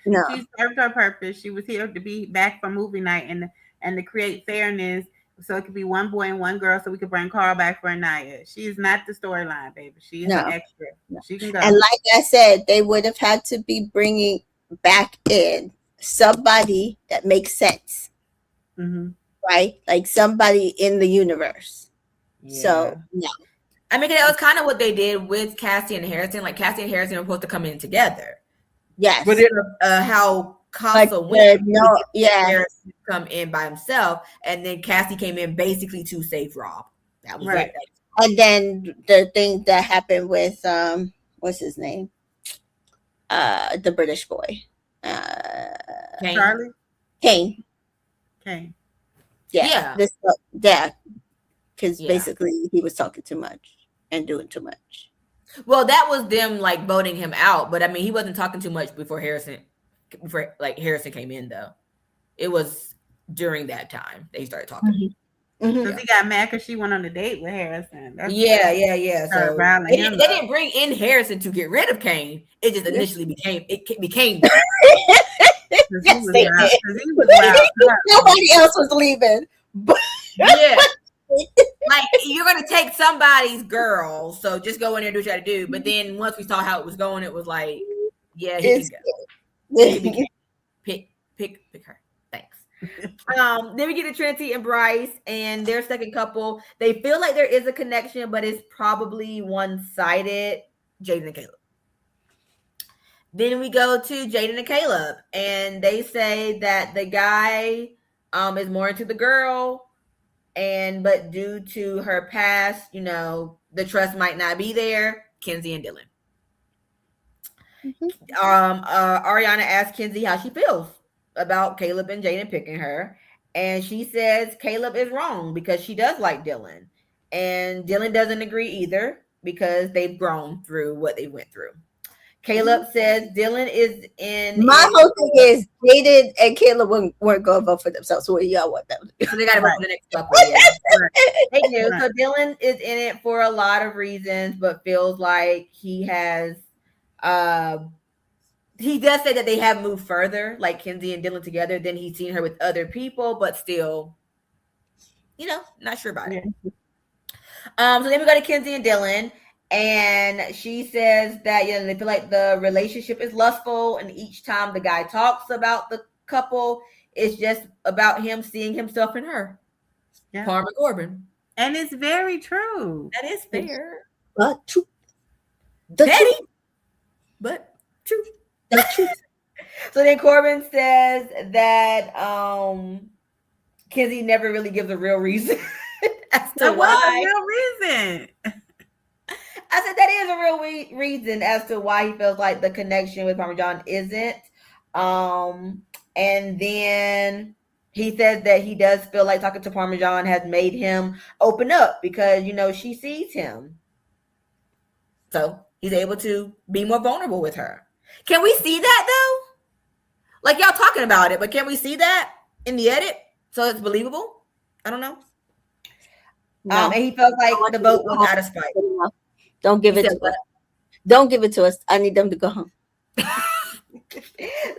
B: served her purpose. She was here to be back for movie night and to create fairness, so it could be one boy and one girl, so we could bring Carl back for Anaya. She's not the storyline, baby. She's an extra. No. She can go.
A: And like I said, they would have had to be bringing back in somebody that makes sense, right? Like somebody in the universe. Yeah. So no.
D: I mean, that was kind of what they did with Cassie and Harrison. Like Cassie and Harrison were supposed to come in together.
A: Yes.
D: But how Casa went, Harrison come in by himself, and then Cassie came in basically to save Rob. That was right.
A: And then the thing that happened with what's his name? The British boy.
B: Charlie?
A: Kane.
B: Yeah.
A: Because basically he was talking too much and doing too much.
D: Well, that was them like voting him out, but I mean he wasn't talking too much before Harrison came in though. It was during that time they started talking.
B: Because he got mad because she went on a date with Harrison.
D: Yeah. So they didn't bring in Harrison to get rid of Kane. It just initially became.
A: Yes, they did. Nobody else was leaving.
D: Yeah. Like you're gonna take somebody's girl, so just go in there and do what you gotta do. But then once we saw how it was going, it was like, yeah, he can go. Pick her. Thanks. Then we get to Trinity and Bryce and their second couple. They feel like there is a connection, but it's probably one-sided. Jaden and Caleb. Then we go to Jaden and Caleb, and they say that the guy is more into the girl. But due to her past, the trust might not be there. Kenzie and Dylan. Ariana asked Kenzie how she feels about Caleb and Jaden picking her, and she says Caleb is wrong because she does like Dylan, and Dylan doesn't agree either because they've grown through what they went through. Caleb says Dylan is in.
A: My whole thing is Jaden and Caleb weren't going to vote for themselves. So what do y'all want them to do?
D: So they got to vote for the next couple. They do. So Dylan is in it for a lot of reasons, but feels like he has. He does say that they have moved further, like Kenzie and Dylan together, than he's seen her with other people, but still, not sure about it. So then we go to Kenzie and Dylan. And she says that they feel like the relationship is lustful, and each time the guy talks about the couple, it's just about him seeing himself in her. Yeah. Parm and Corbin.
B: And it's very true.
D: That is fair.
A: But true.
D: Petty, but true.
A: That's true.
D: So then Corbin says that Kenzie never really gives a real reason as to why.
B: What's a real reason?
D: I said that is a real reason as to why he feels like the connection with Parmesan isn't. And then he says that he does feel like talking to Parmesan has made him open up because, she sees him. So he's able to be more vulnerable with her. Can we see that though? Like y'all talking about it, but can we see that in the edit so it's believable? I don't know. No. And he felt like the vote was out of spite.
A: Don't give it to us. Don't give it to us. I need them to go home.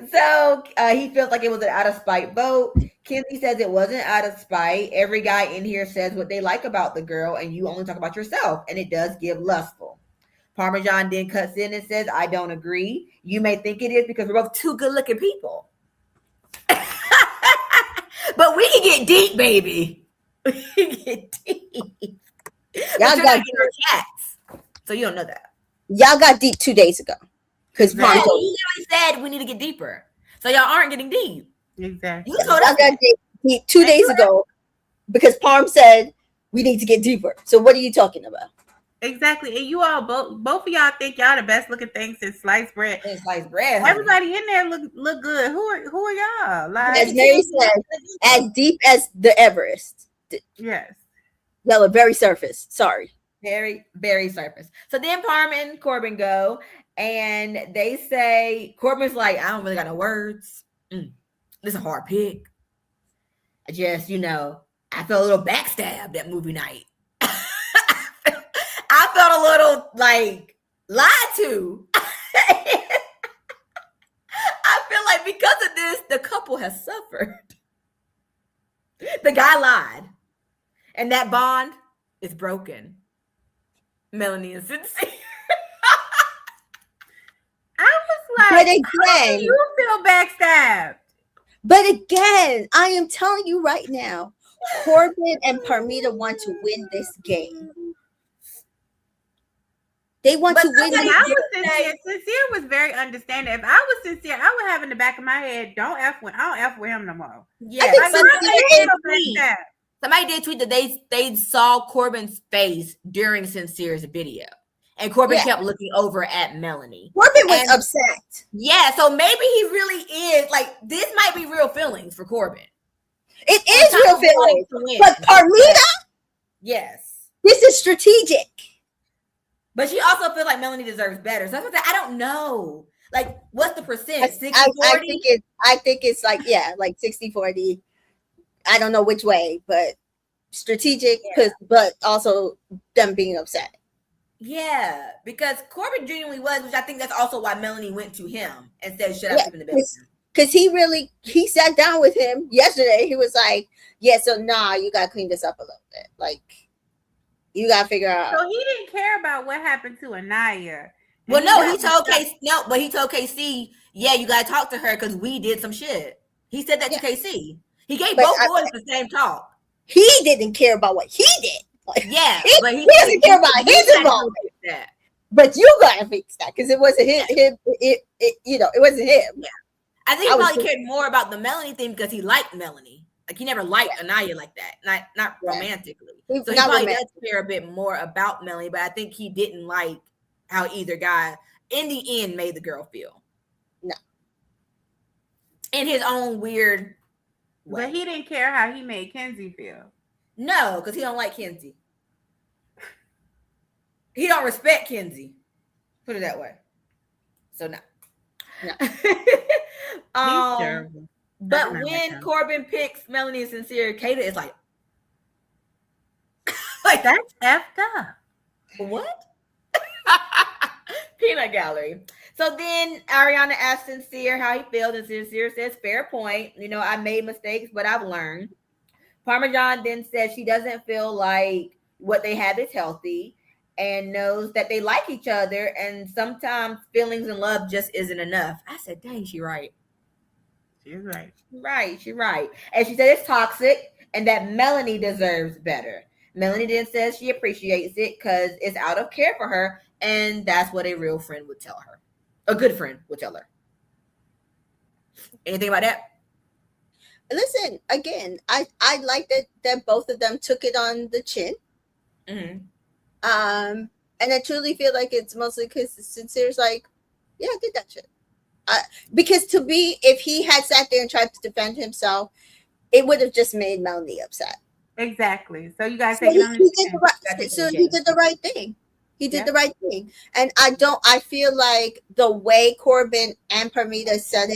D: So he feels like it was an out of spite vote. Kenzie says it wasn't out of spite. Every guy in here says what they like about the girl, and you only talk about yourself, and it does give lustful. Parmesan then cuts in and says, I don't agree. You may think it is because we're both two good-looking people. But we can get deep, baby. We can get deep.
A: Y'all got
D: cats. So you don't know that.
A: Y'all got deep 2 days ago. Because
D: he literally said we need to get deeper. So y'all aren't getting deep.
B: Exactly.
A: Y'all got deep 2 days ago because Parm said we need to get deeper. So what are you talking about?
B: Exactly. And you all both of y'all think y'all the best looking things since sliced bread.
D: Sliced bread.
B: Everybody in there look good. Who are y'all? Like,
A: as Mary said, as deep as the Everest.
B: Yes.
A: Y'all are very surface. Sorry.
D: Very, very surface. So then Parm and Corbin go, and they say, Corbin's like, I don't really got no words. This is a hard pick. I just, I felt a little backstabbed that movie night. I felt a little like lied to. I feel like because of this, the couple has suffered. The guy lied, and that bond is broken. Melanie and Sincere.
B: I was like, how do you feel backstabbed?
A: But again, I am telling you right now, Corbin and Parmita want to win this game. They want to win this game.
B: Sincere was very understanding. If I was Sincere, I would have in the back of my head, I don't F with him no more.
D: Yeah, somebody did tweet that they saw Corbin's face during Sincere's video. And Corbin kept looking over at Melanie.
A: Corbin was upset.
D: Yeah, so maybe he really is like, this might be real feelings for Corbin.
A: It is real feelings. But Parmita?
D: Yes.
A: This is strategic.
D: But she also feels like Melanie deserves better. So I don't know. Like, what's the percent? 60-40?
A: I think it's like, like 60-40. I don't know which way, but strategic, but also them being upset.
D: Yeah, because Corbin genuinely was, which I think that's also why Melanie went to him and said, "Should I keep in the business?"
A: Because he sat down with him yesterday. He was like, so you gotta clean this up a little bit. Like, you gotta figure out.
B: So he didn't care about what happened to Anaya.
D: Well, no, he told KC, you gotta talk to her because we did some shit. He said that to KC. He gave both boys the same talk.
A: He didn't care about what he did.
D: Yeah,
A: but he doesn't care about his involvement. But you gotta fix that because it wasn't him. It wasn't him.
D: Yeah, I think he probably cared more about the Melanie thing because he liked Melanie. Like he never liked Anaya like that, not romantically. So he probably does care a bit more about Melanie. But I think he didn't like how either guy, in the end, made the girl feel.
A: No,
D: in his own weird way.
B: But he didn't care how he made Kenzie feel.
D: No, because he don't like Kenzie. He don't respect Kenzie. Put it that way. So no. But when Corbin picks Melanie and Sincere, Kata is like
B: that's effed up.
D: What? Peanut gallery. So then Ariana asked Sincere how he feels, and Sincere says, "Fair point. I made mistakes, but I've learned." Parmesan then says she doesn't feel like what they have is healthy and knows that they like each other, and sometimes feelings and love just isn't enough. I said, dang, she right.
B: She's right.
D: Right, she's right. And she said it's toxic and that Melanie deserves better. Melanie then says she appreciates it because it's out of care for her, and that's what a real friend would tell her. A good friend would tell her. Anything about that?
A: Listen, again, I like that both of them took it on the chin.
D: Mm-hmm.
A: And I truly feel like it's mostly because Sincere's like, I did that shit. Because if he had sat there and tried to defend himself, it would have just made Melanie upset.
B: Exactly. So you guys
A: he did the right thing. He did the right thing. And I feel like the way Corbin and Parmita said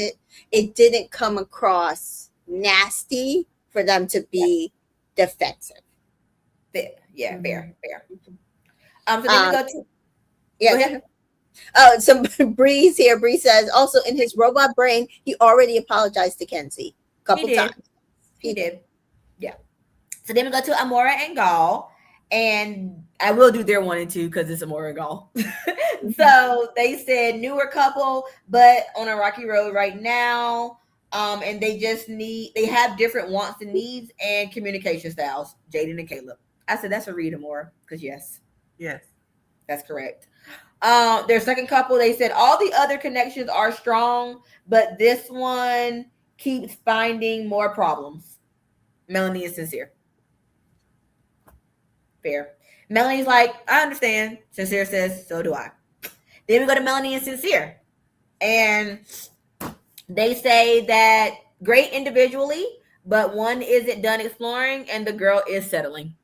A: it didn't come across nasty for them to be defensive.
D: Fair. Yeah, fair. So then we go to
A: go ahead. So Breeze here. Breeze says also in his robot brain, he already apologized to Kenzie a couple times.
D: He did. Yeah. So then we go to Amora and Gall, and I will do their 1 and 2 because it's Amora and Gall. So they said newer couple, but on a rocky road right now. And they have different wants and needs and communication styles. Jaden and Caleb. I said that's a read, Amora, because yes, that's correct. Their second couple, they said all the other connections are strong, but this one keeps finding more problems. Melanie is Sincere. Fair. Melanie's like, I understand. Sincere says, so do I. Then we go to Melanie and Sincere. And they say that great individually, but one isn't done exploring and the girl is settling.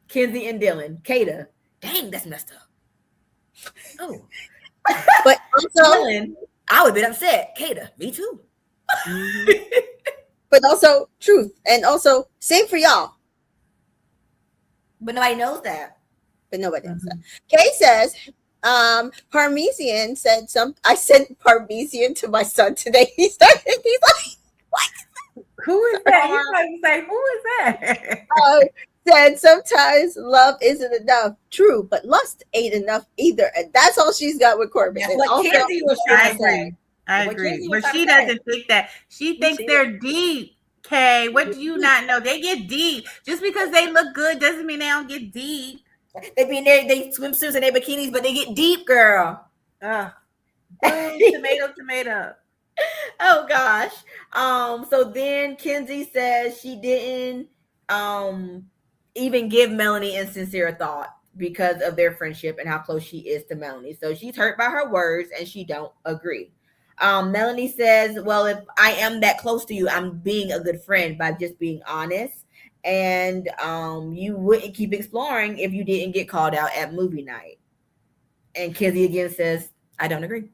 D: Kenzie and Dylan. Kata. Dang, that's messed up. Oh.
A: But also,
D: Dylan, I would have been upset. Kata, me too.
A: But also truth. And also, same for y'all.
D: But nobody knows that.
A: but nobody else said. Kay says, Parmesan said I sent Parmesan to my son today. He's like, what?
B: Who is that? You probably say, who is that?
A: Said sometimes love isn't enough. True, but lust ain't enough either. And that's all she's got with Corbin.
C: That's what Kenzie was trying to say.
B: I agree. But she doesn't think that. She thinks they're deep. Kay, what do you not know? They get deep. Just because they look good doesn't mean they don't get deep.
C: They be in there, they swimsuits and their bikinis, but they get deep, girl.
B: Tomato.
C: Oh gosh. So then Kenzie says she didn't even give Melanie insincere thought because of their friendship and how close she is to Melanie. So she's hurt by her words and she don't agree. Melanie says, well, if I am that close to you, I'm being a good friend by just being honest. And you wouldn't keep exploring if you didn't get called out at movie night. And Kenzie again says, I don't agree.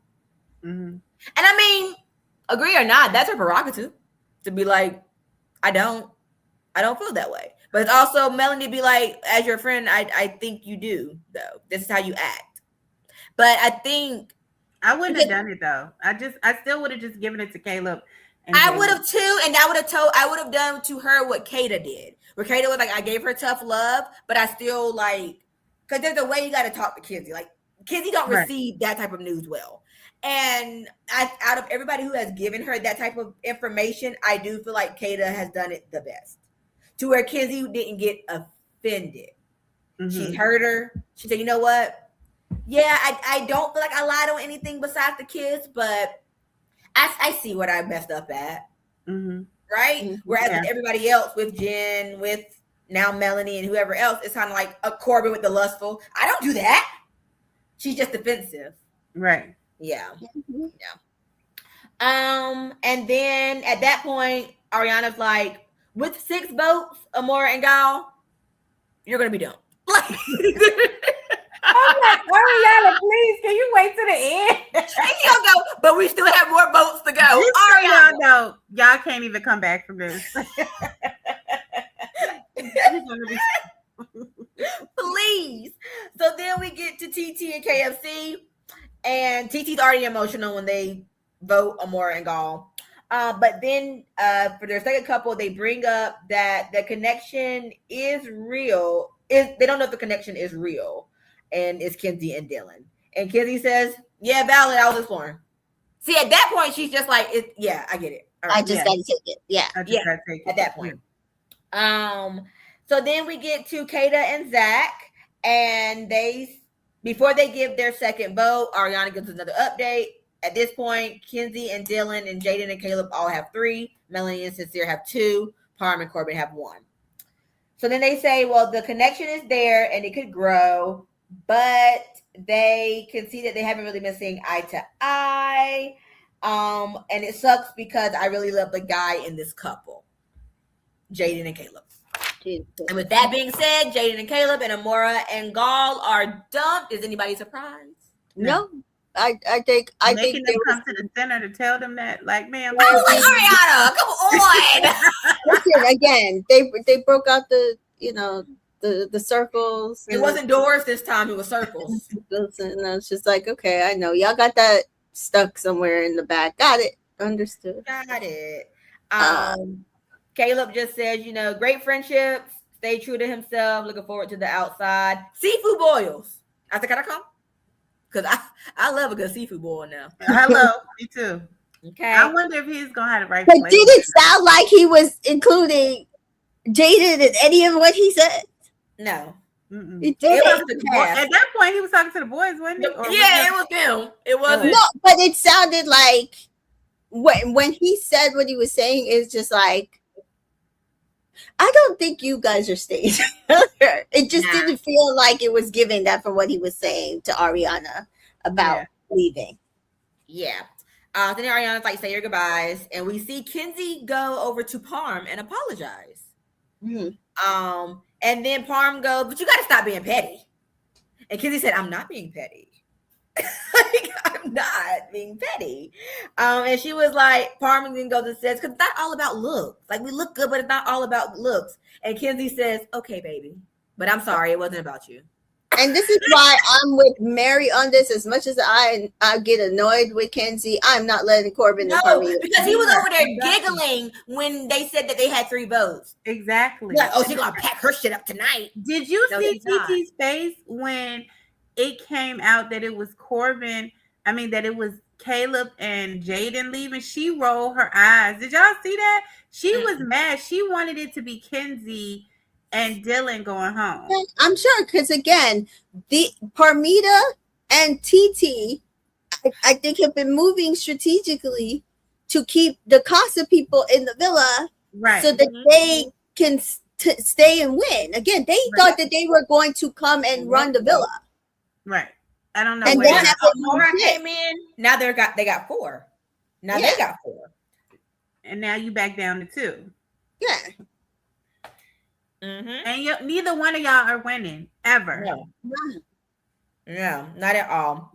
C: And I mean, agree or not, that's her prerogative to be like, I don't feel that way. But it's also Melanie to be like, as your friend, I think you do, though. This is how you act. But I think
B: I wouldn't have done it though. I still would have just given it to Caleb.
C: I would have too, and I would have done to her what Kata did. Where Kata was like, I gave her tough love, but I still like, because there's a way you got to talk to Kenzie. Like Kenzie don't receive that type of news well. And out of everybody who has given her that type of information, I do feel like Kata has done it the best. To where Kenzie didn't get offended. She heard her. She said, you know what? Yeah, I don't feel like I lied on anything besides the kids, but I see what I messed up at. Right? Whereas everybody else with Jen, with now Melanie and whoever else, it's kind of like a Corbin with the lustful. I don't do that. She's just defensive.
B: Right.
C: Yeah. And then at that point, Ariana's like, with 6 votes, Amora and Gal, you're gonna be done. Like,
B: I'm like, Ariana, please, can you wait to the end?
C: He'll go, but we still have more votes to go.
B: Ariana, no, y'all can't even come back from this.
C: Please. So then we get to TT and KFC, and TT's already emotional when they vote Amora and Gal. But then for their second couple, they bring up that the connection is real. They don't know if the connection is real. And it's Kenzie and Dylan. And Kenzie says, yeah, valid, I was exploring. See, at that point, she's just like, yeah, I get it.
A: Right. I just got to take it. Yeah.
C: At that point. So then we get to Kata and Zach. And before they give their second vote, Ariana gives another update. At this point, Kenzie and Dylan and Jaden and Caleb all have 3. Melanie and Sincere have 2. Parm and Corbin have 1. So then they say, well, the connection is there and it could grow, but they can see that they haven't really been seeing eye to eye. And it sucks because I really love the guy in this couple, Jaden and Caleb. And with that being said, Jaden and Caleb and Amora and Gal are dumped. Is anybody surprised?
A: No. I think
B: them come to the center to tell them that, like, man,
C: Ariana, come on.
A: Listen, again, they broke out the circles.
C: It wasn't doors this time; it was circles.
A: And I was just like, okay, I know y'all got that stuck somewhere in the back. Got it, understood.
C: Got it. Caleb just says, great friendships. Stay true to himself. Looking forward to the outside. Seafood boils. I said, can I come? Because I love a good seafood boil now.
B: Hello, me too.
C: Okay.
B: I wonder if he's going to have the right
A: But did it sound like he was including Jaden in any of what he said?
C: No.
A: It did.
B: At that point, he was talking to the boys, wasn't he?
C: It was him. It wasn't.
A: No, but it sounded like when he said what he was saying is just like, I don't think you guys are staying together. It just didn't feel like it was giving that from what he was saying to Ariana about leaving.
C: Yeah. Then Ariana's like, say your goodbyes. And we see Kenzie go over to Parm and apologize. And then Parm goes, but you got to stop being petty. And Kenzie said, I'm not being petty. I'm not being petty. And she was like, Parm then goes and says, because it's not all about looks. Like, we look good, but it's not all about looks. And Kenzie says, okay, baby, but I'm sorry, it wasn't about you. And
A: And this is why I'm with Mary on this. As much as I get annoyed with Kenzie, I'm not letting Corbin and Parmelia.
D: Because he was over there giggling when they said that they had 3 votes.
B: Exactly.
D: Like, oh, she's gonna pack her shit up tonight.
B: Did you see TT's face when it came out that it was Corbin? I mean, that it was Caleb and Jaden leaving. She rolled her eyes. Did y'all see that? She was mad. She wanted it to be Kenzie and Dylan going home.
A: I'm sure, because again, the Parmita and TT, I think, have been moving strategically to keep the Casa people in the villa,
B: right?
A: So that they can stay and win. Again, they thought that they were going to come and run the villa,
B: right? I don't know.
A: And
B: then
D: Laura came in. Now they got 4. Now they got 4,
B: and now you back down to 2.
A: Yeah.
B: And neither one of y'all are winning ever.
D: No, not at all.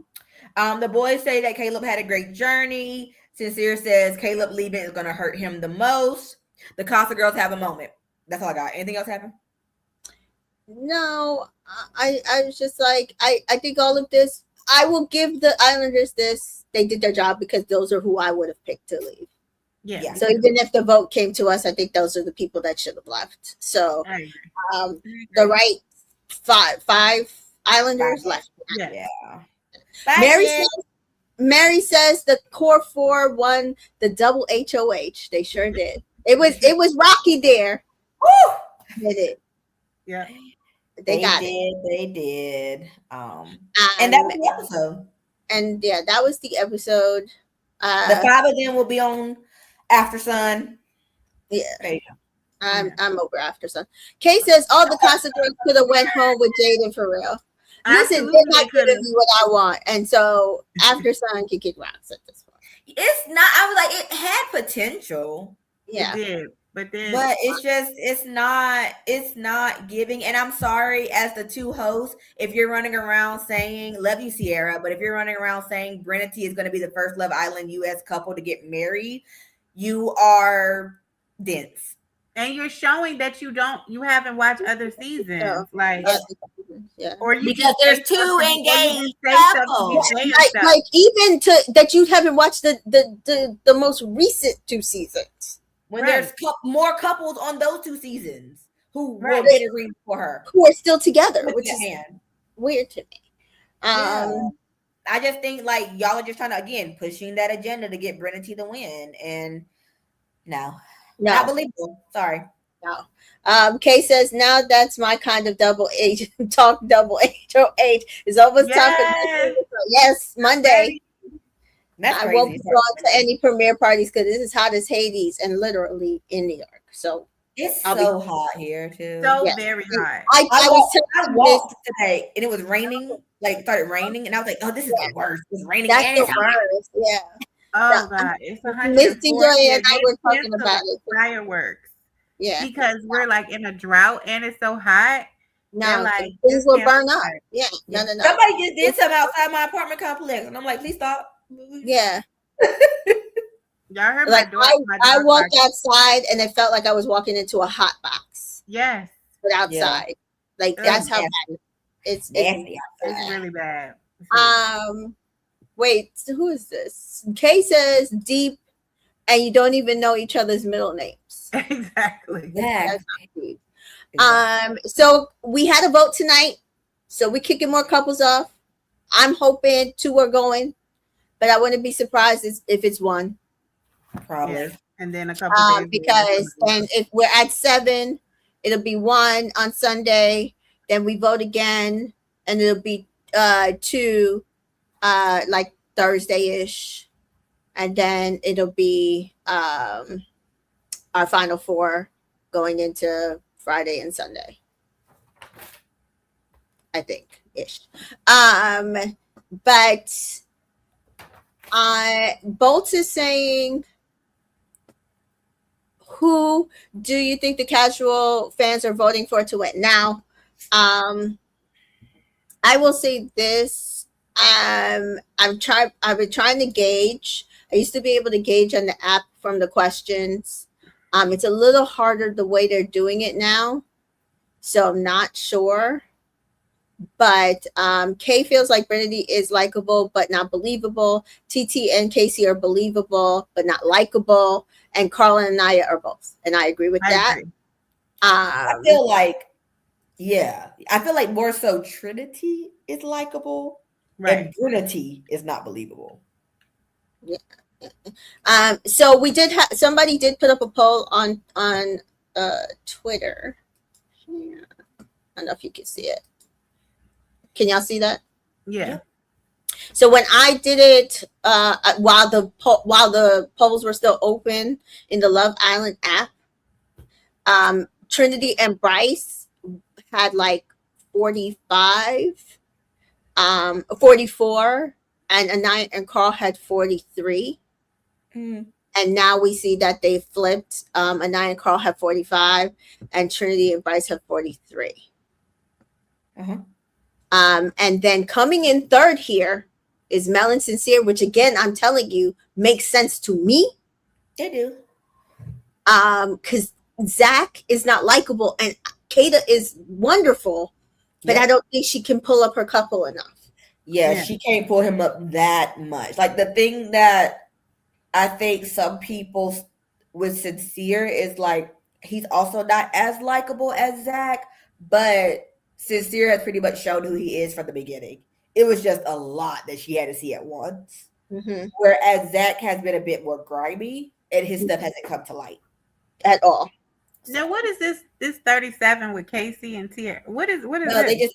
D: The boys say that Caleb had a great journey. Sincere says Caleb leaving is going to hurt him the most. The Casa girls have a moment. That's all I got. Anything else happen?
A: No, I was just like, I think all of this, I will give the Islanders this. They did their job because those are who I would have picked to leave.
B: Yeah.
A: So even if the vote came to us, I think those are the people that should have left. So the right five Islanders left.
B: Yeah.
A: Mary says the core 4 won the double HOH. They sure did. It was rocky there.
D: Woo!
A: They did.
B: Yeah.
A: They got
D: it. They did.
A: And
D: that was the episode.
A: And yeah, that was the episode.
D: The 5 of them will be on After Sun.
A: Yeah. I'm over After Sun. Kay says all the Casa girls could have went home with Jaden for real. Listen, they're not gonna be what I want. And so After Sun can kick rocks at this point.
D: It's not, I was like, it had potential.
A: Yeah.
B: It did. But
D: it's not giving. And I'm sorry, as the 2 hosts, if you're running around saying, love you, Sierra, but if you're running around saying Brenity is going to be the first Love Island US couple to get married, you are dense.
B: And you're showing that you haven't watched other seasons. Or you
D: because there's 2 engaged couples.
A: Like even that you haven't watched the most recent 2 seasons.
D: When there's more couples on those 2 seasons who will get a ring for her,
A: who are still together, which is weird to me.
D: I just think like y'all are just trying to again pushing that agenda to get Brenity to win, and not believable. Sorry.
A: No. Kay says now that's my kind of double H talk. Double HOH is almost time for yes Monday. I won't be going to any premiere parties because this is hot as Hades and literally in New York. So
D: it's so hot here too.
B: Very hot.
D: I walked today and it was raining. Like started raining, and I was like, "Oh, this is the worst. It's raining."
A: That's the worst. Yeah.
B: Oh God, it's 140.
A: Misty Joy and I were talking about it.
B: Fireworks.
A: Yeah.
B: Because we're like in a drought and it's so hot.
A: No, like things will burn up. Yeah. No.
D: Somebody just did something outside my apartment complex, and I'm like, please stop.
A: Yeah.
B: Y'all heard
A: like I walked outside and it felt like I was walking into a hot box.
B: Yes.
A: But outside. Like that's how bad it's
B: really bad.
A: Wait, so who is this? Kay says deep and you don't even know each other's middle names.
B: Exactly.
A: Yeah. So we had a vote tonight. So we're kicking more couples off. I'm hoping 2 are going, but I wouldn't be surprised if it's 1.
D: Probably.
B: Yeah. And then a couple days
A: because then if we're at 7, it'll be 1 on Sunday. Then we vote again, and it'll be 2 like Thursday-ish. And then it'll be our final 4 going into Friday and Sunday. I think ish. But Bolts is saying, who do you think the casual fans are voting for to win? Now, I will say this. I've been trying to gauge. I used to be able to gauge on the app from the questions. It's a little harder the way they're doing it now. So I'm not sure. But Kay feels like Trinity is likable but not believable. TT and Casey are believable but not likable. And Carl and Anaya are both. And I agree with that.
B: Agree.
C: I feel like, I feel like more so Trinity is likable, and Trinity is not believable.
A: Yeah. So we did have somebody did put up a poll on Twitter. Yeah. I don't know if you can see it. Can y'all see that?
B: Yeah.
A: So when I did it, while the polls were still open in the Love Island app, Trinity and Bryce had like 45, 44, and Anaya and Carl had 43. And now we see that they flipped. Anaya and Carl have 45, and Trinity and Bryce have 43. And then coming in third here is Mel and Sincere, which again, I'm telling you, makes sense to me.
C: They do.
A: Because Zach is not likable and Kata is wonderful, but I don't think she can pull up her couple enough.
C: Yeah, she can't pull him up that much. Like the thing that I think some people with Sincere is like, he's also not as likable as Zach, but Sincere has pretty much shown who he is from the beginning. It was just a lot that she had to see at once. Whereas Zach has been a bit more grimy and his stuff hasn't come to light
A: at all.
B: Now, what is this 37 with Casey and Tia? What is
C: no,
B: this?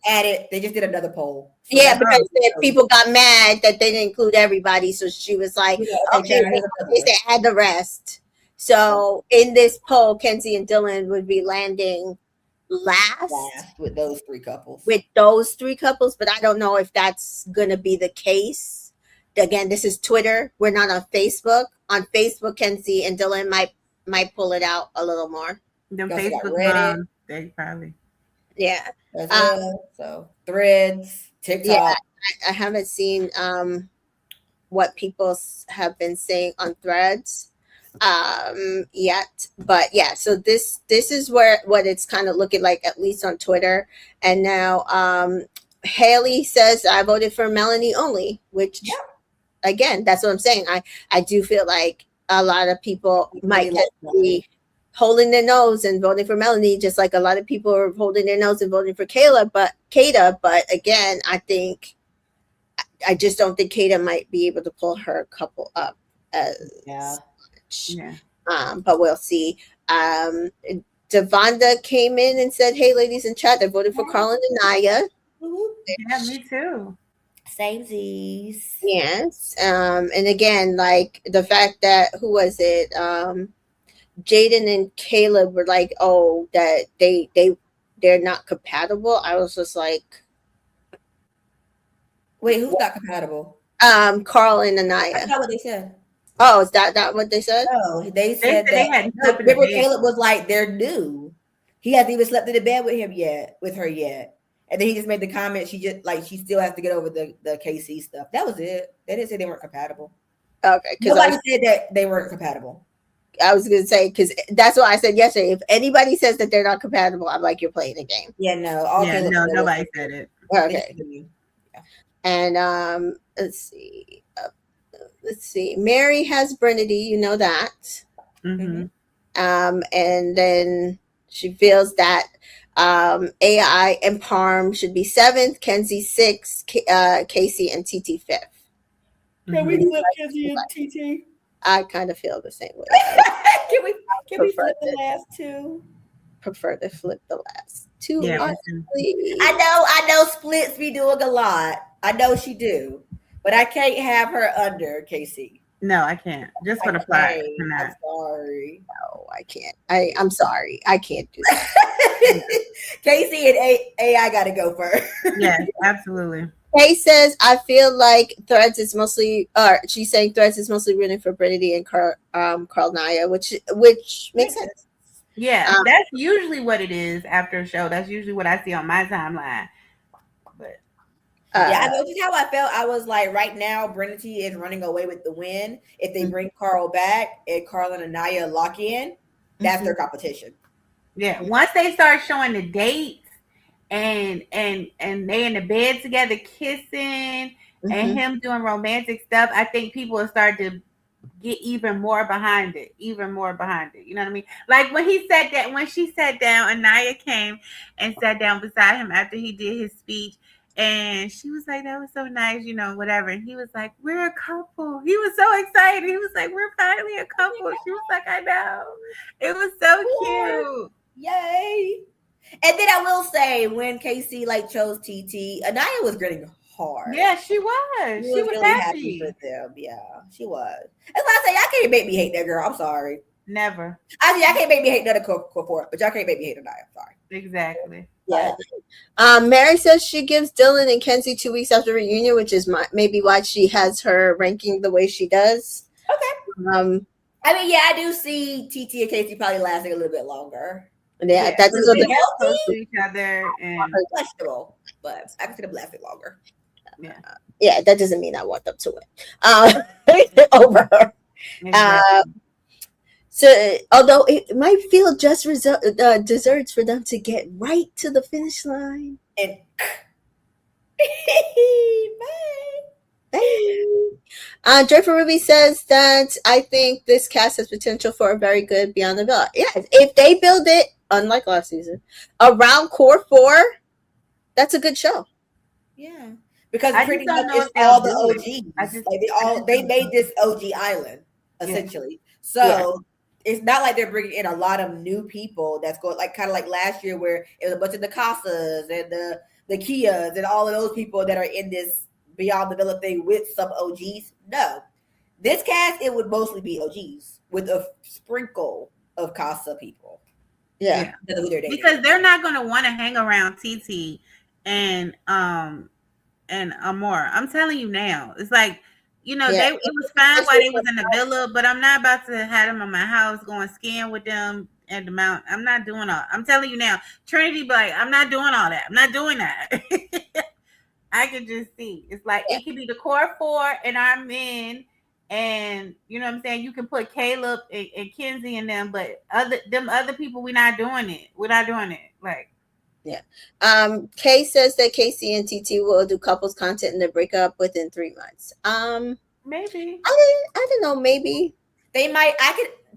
C: They just did another poll.
A: So because people got mad that they didn't include everybody. So she was like, okay, they add the rest. So in this poll, Kenzie and Dylan would be landing last
C: with those three couples.
A: But I don't know if that's gonna be the case. Again, this is Twitter. We're not on Facebook. On Facebook, Kenzie and Dylan might pull it out a little more.
B: Them Facebook moms, they probably.
A: Yeah.
C: So Threads, TikTok.
A: Yeah, I haven't seen what people have been saying on Threads yet, but yeah. So this is what it's kind of looking like, at least on Twitter. And now Haley says I voted for Melanie only, which again, that's what I'm saying. I do feel like a lot of people might be holding their nose and voting for Melanie, just like a lot of people are holding their nose and voting for Kata. But again, I just don't think Kata might be able to pull her couple up as much. But we'll see. Devonda came in and said, "Hey, ladies in chat, I voted for Carl and Anaya."
B: Yeah, me too.
C: Samesies.
A: Yes. And again, like the fact that who was it? Jaden and Caleb were like, "Oh, that they're not compatible." I was just like,
C: "Wait, who's not compatible?"
A: Carl and Anaya.
C: That's not what they said.
A: Oh, is that what they said?
C: No, they said that. Remember, Caleb was like, "They're new. He hasn't even slept in the bed with her yet." And then he just made the comment. She still has to get over the KC stuff. That was it. They didn't say they weren't compatible.
A: Okay,
C: nobody said that they weren't compatible.
A: I was going to say, because that's what I said yesterday. If anybody says that they're not compatible, I'm like, you're playing a game.
C: Yeah, no.
B: Nobody said it.
A: Okay. Yeah. And let's see. Mary has Brinity, you know that. And then she feels that AI and Parm should be 7th, Kenzie 6th, Casey and TT 5th.
C: Can we flip Kenzie and TT?
A: I kind of feel the same way.
C: Can we flip the last two?
A: Prefer to flip the last two.
B: Yeah,
C: I know splits be doing a lot. I know she do, but I can't have her under Casey.
B: No, I can't. Just for the plot.
C: I'm sorry.
A: No, I can't. I'm sorry. I can't do that.
C: Casey and AI got to go first.
B: Yes, absolutely.
A: Kay says, I feel like Threads is mostly, she's saying Threads is mostly rooting for Brinity and Carl Naya, which makes sense.
B: Yeah, that's usually what it is after a show. That's usually what I see on my timeline. But
C: I know just how I felt. I was like, right now, Brinity is running away with the win. If they bring Carl back and Carl and Anaya lock in, that's their competition.
B: Yeah, once they start showing the dates and they in the bed together kissing and him doing romantic stuff, I think people will start to get even more behind it. You know what I mean? Like when she sat down, Anaya came and sat down beside him after he did his speech. And she was like, that was so nice, whatever. And he was like, we're a couple. He was so excited. He was like, we're finally a couple. She was like, I know. It was so cute.
C: Yay. And then I will say, when Casey chose TT, Anaya was grinning hard.
B: Yeah, she was. She was
C: really happy for them. Yeah, she was. That's why I say, y'all can't make me hate that girl. I'm sorry.
B: Never.
C: Y'all can't make me hate none of Corpora, but y'all can't make me hate Anaya. I'm sorry.
B: Exactly.
C: Yeah.
A: Mary says she gives Dylan and Kenzie 2 weeks after reunion, which is maybe why she has her ranking the way she does.
C: Okay. I mean, yeah, I do see TT and Casey probably lasting a little bit longer.
A: Yeah, that's
B: a little close to each other and
C: questionable, but I can see them lasting longer.
A: Yeah, that doesn't mean I want them to win over her. Exactly. So, although it might feel just desserts for them to get right to the finish line.
C: And
A: bye. Draper Ruby says that I think this cast has potential for a very good Beyond the Veil. Yeah, if they build it, unlike last season, around core 4, that's a good show.
C: Yeah, because pretty much it's all the OGs. They made this OG island essentially. So it's not like they're bringing in a lot of new people. That's going kind of like last year where it was a bunch of the Casas and the Kias and all of those people that are in this Beyond the Villa thing with some OGs. No, this cast, it would mostly be OGs with a sprinkle of Casa people.
A: Yeah.
B: Because they're not going to want to hang around TT and Amor. I'm telling you now. It's like, it was fine while they was in the villa, but I'm not about to have them in my house going skiing with them at the mountain. I'm not doing all. I'm telling you now. Trinity be like, I'm not doing all that. I'm not doing that. I can just see. It's like it could be the core 4 and our men, and you know what I'm saying. You can put Caleb and Kenzie in them, but other people, we're not doing it. We're not doing it.
A: Kay says that Casey and TT will do couples content and they break up within 3 months.
B: Maybe.
A: I don't know. Maybe
C: they might.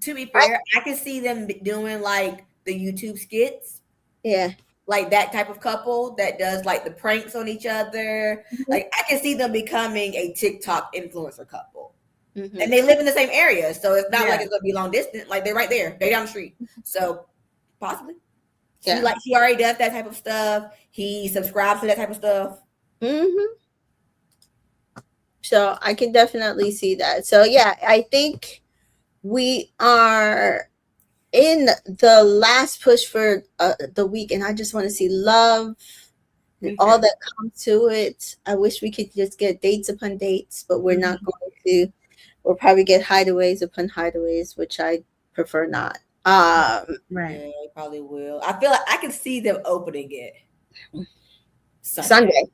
C: To be fair, I can see them doing the YouTube skits.
A: Yeah.
C: Like that type of couple that does the pranks on each other. Mm-hmm. I can see them becoming a TikTok influencer couple. Mm-hmm. And they live in the same area. So it's not like it's going to be long distance. They're right there. They're down the street. So possibly. Yeah. She already does that type of stuff. He subscribes to that type of stuff.
A: Mm-hmm. So I can definitely see that. So yeah, I think we are in the last push for the week, and I just want to see love and all that comes to it. I wish we could just get dates upon dates, but we're not going to. We'll probably get hideaways upon hideaways, which I prefer not.
C: Right. Yeah, you probably will. I feel like I can see them opening it
A: Sunday.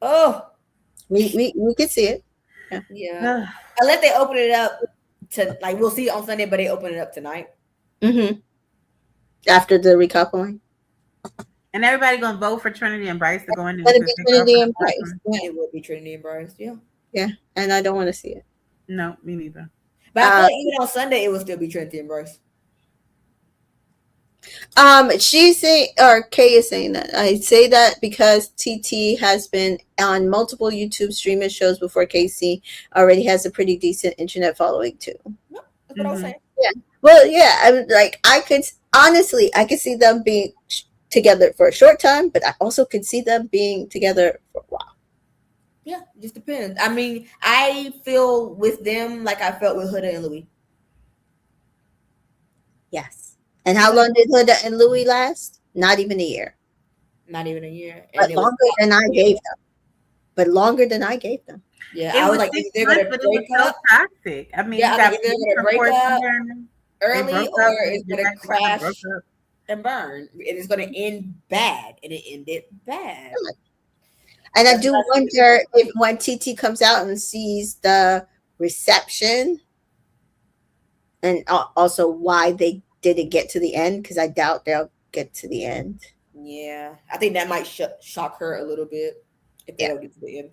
C: Oh,
A: we can see it.
C: Yeah. Unless they open it up to we'll see it on Sunday, but they open it up tonight.
A: Mm-hmm. After the recoupling.
B: And everybody gonna vote for Trinity and Bryce to go in.
A: Trinity and Bryce.
C: Yeah. It will be Trinity and Bryce. Yeah.
A: Yeah, and I don't want to see it.
B: No, me neither.
C: But I feel even on Sunday it will still be Trinity and Bryce.
A: She's saying, or Kay is saying that. I say that because TT has been on multiple YouTube streaming shows before Casey already has a pretty decent internet following too.
C: Yep, that's what I was saying.
A: Yeah. Well, yeah, I could see them being together for a short time, but I also could see them being together for a while.
C: Yeah, it just depends. I mean, I feel with them like I felt with Huda and Louis.
A: Yes. And how long did Huda and Louis last? Not even a year.
C: Not even a year.
A: But longer than I gave them.
C: Yeah, I was like, they're going to break up.
B: Toxic. I mean,
C: yeah, they're going to break up early, or it's going to crash and burn. It is going to end bad, and it ended bad.
A: And I do wonder if when TT comes out and sees the reception, and also why they didn't get to the end, because I doubt they'll get to the end.
C: Yeah, I think that might shock her a little bit if they don't get to the end.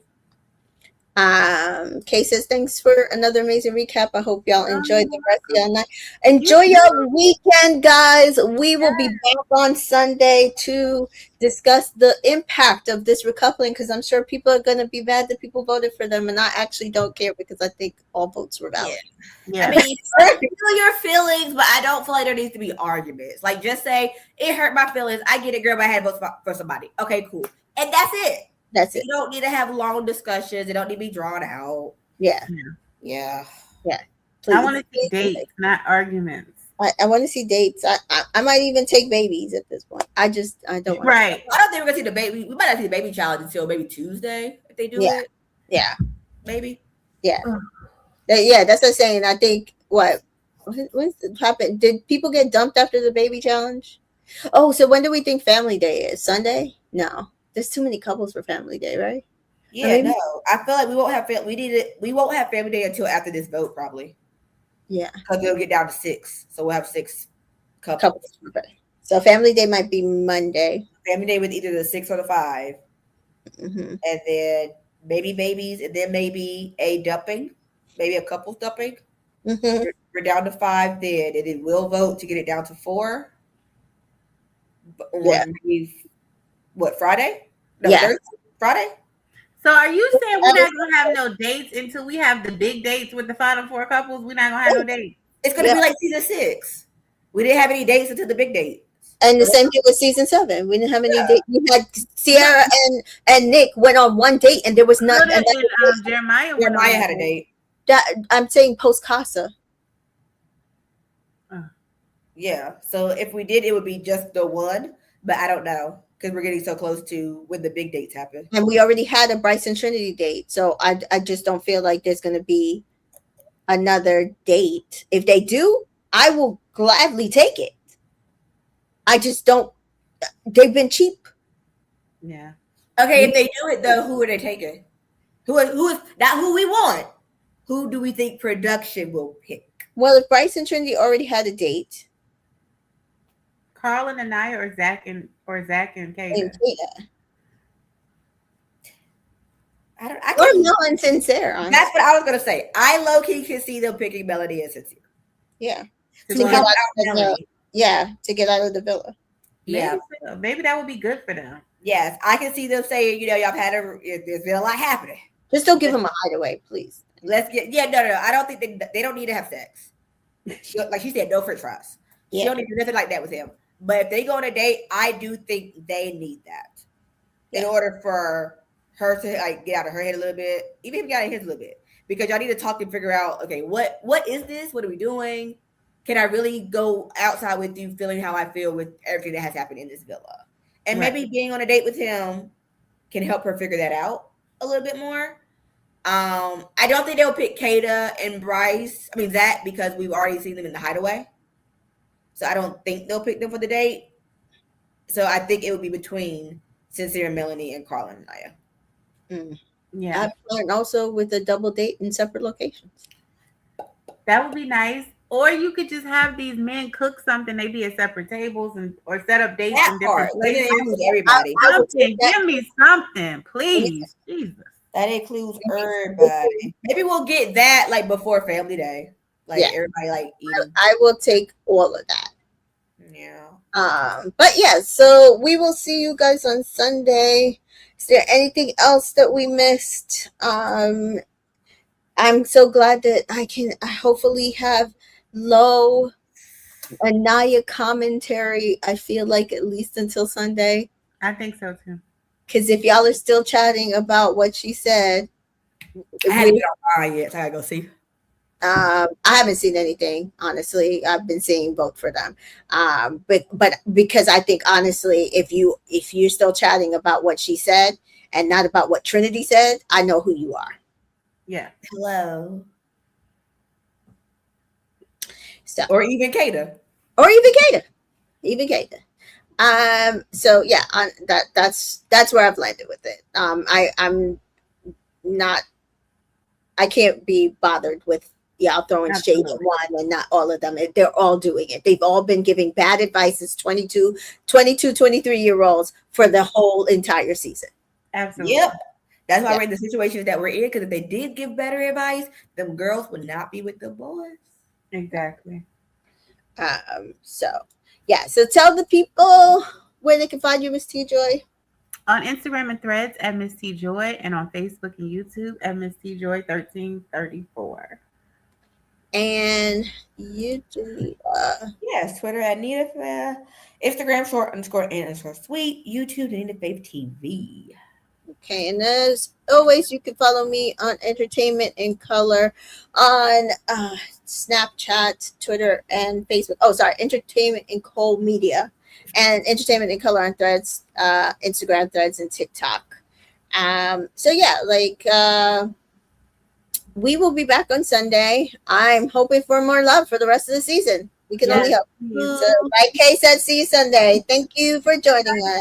A: Kay says, thanks for another amazing recap. I hope y'all enjoyed the rest of y'all night.
B: You
A: Enjoy
B: too.
A: your weekend, guys. We will be back on Sunday to discuss the impact of this recoupling, because I'm sure people are going to be mad that people voted for them, and I actually don't care because I think all votes were valid.
B: Yeah.
D: I mean, feel your feelings, but I don't feel like there needs to be arguments. Like, just say, it hurt my feelings. I get it, girl, but I had votes for somebody. Okay, cool. And that's it.
A: That's it.
D: You don't need to have long discussions. It don't need to be drawn out.
A: Yeah.
C: Yeah.
A: Yeah.
B: Please. I want to see dates, not arguments.
A: I want to see dates. I might even take babies at this point. I don't want
B: right.
D: I don't think we're gonna see the baby. We might not see the baby challenge until maybe Tuesday if they do it.
A: Yeah.
D: Maybe.
A: Yeah. Yeah, that's what I'm saying. I think what happened? Did people get dumped after the baby challenge? Oh, so when do we think Family Day is? Sunday? No. There's too many couples for Family Day, right?
D: Yeah, no. I feel like we won't have we won't have Family Day until after this vote, probably.
A: Yeah.
D: Because we'll get down to 6. So we'll have 6
A: couples. Okay. So Family Day might be Monday.
C: Family Day with either the 6 or the 5.
A: Mm-hmm.
C: And then maybe babies, and then maybe a dumping, maybe a couple's dumping.
A: Mm-hmm.
C: We're down to 5 then, and then we'll vote to get it down to 4.
A: Yeah.
C: Maybe, what, Friday? No,
A: yeah.
C: Thursday? Friday?
B: So are you saying we're not going to have no dates until we have the big dates with the final 4 couples? We're not going to have no dates.
C: It's going to be like season 6. We didn't have any dates until the big date.
A: And the same thing with season 7. We didn't have any date. We had Sierra and Nick went on one date, and there was nothing.
B: Jeremiah
C: had a date.
A: That I'm saying post Casa.
C: Yeah. So if we did, it would be just the one, but I don't know because we're getting so close to when the big dates happen.
A: And we already had a Bryce and Trinity date, so I just don't feel like there's going to be another date. If they do, I will gladly take it. I just don't. They've been cheap.
B: Yeah.
C: Okay, if they do it though, who are they taking? Who is not who we want? Who do we think production will pick?
A: Well, if Bryce and Trinity already had a date,
B: Carl and Anaya, or Zach and Kayla.
A: Or Mel and Sincere. Honestly.
C: That's what I was gonna say. I low key can see them picking Melody and Sincere.
A: Yeah.
C: To get out of the villa.
B: Yeah. Maybe that would be good for them.
C: Yes, I can see them saying, y'all had there's been a lot happening.
A: Just don't give them a hideaway, please.
C: No. I don't think they don't need to have sex. Like she said, no French fries. She don't need to do nothing like that with him. But if they go on a date, I do think they need that in order for her to like get out of her head a little bit, even if get out of his a little bit, because y'all need to talk and figure out, okay, what is this? What are we doing? Can I really go outside with you, feeling how I feel with everything that has happened in this villa? And maybe being on a date with him can help her figure that out a little bit more. I don't think they'll pick Kata and Zach, because we've already seen them in the hideaway. So I don't think they'll pick them for the date. So I think it would be between Sincere and Melanie and Carl and Naya.
B: Yeah.
A: And also with a double date in separate locations.
B: That would be nice. Or you could just have these men cook something. They be at separate tables or set up dates in different places.
C: Everybody.
B: Give me something, please. Jesus.
C: That includes everybody. Maybe we'll get that like before Family Day. Like everybody like eating.
A: I will take all of that.
C: Yeah.
A: But yeah, so we will see you guys on Sunday. Is there anything else that we missed? I'm so glad that I hopefully have low Anaya commentary. I feel like at least until Sunday.
B: I think so too.
A: Because if y'all are still chatting about what she said,
C: I haven't been online yet, so I gotta go see.
A: I haven't seen anything, honestly. I've been seeing vote for them. But because I think honestly, if you're still chatting about what she said and not about what Trinity said, I know who you are.
B: Yeah.
C: Hello.
A: So,
C: or even Kata.
A: Even Kata. So yeah, that's where I've landed with it. I'm not. I can't be bothered with y'all throwing shade at one and not all of them. They're all doing it. They've all been giving bad advice as 22, 23-year-olds for the whole entire season.
B: Absolutely.
C: Yep. That's why we're in the situations that we're in, because if they did give better advice, them girls would not be with the boys.
B: Exactly.
A: So tell the people where they can find you, Miss T Joy.
B: On Instagram and Threads at Miss T Joy, and on Facebook and YouTube at Miss T Joy 1334.
A: And you,
C: yes, Twitter at Nita, Instagram _and_sweet, YouTube Nita Faith TV.
A: Okay, and as always, you can follow me on Entertainment in Color on Snapchat, Twitter, and Facebook. Oh, sorry, Entertainment in Cole Media, and Entertainment in Color on Threads, Instagram, Threads, and TikTok. We will be back on Sunday. I'm hoping for more love for the rest of the season. We can only hope. So, like Kay said, see you Sunday. Thank you for joining us.